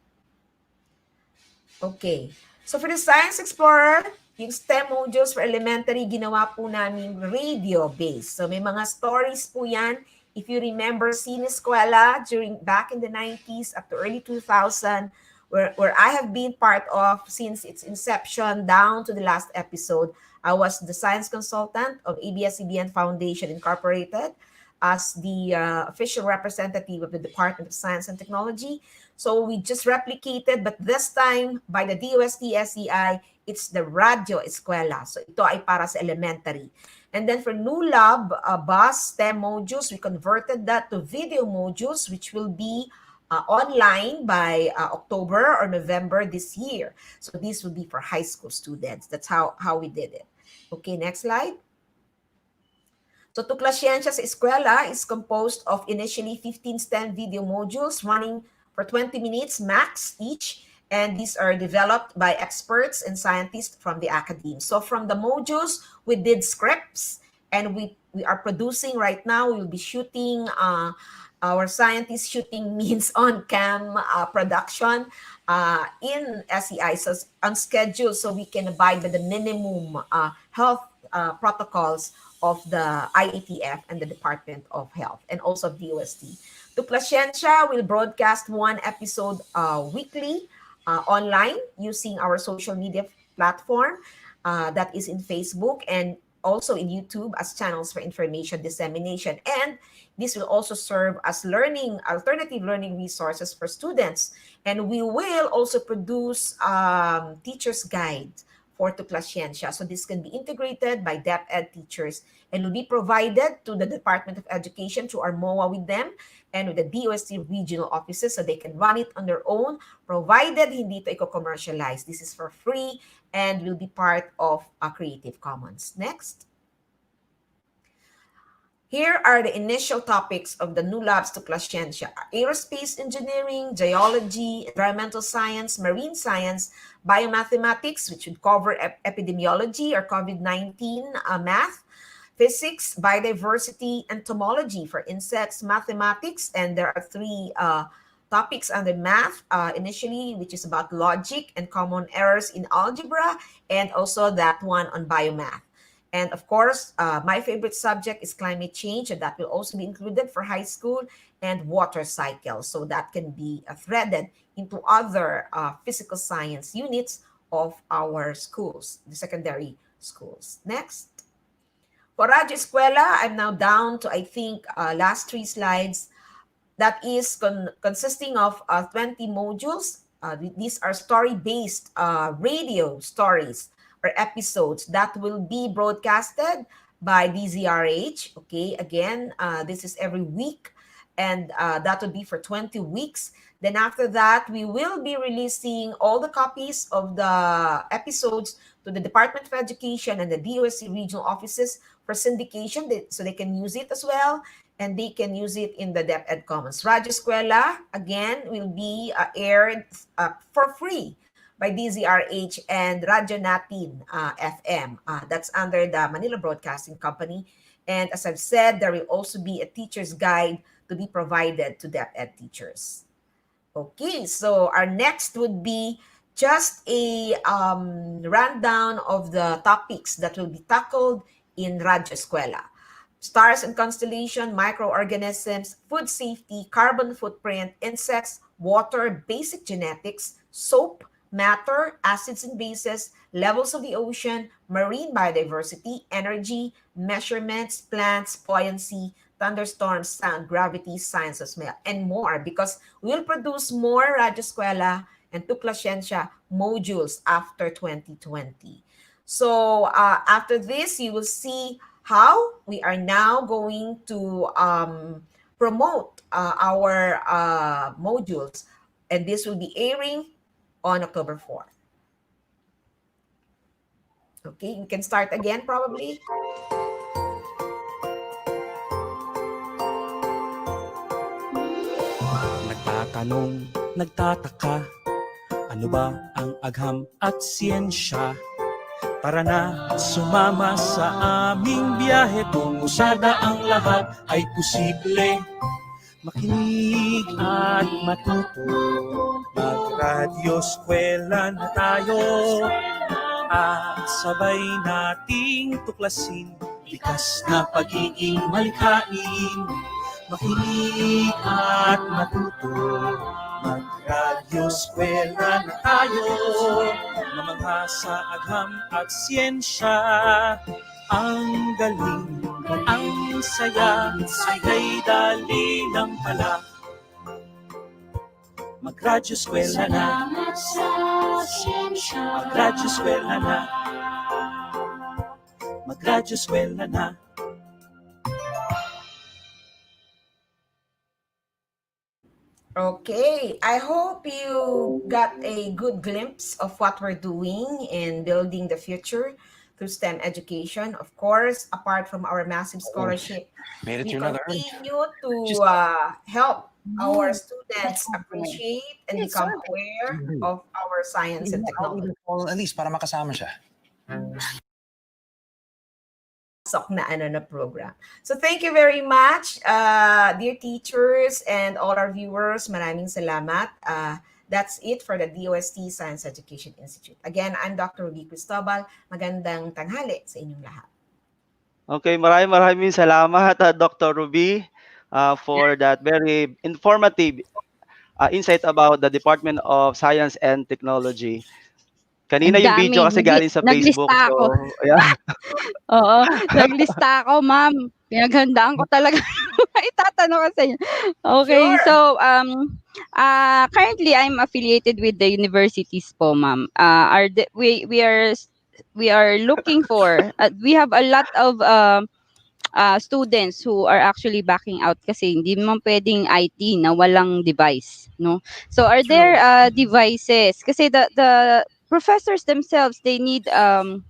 [SPEAKER 9] Okay. So for the Science Explorer, yung STEM modules for elementary, ginawa po namin radio-based. So may mga stories po yan. If you remember Sineskwela back in the 90s up to early 2000, where I have been part of since its inception down to the last episode. I was the science consultant of ABS-CBN Foundation Incorporated as the official representative of the Department of Science and Technology. So we just replicated, but this time by the DOST SEI, it's the Radio Eskwela. So ito ay para sa elementary. And then for NULAB bus STEM modules, we converted that to video modules, which will be online by October or November this year. So this will be for high school students. That's how we did it. Okay, next slide. So Tuklasyensya sa Eskwela is composed of initially 15 STEM video modules running for 20 minutes max each. And these are developed by experts and scientists from the academe. So from the modules, we did scripts, and we are producing right now. We will be shooting, our scientists shooting means on-cam production in SEI, so on schedule, so we can abide by the minimum health protocols of the IATF and the Department of Health, and also DOST. Tuklasyensya will broadcast one episode weekly online using our social media platform that is in Facebook, and also in YouTube as channels for information dissemination. And this will also serve as alternative learning resources for students. And we will also produce teacher's guide for Tuklasciencia. So this can be integrated by DepEd teachers and will be provided to the Department of Education through our MOA with them and with the DOST regional offices so they can run it on their own, provided hindi ito i-commercialize. This is for free and will be part of Creative Commons. Next. Here are the initial topics of the new labs to Tuklasciencia: aerospace engineering, geology, environmental science, marine science, biomathematics, which would cover epidemiology or COVID-19 math, physics, biodiversity, entomology for insects, mathematics, and there are three topics under math initially, which is about logic and common errors in algebra, and also that one on biomath. And of course, my favorite subject is climate change, and that will also be included for high school, and water cycle. So that can be threaded into other physical science units of our schools, the secondary schools. Next. For Radyo Eskwela, I'm now down to, I think, last 3 slides. That is consisting of 20 modules. These are story-based radio stories or episodes that will be broadcasted by DZRH. Okay, again, this is every week, and that would be for 20 weeks. Then after that, we will be releasing all the copies of the episodes to the Department of Education and the DOST regional offices for syndication, so they can use it as well, and they can use it in the DepEd Commons. Radyo Eskwela, again, will be aired for free by DZRH and Radyo Natin FM. That's under the Manila Broadcasting Company. And as I've said, there will also be a teacher's guide to be provided to DepEd teachers. Okay, so our next would be just a rundown of the topics that will be tackled in Radyo Eskwela: stars and constellation, microorganisms, food safety, carbon footprint, insects, water, basic genetics, soap, matter, acids and bases, levels of the ocean, marine biodiversity, energy, measurements, plants, buoyancy, thunderstorms, sound, gravity, science of smell, and more, because we'll produce more Radyo Eskwela and Tuklasciencia modules after 2020. So after this, you will see how we are now going to promote our modules, and this will be airing on October 4th. Okay, we can start again probably.
[SPEAKER 13] Nagtatanong, nagtataka, ano ba ang agham at siyensya? Tara na, sumama sa aming biyahe, tungo sa daang lahat ay posible. Makinig at matuto, mag-radyo eskwela na tayo, at sabay nating tuklasin likas na pagiging malikhain. Makinig at matuto, mag-radyo eskwela na tayo, namangha sa agham at siyensya. Ang galing, ang saya, ay dali lang pala. Mag-radyo eskwela na, mag-radyo eskwela na, mag-radyo eskwela na.
[SPEAKER 9] Okay, I hope you got a good glimpse of what we're doing in building the future through STEM education. Of course, apart from our massive scholarship,
[SPEAKER 14] Made it
[SPEAKER 9] we
[SPEAKER 14] to another
[SPEAKER 9] continue to help our students appreciate and become aware of our science and technology.
[SPEAKER 14] At least para makasama siya.
[SPEAKER 9] Na program. So thank you very much, dear teachers and all our viewers. Maraming salamat. That's it for the DOST Science Education Institute. Again, I'm Dr. Roan-Cristobal. Magandang tanghali sa inyong lahat.
[SPEAKER 5] Okay, maraming salamat, Dr. Ruby, for that very informative insight about the Department of Science and Technology. Kanina
[SPEAKER 8] Ang
[SPEAKER 5] yung video
[SPEAKER 8] dami.
[SPEAKER 5] kasi galing sa Facebook.
[SPEAKER 8] Naglista ako.
[SPEAKER 5] So, yeah.
[SPEAKER 8] Oo, naglista ako, ma'am. Pinaghandaan ko talaga yung mga itatanong ko sa inyo. Okay,
[SPEAKER 9] Sure.
[SPEAKER 8] so currently I'm affiliated with the universities po, ma'am. We are looking for we have a lot of students who are actually backing out kasi hindi naman pwedeng IT na walang device, no? So are there devices kasi the professors themselves, they need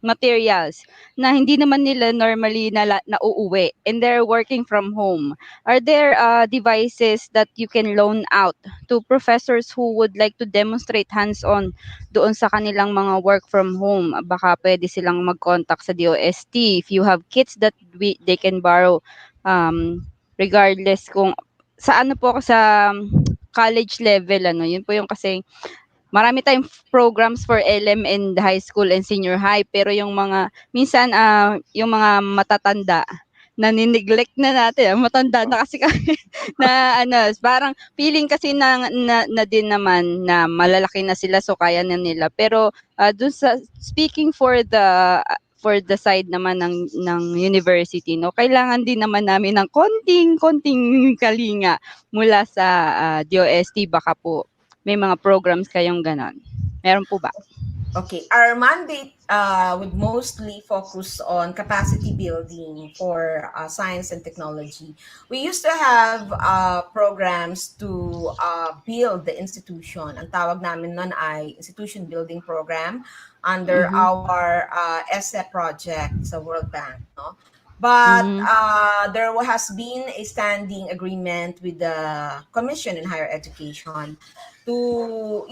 [SPEAKER 8] materials na hindi naman nila normally nauuwi and they're working from home. Are there devices that you can loan out to professors who would like to demonstrate hands-on doon sa kanilang mga work from home? Baka pwede silang mag-contact sa DOST if you have kits that they can borrow, regardless kung sa ano po ako sa college level, ano, yun po yung kasi marami tayong programs for LM and high school and senior high, pero yung mga minsan yung mga matatanda na nineglect na natin, matanda na kasi kami na ano, parang feeling kasi na din naman na malalaki na sila so kaya na nila, pero dun sa speaking for the side naman ng university, no, kailangan din naman namin ng konting kalinga mula sa DOST. Baka po may mga programs kayong ganon. Meron po ba?
[SPEAKER 9] Okay, our mandate would mostly focus on capacity building for science and technology. We used to have programs to build the institution. Ang tawag namin nun ay Institution Building Program under our ESSE project sa World Bank. No? But there has been a standing agreement with the Commission in Higher Education to,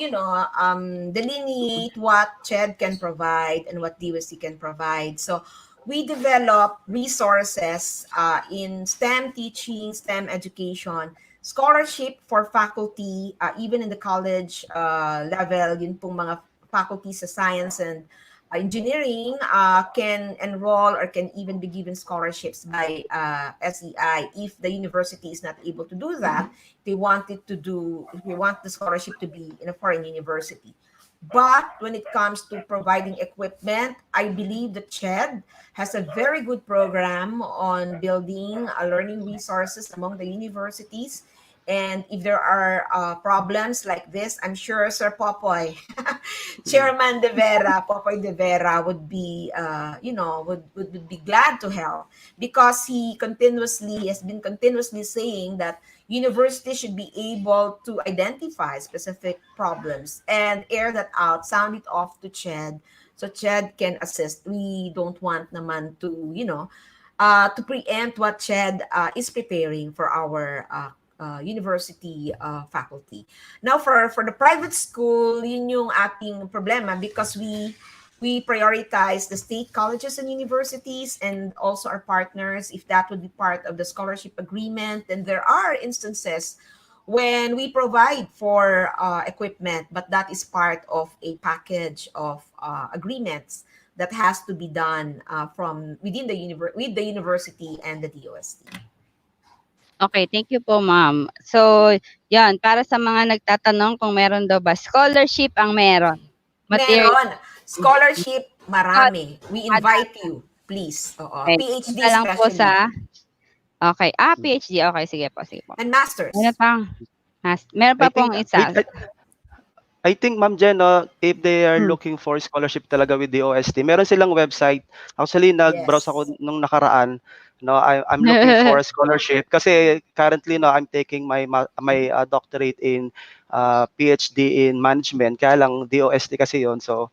[SPEAKER 9] delineate what CHED can provide and what DYCI can provide. So we develop resources in STEM teaching, STEM education, scholarship for faculty, even in the college level, yun pong mga faculty sa science and engineering can enroll or can even be given scholarships by SEI if the university is not able to do that. They want the scholarship to be in a foreign university. But when it comes to providing equipment, I believe that CHED has a very good program on building learning resources among the universities. And if there are problems like this, I'm sure Sir Popoy, Chairman Popoy De Vera would be, would be glad to help, because he has been continuously saying that universities should be able to identify specific problems and air that out, sound it off to CHED, so CHED can assist. We don't want naman to, to preempt what CHED is preparing for our university faculty. Now, for the private school, yun yung ating problema, because we prioritize the state colleges and universities and also our partners, if that would be part of the scholarship agreement. And there are instances when we provide for equipment, but that is part of a package of agreements that has to be done from within with the university and the DOST.
[SPEAKER 8] Okay, thank you po, ma'am. So, yan, para sa mga nagtatanong kung meron daw ba scholarship ang meron.
[SPEAKER 9] Meron. Scholarship, marami. We invite you, please.
[SPEAKER 8] Okay.
[SPEAKER 9] PhD
[SPEAKER 8] Punta lang po
[SPEAKER 9] especially.
[SPEAKER 8] Okay. PhD. Okay, sige po.
[SPEAKER 9] And masters.
[SPEAKER 8] Meron pa pong isa.
[SPEAKER 5] I think, Ma'am Jen, if they are looking for scholarship talaga with the OST, meron silang website. Actually, nag-browse ako nung nakaraan. I'm looking for a scholarship kasi currently, I'm taking my doctorate in PhD in management. Kaya lang DOST kasi yon, so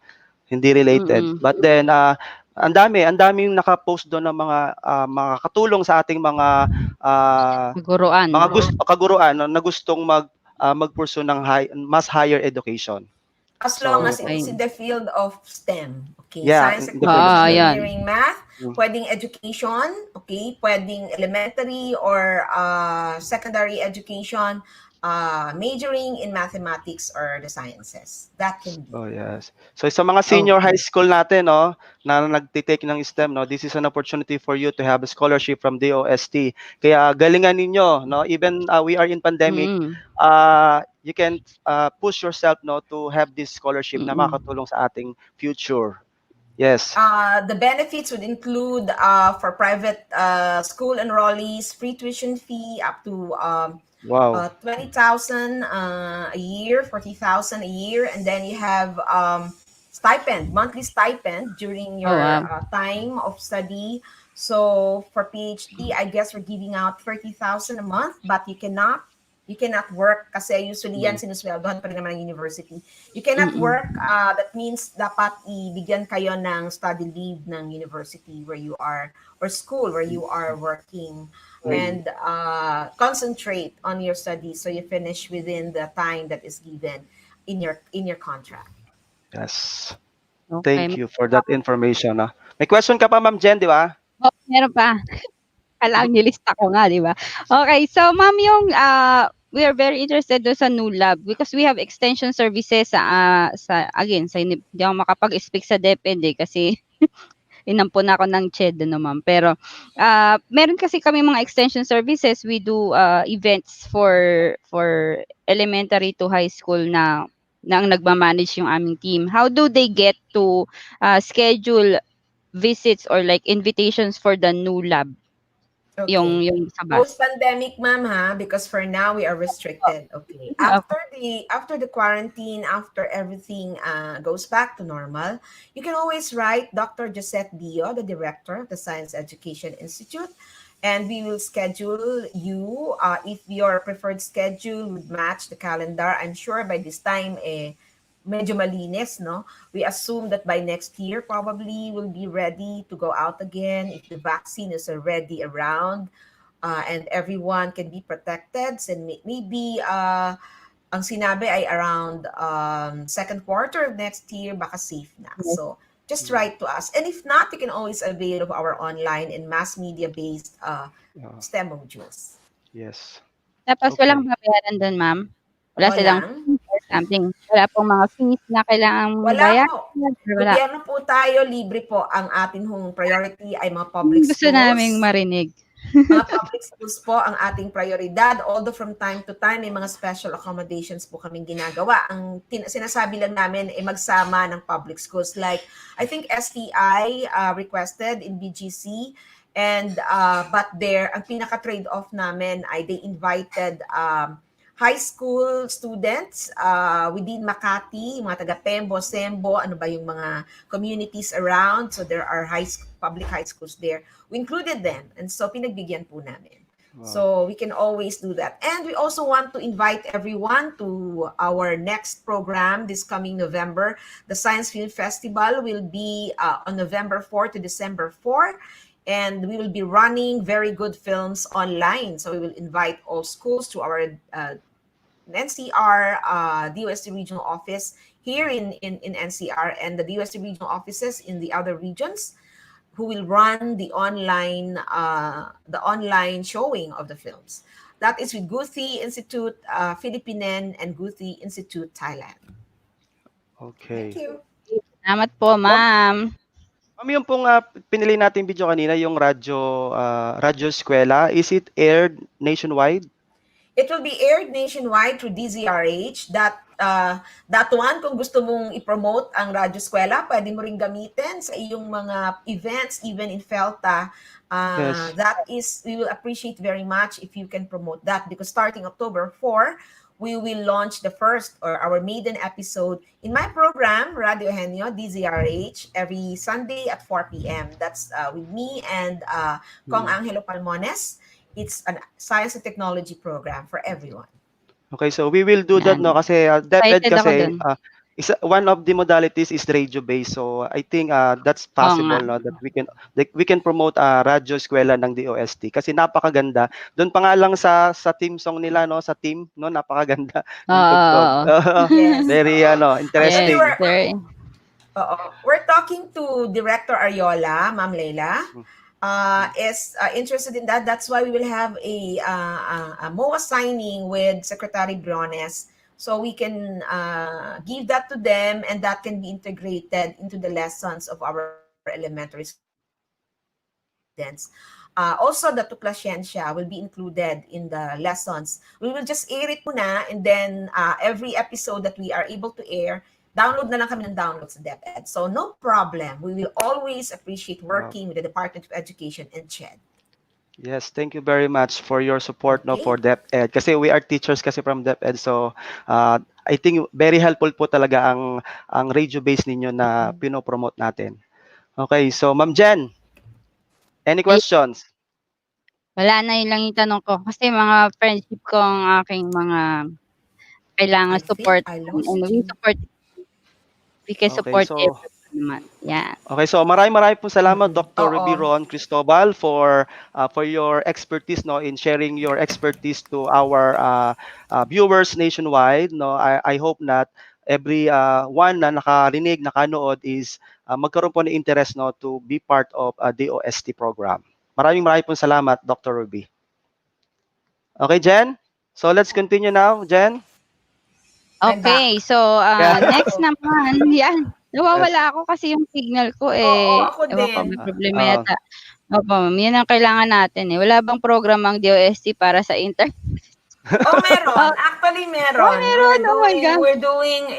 [SPEAKER 5] hindi related. But then, ang daming naka-post doon ng mga makakatulong sa ating mga kaguruan na gustong mag-pursue ng mas higher education.
[SPEAKER 9] As long as it's in the field of STEM. Okay,
[SPEAKER 5] yeah,
[SPEAKER 9] science, technology, engineering, math, pwedeng education, okay, pwedeng elementary or secondary education, majoring in mathematics or the sciences. That can be.
[SPEAKER 5] Oh, yes. So sa mga senior high school natin, na nagtitake ng STEM, this is an opportunity for you to have a scholarship from DOST. Kaya galingan ninyo, even we are in pandemic, you can push yourself no to have this scholarship na
[SPEAKER 8] Mm-mm.
[SPEAKER 5] makakatulong sa ating future. Yes.
[SPEAKER 9] The benefits would include for private school enrollees, free tuition fee up to
[SPEAKER 5] Wow.
[SPEAKER 9] 20,000 a year, 40,000 a year, and then you have stipend, monthly stipend during
[SPEAKER 8] Oh,
[SPEAKER 9] your
[SPEAKER 8] wow.
[SPEAKER 9] time of study. So for PhD, I guess we're giving out 30,000 a month, but you cannot work kasi usually yan sinusweldohan pa rin naman ng university. You cannot
[SPEAKER 8] Mm-mm.
[SPEAKER 9] work, that means dapat ibigyan kayo ng study leave ng university where you are, or school where you are working, and concentrate on your studies so you finish within the time that is given in your contract.
[SPEAKER 5] Yes.
[SPEAKER 8] Okay.
[SPEAKER 5] Thank you for that information. May question ka pa, Ma'am Jen, di ba?
[SPEAKER 8] Oh, meron pa. Kailangan nilista ko nga, di ba? Okay, so ma'am, yung we are very interested doon sa new lab because we have extension services again, hindi ako makapag-speak sa DepEd kasi inampun ako ng CHED, ma'am. Pero meron kasi kami mga extension services. We do events for elementary to high school na ang nagmamanage yung aming team. How do they get to schedule visits or like invitations for the new lab?
[SPEAKER 9] Okay.
[SPEAKER 8] Yung sa bus.
[SPEAKER 9] Post-pandemic, ma'am, ha? Because for now, we are restricted. Okay. After the quarantine, after everything goes back to normal, you can always write Dr. Josette Dio, the director of the Science Education Institute, and we will schedule you if your preferred schedule would match the calendar. I'm sure by this time, medyo malinis, no? We assume that by next year, probably we'll be ready to go out again if the vaccine is already around and everyone can be protected. So maybe ang sinabi ay around second quarter of next year, baka safe na. So just write to us. And if not, you can always avail of our online and mass media-based STEM modules.
[SPEAKER 5] Yes.
[SPEAKER 8] Tapos walang babayaran doon, ma'am? Wala silang something. Wala pong mga fees na kailangan
[SPEAKER 9] Wala
[SPEAKER 8] bayaran?
[SPEAKER 9] po.
[SPEAKER 8] Wala.
[SPEAKER 9] Gobyerno po tayo, libre po. Ang ating priority ay mga public schools.
[SPEAKER 8] Gusto naming marinig.
[SPEAKER 9] Mga public schools po ang ating prioridad. Although from time to time, may mga special accommodations po kaming ginagawa. Ang sinasabi lang namin ay magsama ng public schools. Like, I think STI requested in BGC. And, but ang pinaka-trade-off namin ay they invited high school students within Makati, mga taga Pembo, Sembo, ano ba yung mga communities around. So there are public high schools there. We included them. And so pinagbigyan po namin. Wow. So we can always do that. And we also want to invite everyone to our next program this coming November. The Science Film Festival will be on November 4 to December 4. And we will be running very good films online. So we will invite all schools to our NCR DYCI regional office here in NCR and the DYCI regional offices in the other regions who will run the online showing of the films. That is with GUTHI Institute Philippinen and GUTHI Institute Thailand.
[SPEAKER 5] Okay.
[SPEAKER 9] Thank you.
[SPEAKER 8] Salamat po, ma'am.
[SPEAKER 5] Ma'am, yung pong pinili natin video kanina, yung Radyo Eskwela, is it aired nationwide?
[SPEAKER 9] It will be aired nationwide through DZRH. That one, kung gusto mong i-promote ang Radyo Eskwela, pwede mo rin gamitin sa iyong mga events, even in FELTA.
[SPEAKER 5] Yes.
[SPEAKER 9] We will appreciate very much if you can promote that because starting October 4, we will launch the first or our maiden episode in my program, Radio Henyo, DZRH, every Sunday at 4 p.m. That's with me and Kong Angelo Palmones. It's a science and technology program for everyone.
[SPEAKER 5] Okay, so we will do that, no? Kasi DepEd kasi one of the modalities is radio-based. So I think that's possible, no? That we can promote Radyo Eskwela ng DOST kasi napakaganda. Doon pa nga lang sa theme song nila, no? Sa team, no? Napakaganda.
[SPEAKER 9] Yes.
[SPEAKER 5] Very interesting.
[SPEAKER 8] Yes,
[SPEAKER 9] we're talking to Director Ariola, Ma'am Leila. Is interested in that. That's why we will have a MOA signing with Secretary Briones. So we can give that to them and that can be integrated into the lessons of our elementary students. Also, the Tukla Siyensya will be included in the lessons. We will just air it muna, and then every episode that we are able to air, download na lang kami ng download sa DepEd. So no problem. We will always appreciate working with the Department of Education and CHED.
[SPEAKER 5] Yes, thank you very much for your support no
[SPEAKER 9] Okay.
[SPEAKER 5] for DepEd. Kasi we are teachers kasi from DepEd, so I think very helpful po talaga ang radio base ninyo na pinopromote natin. Okay, so Ma'am Jen, any questions?
[SPEAKER 8] Wala na, yun lang yung tanong ko. Kasi mga friendship ko ang aking mga kailangan
[SPEAKER 9] I think
[SPEAKER 8] support.
[SPEAKER 9] I lost
[SPEAKER 8] And we
[SPEAKER 9] you.
[SPEAKER 8] support, we can
[SPEAKER 5] Okay,
[SPEAKER 8] support
[SPEAKER 5] so
[SPEAKER 8] everyone naman. Yeah.
[SPEAKER 5] Okay, so maraming po salamat Dr. Ruby
[SPEAKER 9] Oo.
[SPEAKER 5] Roan-Cristobal for your expertise no in sharing your expertise to our viewers nationwide no. I hope that every one na nakarinig, nakanood is magkaroon po ng interest no to be part of a DOST program. Maraming po salamat Dr. Ruby. Okay, Jen? So let's continue now, Jen.
[SPEAKER 8] Okay, so
[SPEAKER 5] Yeah.
[SPEAKER 8] next naman, yan. Nawawala ako kasi yung signal ko
[SPEAKER 9] Oo, ako
[SPEAKER 8] ewan ko,
[SPEAKER 9] din.
[SPEAKER 8] may problema yata. Opo, yun ang kailangan natin eh. Wala bang program ang DOST para sa internet?
[SPEAKER 9] Oh, meron. Actually, meron.
[SPEAKER 8] meron. Oh my God.
[SPEAKER 9] We're doing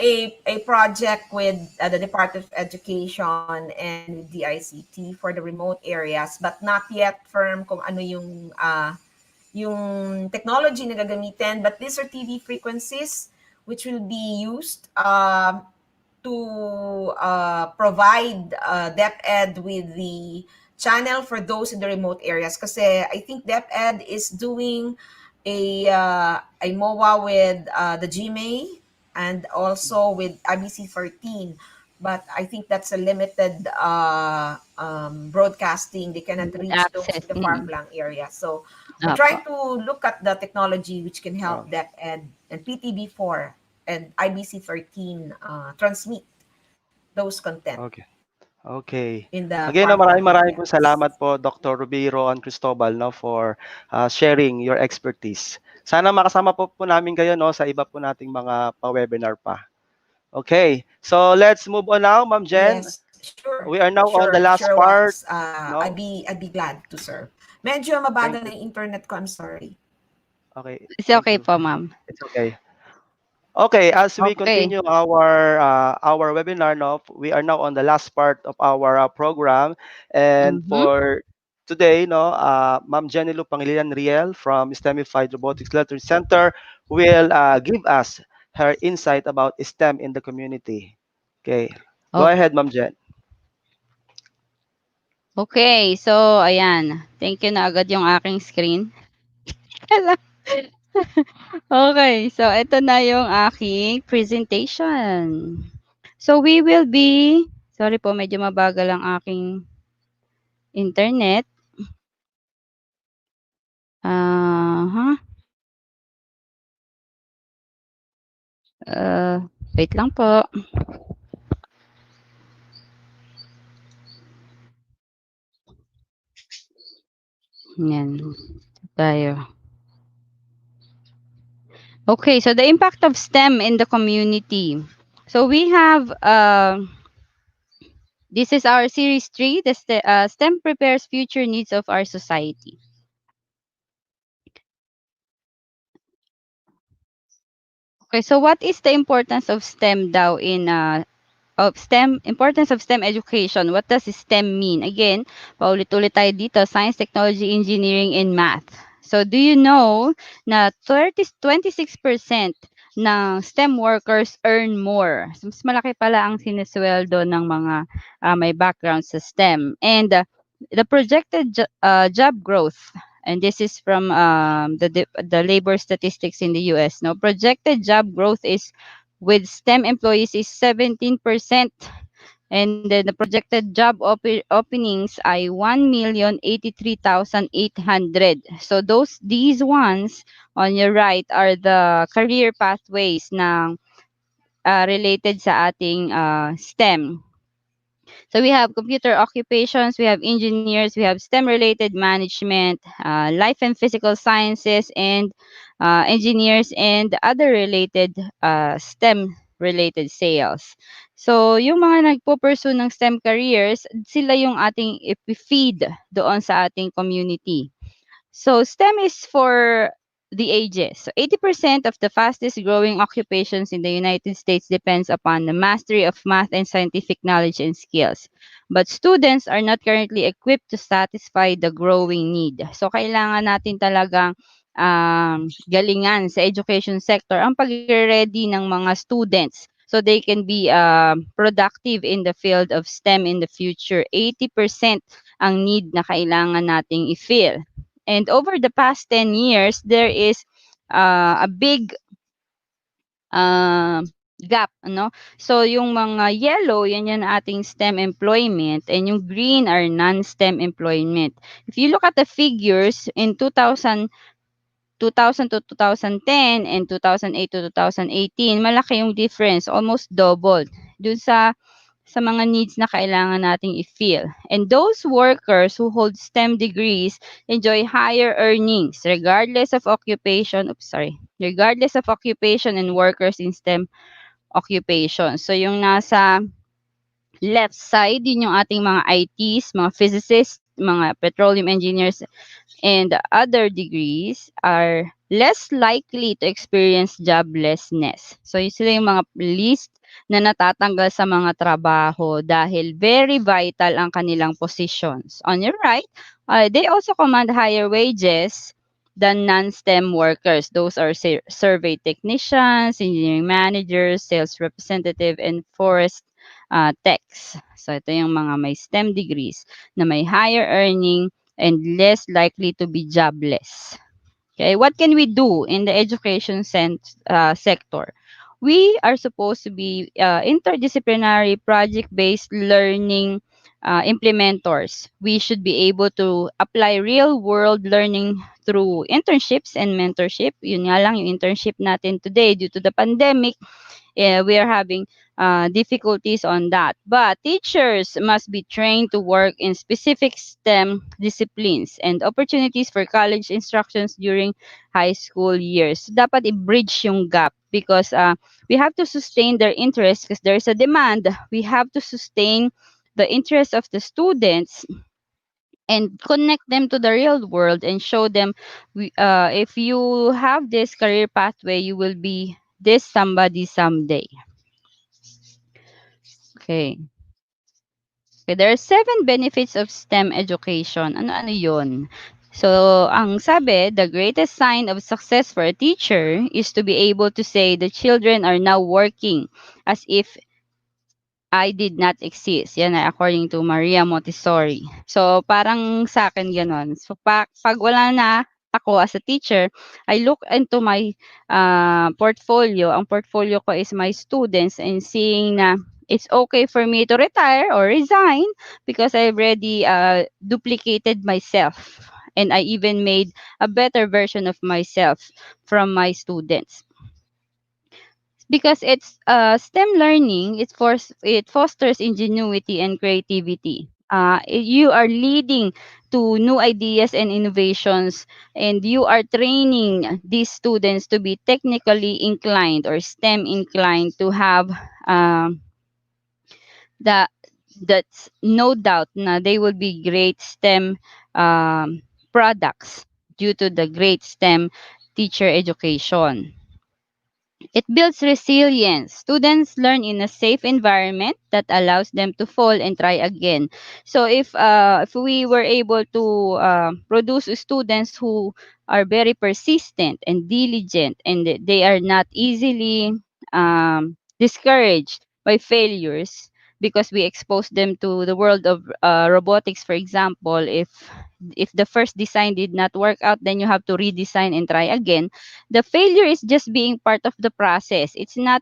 [SPEAKER 9] a project with the Department of Education and with DICT for the remote areas, but not yet firm kung ano yung technology na gagamitin. But these are TV frequencies which will be used to provide DepEd with the channel for those in the remote areas. Kasi I think DepEd is doing a MOA with the GMA and also with IBC 13. But I think that's a limited broadcasting. They cannot reach those in the far-flung area. So we're trying to look at the technology which can help DepEd and PTB4 and IBC 13 transmit those content.
[SPEAKER 5] Okay. Okay.
[SPEAKER 9] In the
[SPEAKER 5] Again, no,
[SPEAKER 9] far-flung
[SPEAKER 5] maraming
[SPEAKER 9] areas.
[SPEAKER 5] salamat po Dr. Ruby Roan-Cristobal no for sharing your expertise. Sana makasama po namin kayo no sa iba po nating mga pa-webinar pa. Okay. So let's move on now, Ma'am Jen.
[SPEAKER 9] Yes, sure.
[SPEAKER 5] We are now on the last
[SPEAKER 9] Sure,
[SPEAKER 5] part.
[SPEAKER 9] Wax.
[SPEAKER 5] No?
[SPEAKER 9] I'd be glad to serve. Medyo mabagal na yung internet ko, I'm sorry.
[SPEAKER 5] Okay.
[SPEAKER 8] It's okay po, ma'am.
[SPEAKER 5] It's okay. Okay, as we
[SPEAKER 8] Okay.
[SPEAKER 5] continue our webinar now, we are now on the last part of our program, and for today, no, Ma'am Jennylou Pangilinan-Riel from STEMified Robotics Learning Center will give us her insight about STEM in the community. Okay, go ahead, Ma'am Jen.
[SPEAKER 8] Okay, so ayan. Thank you na agad yung aking screen. Okay, so ito na yung aking presentation. So we will be, sorry po, medyo mabagal ang aking internet. Wait lang po. Yan. Tayo. Okay, so the impact of STEM in the community. So we have, this is our series 3, the STEM prepares future needs of our society. Okay, so what is the importance of STEM daw in importance of STEM education? What does STEM mean? Again, paulit-ulit tayo dito, science, technology, engineering, and math. So do you know na 26% ng STEM workers earn more? So, mas malaki pala ang sinesweldo ng mga may background sa STEM. And the projected job growth, and this is from the labor statistics in the US. No, projected job growth is with STEM employees is 17%, and then the projected job openings ay 1,083,800. So these ones on your right are the career pathways na related sa ating STEM. So we have computer occupations, we have engineers, we have STEM-related management, life and physical sciences, and engineers and other related STEM related sales. So, yung mga nagpo-pursue ng STEM careers, sila yung ating ipi-feed doon sa ating community. So STEM is for the ages. So 80% of the fastest growing occupations in the United States depends upon the mastery of math and scientific knowledge and skills. But students are not currently equipped to satisfy the growing need. So kailangan natin talagang galingan sa education sector ang pagre-ready ng mga students so they can be productive in the field of STEM in the future. 80% ang need na kailangan nating i-fill. And over the past 10 years, there is a big gap, ano? So, yung mga yellow, yan yung ating STEM employment, and yung green are non-STEM employment. If you look at the figures in 2000 to 2010 and 2008 to 2018, malaki yung difference, almost doubled dun sa mga needs na kailangan nating i-fill. And those workers who hold STEM degrees enjoy higher earnings regardless of occupation, regardless of occupation and workers in STEM occupation. So yung nasa left side, yun yung ating mga ITs, mga physicists, mga petroleum engineers, and other degrees are less likely to experience joblessness. So, yun sila yung mga least na natatanggal sa mga trabaho dahil very vital ang kanilang positions. On your right, they also command higher wages than non-STEM workers. Those are survey technicians, engineering managers, sales representative, and forest techs. So, ito yung mga may STEM degrees na may higher earning and less likely to be jobless. Okay, what can we do in the education sector? We are supposed to be interdisciplinary project-based learning implementors. We should be able to apply real-world learning through internships and mentorship. Yun nga lang yung internship natin today due to the pandemic. We are having difficulties on that. But teachers must be trained to work in specific STEM disciplines and opportunities for college instructions during high school years. So, dapat i-bridge yung gap because we have to sustain their interest because there's a demand. We have to sustain the interest of the students and connect them to the real world and show them if you have this career pathway, you will be this somebody someday. Okay. Okay, there are 7 benefits of STEM education. Ano-ano yun? So, ang sabi, the greatest sign of success for a teacher is to be able to say the children are now working as if I did not exist. Yan ay according to Maria Montessori. So, parang sa akin ganon. So, pag wala na ako as a teacher, I look into my portfolio. Ang portfolio ko is my students and seeing na it's okay for me to retire or resign because I already duplicated myself. And I even made a better version of myself from my students. Because it's STEM learning, it fosters ingenuity and creativity. You are leading to new ideas and innovations, and you are training these students to be technically inclined or STEM inclined to have that's no doubt na they will be great STEM products due to the great STEM teacher education. It builds resilience. Students learn in a safe environment that allows them to fall and try again. So if we were able to produce students who are very persistent and diligent and they are not easily discouraged by failures because we expose them to the world of robotics, for example, if the first design did not work out, then you have to redesign and try again. The failure is just being part of the process. It's not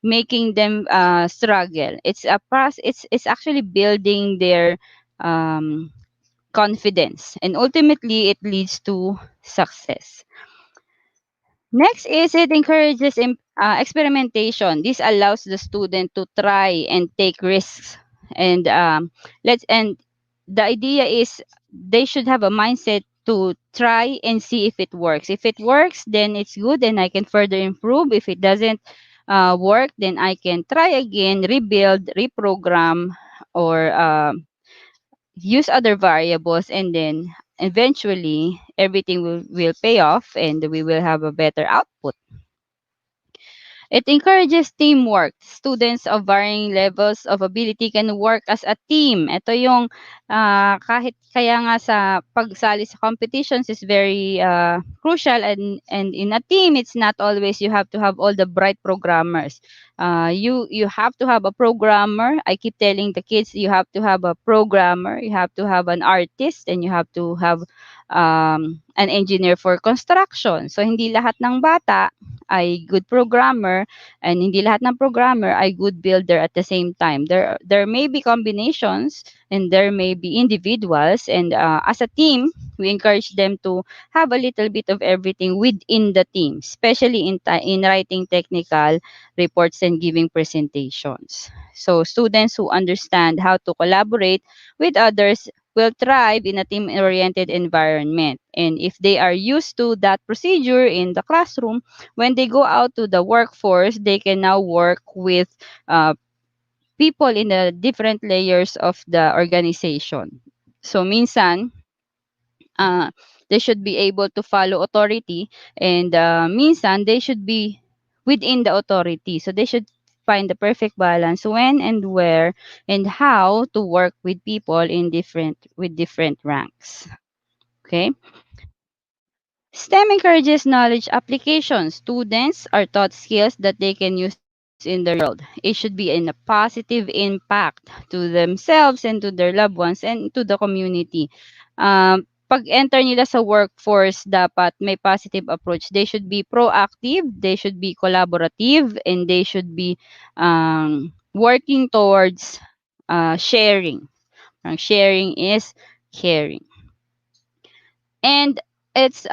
[SPEAKER 8] making them struggle. It's a process. It's actually building their confidence, and ultimately, it leads to success. Next is it encourages experimentation. This allows the student to try and take risks, and the idea is they should have a mindset to try and see if it works. If it works, then it's good and I can further improve. If it doesn't work, then I can try again, rebuild, reprogram, or use other variables, and then eventually everything will pay off and we will have a better output. It encourages teamwork. Students of varying levels of ability can work as a team. Ito yung kahit kaya nga sa pagsali sa competitions is very crucial, and in a team it's not always you have to have all the bright programmers. You have to have a programmer. I keep telling the kids you have to have a programmer, you have to have an artist, and you have to have an engineer for construction. So hindi lahat ng bata ay good programmer, and hindi lahat ng programmer ay good builder at the same time. There may be combinations and there may be individuals, and as a team we encourage them to have a little bit of everything within the team, especially in writing technical reports and giving presentations. So students who understand how to collaborate with others will thrive in a team-oriented environment. And if they are used to that procedure in the classroom, when they go out to the workforce, they can now work with people in the different layers of the organization. So minsan, they should be able to follow authority, and minsan they should be within the authority. So they should find the perfect balance when and where and how to work with people in different ranks. Okay? STEM encourages knowledge application. Students are taught skills that they can use in the real world. It should be in a positive impact to themselves and to their loved ones and to the community. Pag-enter nila sa workforce, dapat may positive approach. They should be proactive, they should be collaborative, and they should be working towards sharing. Sharing is caring. And it's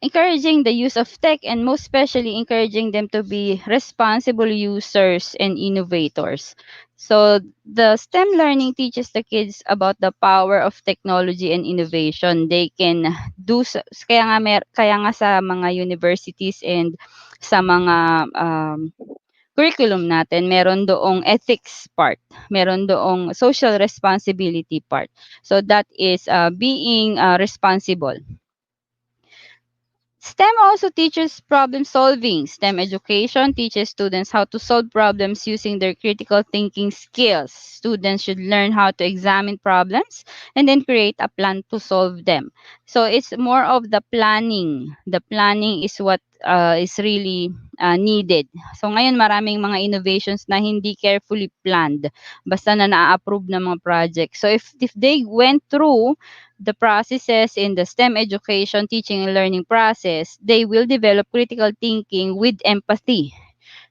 [SPEAKER 8] encouraging the use of tech, and most especially encouraging them to be responsible users and innovators. So the STEM learning teaches the kids about the power of technology and innovation. They can kaya nga kaya nga sa mga universities and sa mga curriculum natin, meron doong ethics part, meron doong social responsibility part. So that is being responsible. STEM also teaches problem solving. STEM education teaches students how to solve problems using their critical thinking skills. Students should learn how to examine problems and then create a plan to solve them. So it's more of the planning. The planning is what is really needed. So ngayon maraming mga innovations na hindi carefully planned, basta na na-approve ng mga project. So if they went through the processes in the STEM education, teaching and learning process, they will develop critical thinking with empathy.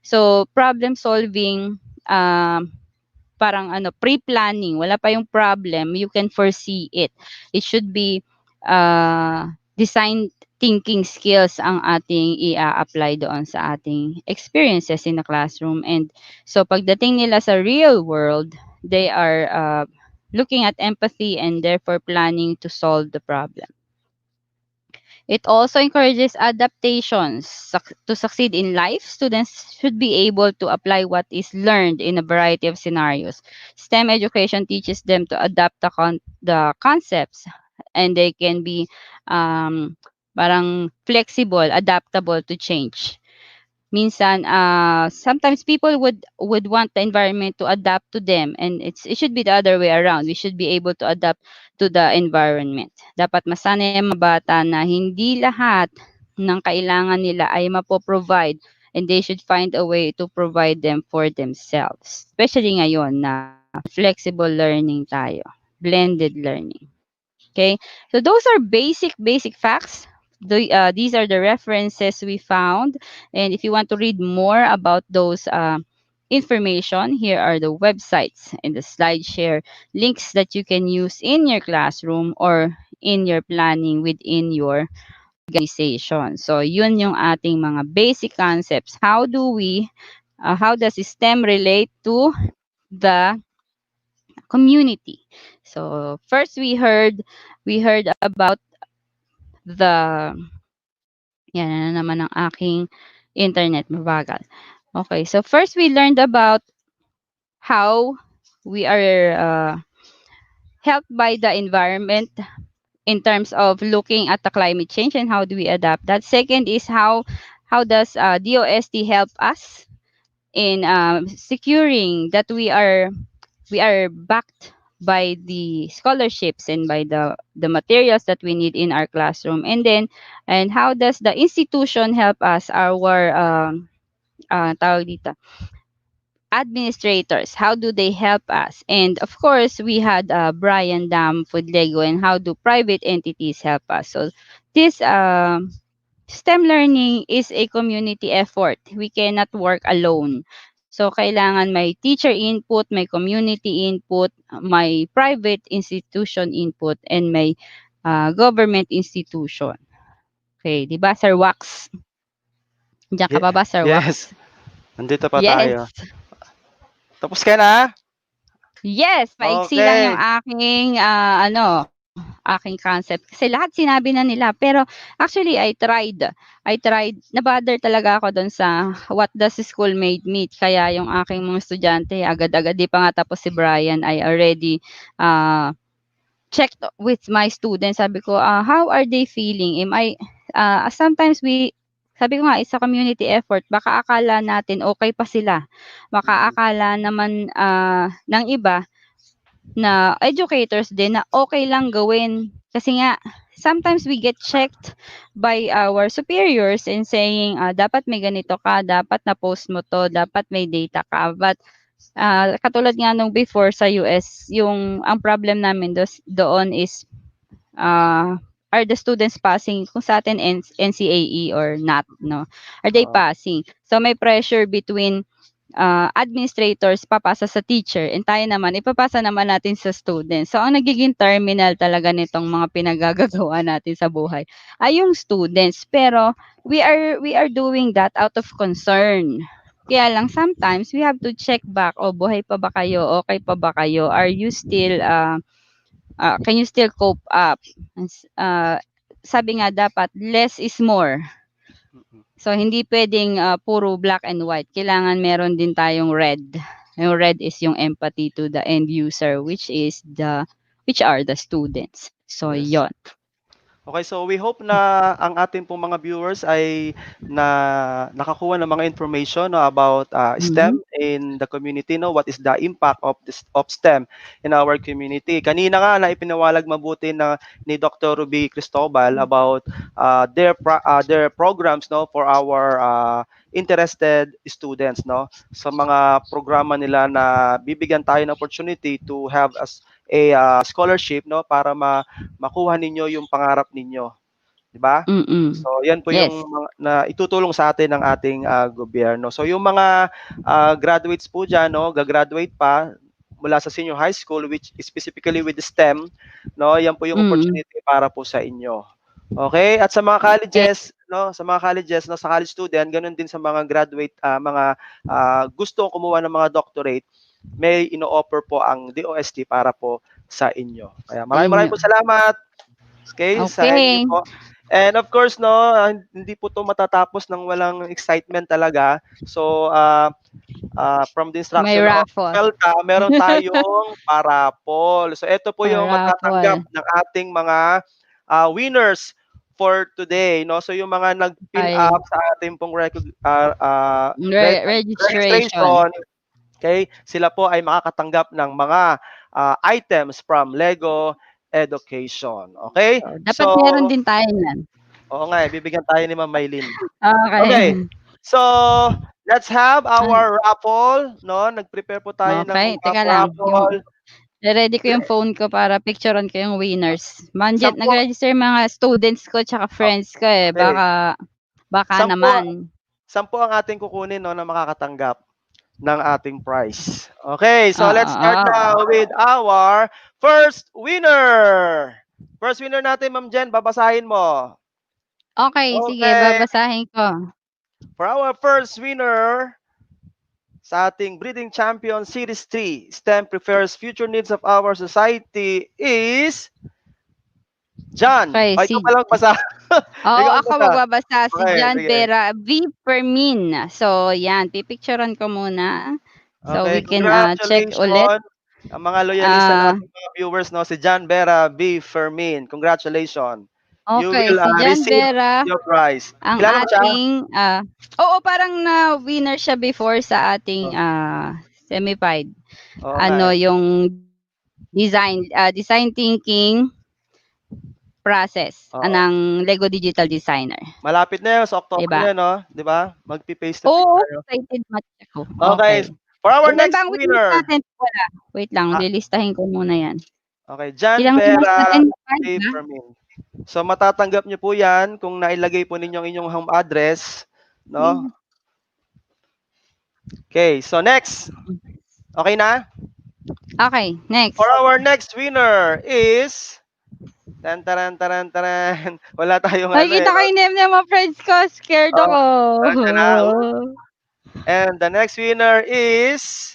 [SPEAKER 8] So problem solving, parang pre-planning, wala pa yung problem, you can foresee it. It should be design thinking skills ang ating i-apply doon sa ating experiences in the classroom. And so pagdating nila sa real world, they are looking at empathy and therefore planning to solve the problem. It also encourages adaptations. To succeed in life, students should be able to apply what is learned in a variety of scenarios. STEM education teaches them to adapt the concepts, and they can be parang flexible, adaptable to change. Minsan sometimes people would want the environment to adapt to them, and it should be the other way around. We should be able to adapt to the environment. Dapat masanay ang mga bata na hindi lahat ng kailangan nila ay mapo-provide, and they should find a way to provide them for themselves, especially ngayon na flexible learning tayo, blended learning. Okay, so those are basic facts. These are the references we found, and if you want to read more about those information, here are the websites and the slide share links that you can use in your classroom or in your planning within your organization. So yun yung ating mga basic concepts. How does STEM relate to the community? So first we heard about the yan na naman ang aking internet mabagal. Okay, so first we learned about how we are helped by the environment in terms of looking at the climate change and how do we adapt that. Second is how does DOST help us in securing that we are backed by the scholarships and by the materials that we need in our classroom. And then and how does the institution help us, our tawag dito, administrators, how do they help us? And of course, we had Brian Dam with Lego, and how do private entities help us? So this STEM learning is a community effort. We cannot work alone. So kailangan may teacher input, may community input, may private institution input, and may government institution. Okay, di ba, Sir Wax? Diyan ka pa ba, Sir
[SPEAKER 5] Yes,
[SPEAKER 8] Wax?
[SPEAKER 5] nandito pa
[SPEAKER 8] Yes.
[SPEAKER 5] tayo. Tapos ka na?
[SPEAKER 8] Yes, maiksi lang yung
[SPEAKER 5] Okay.
[SPEAKER 8] aking aking concept kasi lahat sinabi na nila. Pero actually I tried na-bother talaga ako doon sa what does school made me. Kaya yung aking mga estudyante agad-agad di pa nga tapos si Brian I already checked with my students. Sabi ko, how are they feeling? Am I sometimes sabi ko nga it's a community effort. Baka akala natin okay pa sila. Baka akala naman ng iba na educators din na okay lang gawin. Kasi nga, sometimes we get checked by our superiors in saying, dapat may ganito ka, dapat na-post mo to, dapat may data ka. But katulad nga nung before sa US, ang problem namin doon is, are the students passing kung sa atin NCAE or not, no? Are they passing? So may pressure between administrators papasa sa teacher and tayo naman ipapasa naman natin sa students. So ang nagiging terminal talaga nitong mga pinagagagawa natin sa buhay ay yung students. Pero we are doing that out of concern. Kaya lang sometimes we have to check back, buhay pa ba kayo? Okay pa ba kayo? Are you still can you still cope up? Sabi nga dapat less is more. So hindi pwedeng puro black and white. Kailangan meron din tayong red. Yung red is yung empathy to the end user which are the students. So
[SPEAKER 5] Yes.
[SPEAKER 8] yon.
[SPEAKER 5] Okay, so we hope na ang ating pong mga viewers ay nakakuha ng mga information, no, about STEM in the community, no, what is the impact of STEM in our community. Kanina nga na ipinawalag mabuti ni Dr. Roan-Cristobal about their programs, no, for our interested students, no, sa mga programa nila na bibigyan tayo ng opportunity to have a scholarship, no, para makuha ninyo yung pangarap ninyo, di ba? So yan po yung mga, na itutulong sa atin ng ating gobyerno. So yung mga graduates po diyan, no, gagraduate pa mula sa senior high school which is specifically with the STEM, no, yan po yung opportunity para po sa inyo. Okay? At sa mga colleges, no, sa college student, ganun din sa mga graduate, mga gustong kumuha ng mga doctorate, may ino-offer po ang DOST para po sa inyo. Kaya maraming po salamat. Okay, sa inyo po. And of course, no, hindi po 'to matatapos ng walang excitement talaga. So, from the instruction of Pelta, meron tayong parapol. So, ito po yung matatanggap ng ating mga winners for today, no? So, yung mga nag-fill up sa ating pong registration, okay, sila po ay makakatanggap ng mga items from Lego Education. Okay?
[SPEAKER 8] Dapat meron din tayo niyan.
[SPEAKER 5] Oo nga, bibigyan tayo ni Ma'am Maylin.
[SPEAKER 8] Okay.
[SPEAKER 5] Okay. So, let's have our raffle, no? Nag-prepare po tayo ng
[SPEAKER 8] teka lang.
[SPEAKER 5] raffle.
[SPEAKER 8] Ready ko yung phone ko para picturean ko yung winners. Manjet, nag-register mga students ko tsaka friends ko eh. Baka naman.
[SPEAKER 5] 10 ang ating kukunin, no, na makakatanggap ng ating prize. Okay, so let's start now with our first winner. First winner natin, Ma'am Jen, babasahin mo.
[SPEAKER 8] Okay, sige, babasahin ko.
[SPEAKER 5] For our first winner sa ating Breeding Champion Series 3, STEM Prepares Future Needs of Our Society is John.
[SPEAKER 8] Okay,
[SPEAKER 5] ikaw pa lang basa.
[SPEAKER 8] Oo,
[SPEAKER 5] Ikaw
[SPEAKER 8] ako
[SPEAKER 5] muna.
[SPEAKER 8] magbabasa. Si
[SPEAKER 5] Okay,
[SPEAKER 8] John
[SPEAKER 5] sige.
[SPEAKER 8] Vera V. Permin. So, yan. Pipicturean ko muna. So, we
[SPEAKER 5] Okay,
[SPEAKER 8] can check ulit.
[SPEAKER 5] congratulations. Ang mga loyalista
[SPEAKER 8] Ah,
[SPEAKER 5] nating mga viewers, no, si John Vera B. Fermin. Congratulations. You
[SPEAKER 8] okay,
[SPEAKER 5] will
[SPEAKER 8] si John
[SPEAKER 5] receive
[SPEAKER 8] Vera,
[SPEAKER 5] your prize.
[SPEAKER 8] ang
[SPEAKER 5] Kilala mo siya?
[SPEAKER 8] ating, oo, parang na-winner siya before sa ating
[SPEAKER 5] Oh,
[SPEAKER 8] STEMified.
[SPEAKER 5] oo nga
[SPEAKER 8] Ano,
[SPEAKER 5] eh.
[SPEAKER 8] yung design thinking process
[SPEAKER 5] Oo.
[SPEAKER 8] ng Lego Digital Designer.
[SPEAKER 5] Malapit na yun. Sa October
[SPEAKER 8] Diba?
[SPEAKER 5] na yun, no? Di ba? Magpi-face to face
[SPEAKER 8] Oo,
[SPEAKER 5] tayo.
[SPEAKER 8] excited match ako.
[SPEAKER 5] Okay.
[SPEAKER 8] Okay.
[SPEAKER 5] For our
[SPEAKER 8] Ilan
[SPEAKER 5] next
[SPEAKER 8] ba ang winners
[SPEAKER 5] winner.
[SPEAKER 8] natin? Wala. Wait lang,
[SPEAKER 5] Ah,
[SPEAKER 8] lilistahin ko muna yan.
[SPEAKER 5] okay, John
[SPEAKER 8] Ilang winners
[SPEAKER 5] Vera
[SPEAKER 8] natin? 5
[SPEAKER 5] B.
[SPEAKER 8] ba?
[SPEAKER 5] Fermin. So matatanggap niyo po 'yan kung nailagay po ninyo ang inyong home address, no? Okay, so next. Okay na?
[SPEAKER 8] Okay, next.
[SPEAKER 5] For our next winner is tan taran taran taran. Wala tayong ano eh.
[SPEAKER 8] Nakikita ko
[SPEAKER 5] No?
[SPEAKER 8] yung name ng mga friends ko. Scared
[SPEAKER 5] Oh,
[SPEAKER 8] ako.
[SPEAKER 5] andyan na. And the next winner is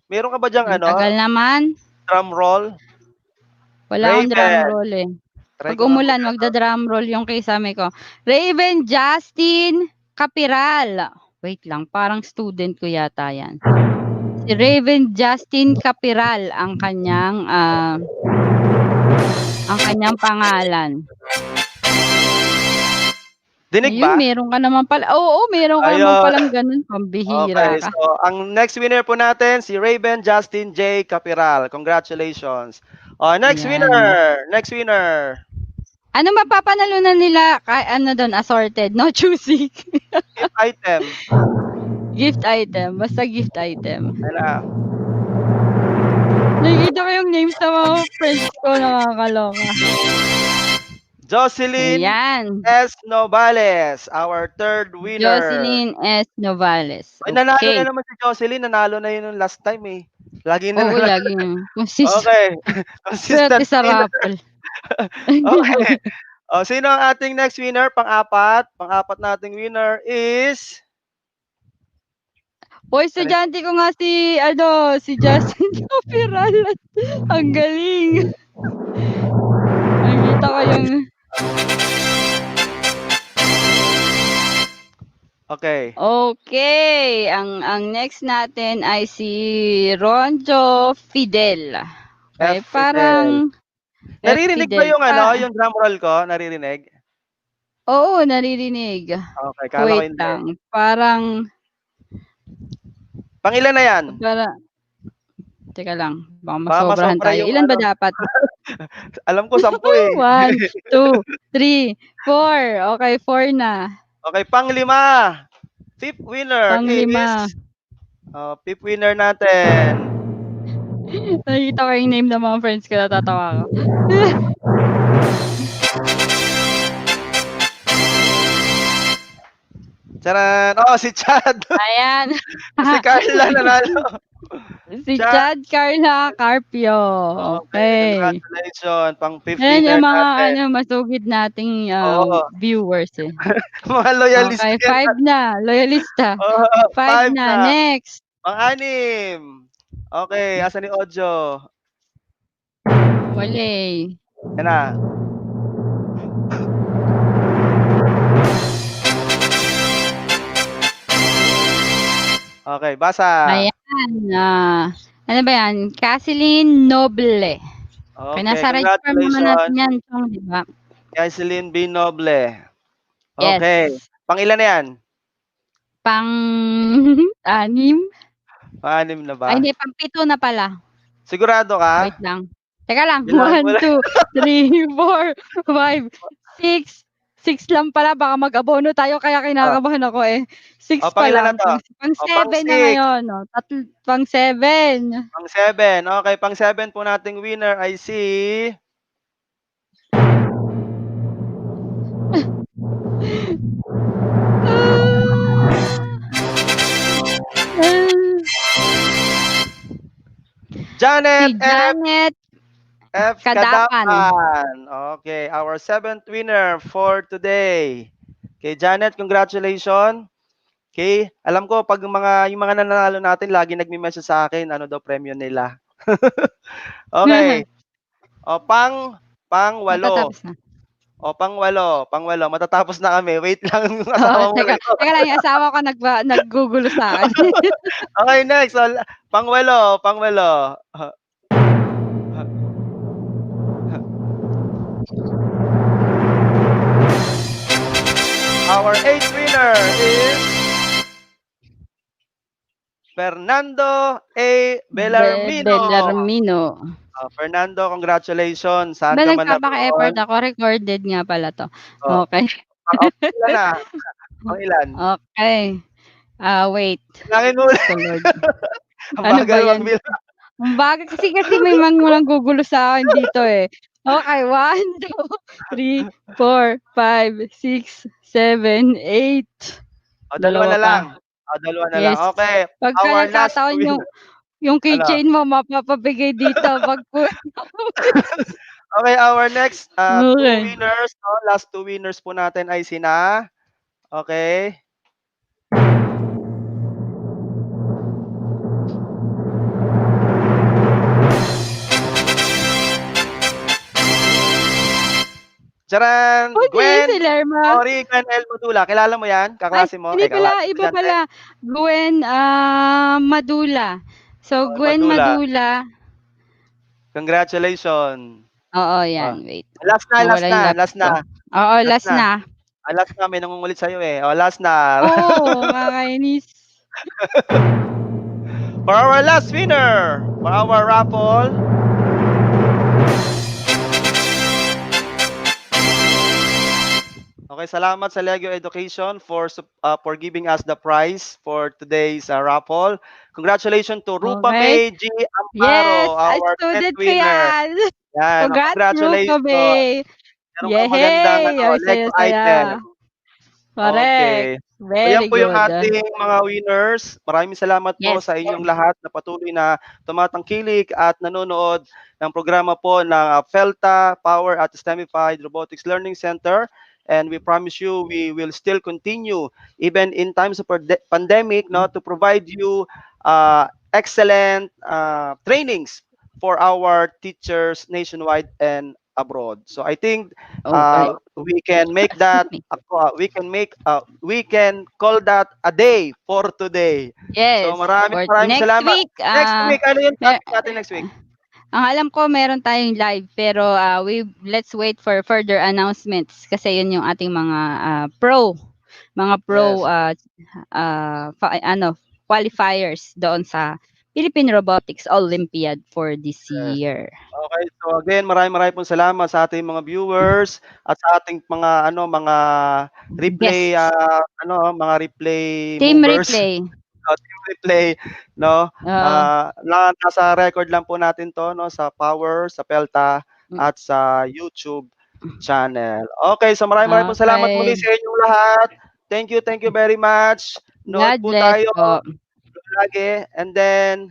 [SPEAKER 5] meron ka ba diyang
[SPEAKER 8] Ang
[SPEAKER 5] ano?
[SPEAKER 8] tagal naman.
[SPEAKER 5] Drum roll?
[SPEAKER 8] Wala akong drum
[SPEAKER 5] Raven.
[SPEAKER 8] roll eh.
[SPEAKER 5] Try
[SPEAKER 8] Pag
[SPEAKER 5] ko nga
[SPEAKER 8] umulan,
[SPEAKER 5] muna.
[SPEAKER 8] magda-drum roll yung kisame ko. Raven Justin Capiral. Wait lang, parang student ko yata yan. Si Raven Justin Capiral ang kanyang pangalan.
[SPEAKER 5] Dinig
[SPEAKER 8] Ayun,
[SPEAKER 5] ba?
[SPEAKER 8] meron ka naman pala. Oo, meron ka naman
[SPEAKER 5] Ayun.
[SPEAKER 8] palang ganun. Pambihira
[SPEAKER 5] Okay,
[SPEAKER 8] ka.
[SPEAKER 5] so ang next winner po natin si Raven Justin J. Capiral. Congratulations. Next
[SPEAKER 8] Ayan.
[SPEAKER 5] winner. Next winner.
[SPEAKER 8] Ano mapapanalunan nila? Ano doon, assorted? No choosing.
[SPEAKER 5] Gift item.
[SPEAKER 8] Gift item. Basta gift item.
[SPEAKER 5] Ano?
[SPEAKER 8] Nakikita ko yung names ng mga friends ko. Nakakaloka.
[SPEAKER 5] Jocelyn
[SPEAKER 8] Ayan.
[SPEAKER 5] S. Novales, our third winner.
[SPEAKER 8] Jocelyn S. Novales.
[SPEAKER 5] Ay, nanalo
[SPEAKER 8] Okay.
[SPEAKER 5] na naman si Jocelyn. Nanalo na yun last time eh. Lagi na
[SPEAKER 8] Oo,
[SPEAKER 5] nanalo.
[SPEAKER 8] lagi na.
[SPEAKER 5] Okay.
[SPEAKER 8] Swerte
[SPEAKER 5] Consistent
[SPEAKER 8] sa
[SPEAKER 5] winner.
[SPEAKER 8] raffle.
[SPEAKER 5] Okay. Sino ang ating next winner? Pang-apat. Pang-apat nating winner is...
[SPEAKER 8] Hoy, estudyante ko nga si Justin Capiral. Ang galing. Nakita ko yung...
[SPEAKER 5] Okay.
[SPEAKER 8] Okay. Ang next natin ay si Ronjo Fidel. Okay,
[SPEAKER 5] F.
[SPEAKER 8] parang...
[SPEAKER 5] Naririnig ba yung yung drum roll ko? Naririnig?
[SPEAKER 8] Oo, naririnig.
[SPEAKER 5] Okay, kala ko
[SPEAKER 8] Wait
[SPEAKER 5] hindi.
[SPEAKER 8] lang. Parang...
[SPEAKER 5] Pangilan na yan?
[SPEAKER 8] Teka lang. Baka
[SPEAKER 5] Baka
[SPEAKER 8] masobrahan
[SPEAKER 5] masobra
[SPEAKER 8] tayo.
[SPEAKER 5] yung
[SPEAKER 8] Ilan ba dapat?
[SPEAKER 5] Alam ko 10 eh.
[SPEAKER 8] 1, 2, 3, 4. Okay, 4 na.
[SPEAKER 5] Okay, pang-5. Fifth winner
[SPEAKER 8] Pang-5.
[SPEAKER 5] is... fifth winner natin.
[SPEAKER 8] Nakikita ko yung name ng mga friends ko. Natatawa ko.
[SPEAKER 5] Charan! Si Chad!
[SPEAKER 8] Ayan.
[SPEAKER 5] Si Carla nanalo.
[SPEAKER 8] Si Chad Carla Carpio. Okay.
[SPEAKER 5] Congratulations. Pang-fifth
[SPEAKER 8] Ayan
[SPEAKER 5] winner
[SPEAKER 8] yung mga
[SPEAKER 5] natin.
[SPEAKER 8] masugid nating viewers eh.
[SPEAKER 5] Mga loyalist.
[SPEAKER 8] Okay, 5 na. Loyalista. 5 na. Next.
[SPEAKER 5] Pang-6. Okay, asa ni Ojo?
[SPEAKER 8] Wale.
[SPEAKER 5] Yan na. Okay, basa.
[SPEAKER 8] Ayan. Ano ba yan? Kathleen Noble.
[SPEAKER 5] Okay,
[SPEAKER 8] nasa register muna natin yan. Di ba?
[SPEAKER 5] Kathleen B. Noble.
[SPEAKER 8] Yes.
[SPEAKER 5] Okay. Pang-ilan na yan?
[SPEAKER 8] Pang-6.
[SPEAKER 5] Pang-6 na ba?
[SPEAKER 8] Ay, hindi. Pang-7 na pala.
[SPEAKER 5] Sigurado ka?
[SPEAKER 8] Wait lang. Teka lang.
[SPEAKER 5] Bilang
[SPEAKER 8] 1, 2, 3, 4, 5, 6. 6 lang pala. Baka mag-abono tayo. Kaya kinakabahan ako eh. 6 pa
[SPEAKER 5] pangilan
[SPEAKER 8] lang.
[SPEAKER 5] na to?
[SPEAKER 8] Pang-7 na ngayon. Pang-7.
[SPEAKER 5] Pang-7. Okay, pang-7 po nating winner ay si... Janet F.
[SPEAKER 8] Kadapan.
[SPEAKER 5] Okay, our 7th winner for today. Okay, Janet, congratulations. Okay, alam ko pag yung mga nanalo natin lagi nagme-message sa akin ano daw premyo nila. Okay. Pang-8. O, pangwalo. Matatapos na kami. Wait lang yung
[SPEAKER 8] Oo,
[SPEAKER 5] asawa mo
[SPEAKER 8] teka,
[SPEAKER 5] rito.
[SPEAKER 8] teka lang, yung asawa ko naggugulo sa akin.
[SPEAKER 5] Okay, next. So, pangwalo. Our 8th winner is Fernando A. Bellarmino.
[SPEAKER 8] Bellarmino.
[SPEAKER 5] Fernando, congratulations. Saan
[SPEAKER 8] Ba,
[SPEAKER 5] ka man
[SPEAKER 8] nagpapaka-effort
[SPEAKER 5] naroon?
[SPEAKER 8] ako. Recorded nga pala to.
[SPEAKER 5] Oh,
[SPEAKER 8] Okay.
[SPEAKER 5] Ilan na? Pang ilan?
[SPEAKER 8] Okay. Wait.
[SPEAKER 5] Bilangin mo ulit.
[SPEAKER 8] So, Lord.
[SPEAKER 5] Ang
[SPEAKER 8] Ano ba
[SPEAKER 5] bagal
[SPEAKER 8] yan?
[SPEAKER 5] magbilang.
[SPEAKER 8] Ang bagay kasi may mga gugulo sa akin dito eh. Okay, 1, 2, 3, 4, 5, 6, 7, 8.
[SPEAKER 5] O, dalawa na
[SPEAKER 8] Pa.
[SPEAKER 5] lang. Dalawa na lang.
[SPEAKER 8] Yes.
[SPEAKER 5] Okay.
[SPEAKER 8] Pagka
[SPEAKER 5] Our last
[SPEAKER 8] nagkataon
[SPEAKER 5] winner.
[SPEAKER 8] yung
[SPEAKER 5] Ano?
[SPEAKER 8] keychain mo, mapapabigay dito.
[SPEAKER 5] Okay, our next two
[SPEAKER 8] Okay.
[SPEAKER 5] winners. Last two winners po natin ay sina. Okay. Charan! Gwen!
[SPEAKER 8] Si Lerma.
[SPEAKER 5] Gwen L. Madula. Kilala mo yan? Kaklase mo?
[SPEAKER 8] Hindi pala,
[SPEAKER 5] kaklase,
[SPEAKER 8] iba
[SPEAKER 5] estudyante?
[SPEAKER 8] pala. Gwen Madula. So, Gwen Madula.
[SPEAKER 5] Congratulations.
[SPEAKER 8] Oo, yan. Wait.
[SPEAKER 5] Last
[SPEAKER 8] Nawala yung
[SPEAKER 5] na.
[SPEAKER 8] laptop ko. Oo, last na.
[SPEAKER 5] Last na. May nangungulit sa'yo eh. Last na.
[SPEAKER 8] Oo, kakainis.
[SPEAKER 5] For our last winner, for our raffle, okay, salamat sa Legio Education for giving us the prize for today's raffle. Congratulations to Rupa May G. Amparo,
[SPEAKER 8] Yes,
[SPEAKER 5] our
[SPEAKER 8] student
[SPEAKER 5] 10th
[SPEAKER 8] ko
[SPEAKER 5] winner.
[SPEAKER 8] yan.
[SPEAKER 5] Yan,
[SPEAKER 8] Congrats,
[SPEAKER 5] congratulations.
[SPEAKER 8] Rupa May.
[SPEAKER 5] Meron kang magandang
[SPEAKER 8] Yay!
[SPEAKER 5] Lego item.
[SPEAKER 8] Correct.
[SPEAKER 5] Okay. So
[SPEAKER 8] Very
[SPEAKER 5] yan po yung
[SPEAKER 8] good.
[SPEAKER 5] ating mga winners. Maraming salamat po sa inyong lahat na patuloy na tumatangkilik at nanonood ng programa po ng FELTA, Power at STEMified Robotics Learning Center. And we promise you we will still continue even in times of pandemic to provide you excellent trainings for our teachers nationwide and abroad. So I think we can make that we can call that a day for today.
[SPEAKER 8] Yes.
[SPEAKER 5] So maraming
[SPEAKER 8] Next
[SPEAKER 5] salamat.
[SPEAKER 8] week,
[SPEAKER 5] Next week ano yung topic natin next week?
[SPEAKER 8] Ang alam ko meron tayong live pero let's wait for further announcements kasi yun yung ating mga pro qualifiers doon sa Philippine Robotics Olympiad for this year.
[SPEAKER 5] Okay, so again, maraming pong salamat sa ating mga viewers at sa ating mga mga replay mga replay
[SPEAKER 8] Team
[SPEAKER 5] movers.
[SPEAKER 8] replay.
[SPEAKER 5] Team replay, nasa record lang po natin to sa Power, sa Pelta at sa YouTube channel. Okay, so maraming pong salamat muli sa inyong lahat. Thank you very much. Nood po tayo lagi. And then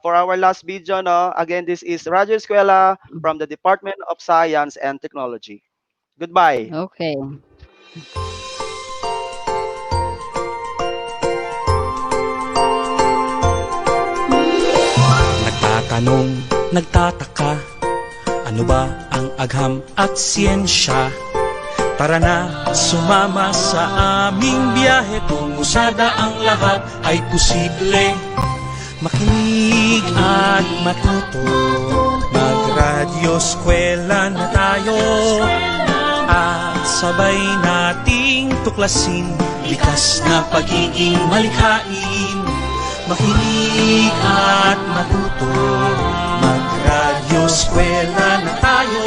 [SPEAKER 5] for our last video, again, this is Radyo Eskwela from the Department of Science and Technology. Goodbye.
[SPEAKER 8] Okay.
[SPEAKER 13] Nagtatanong, nagtataka, ano ba ang agham at siyensya? Tara na, sumama sa aming biyahe, tungo sa daang lahat ay posible. Makinig at matuto, magradyo eskwela na tayo, at sabay nating tuklasin, likas na pagiging malikhain. Makinig at matuto, magradyo eskwela na tayo,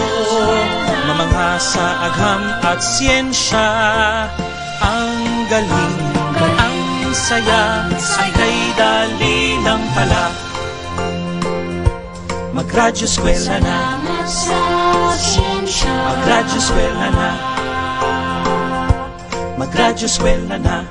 [SPEAKER 13] mamangha sa agham at siyensya. Ang galing, ang saya, ay kay dali lang pala. Magradyo eskwela na, magradyo eskwela na, magradyo eskwela na.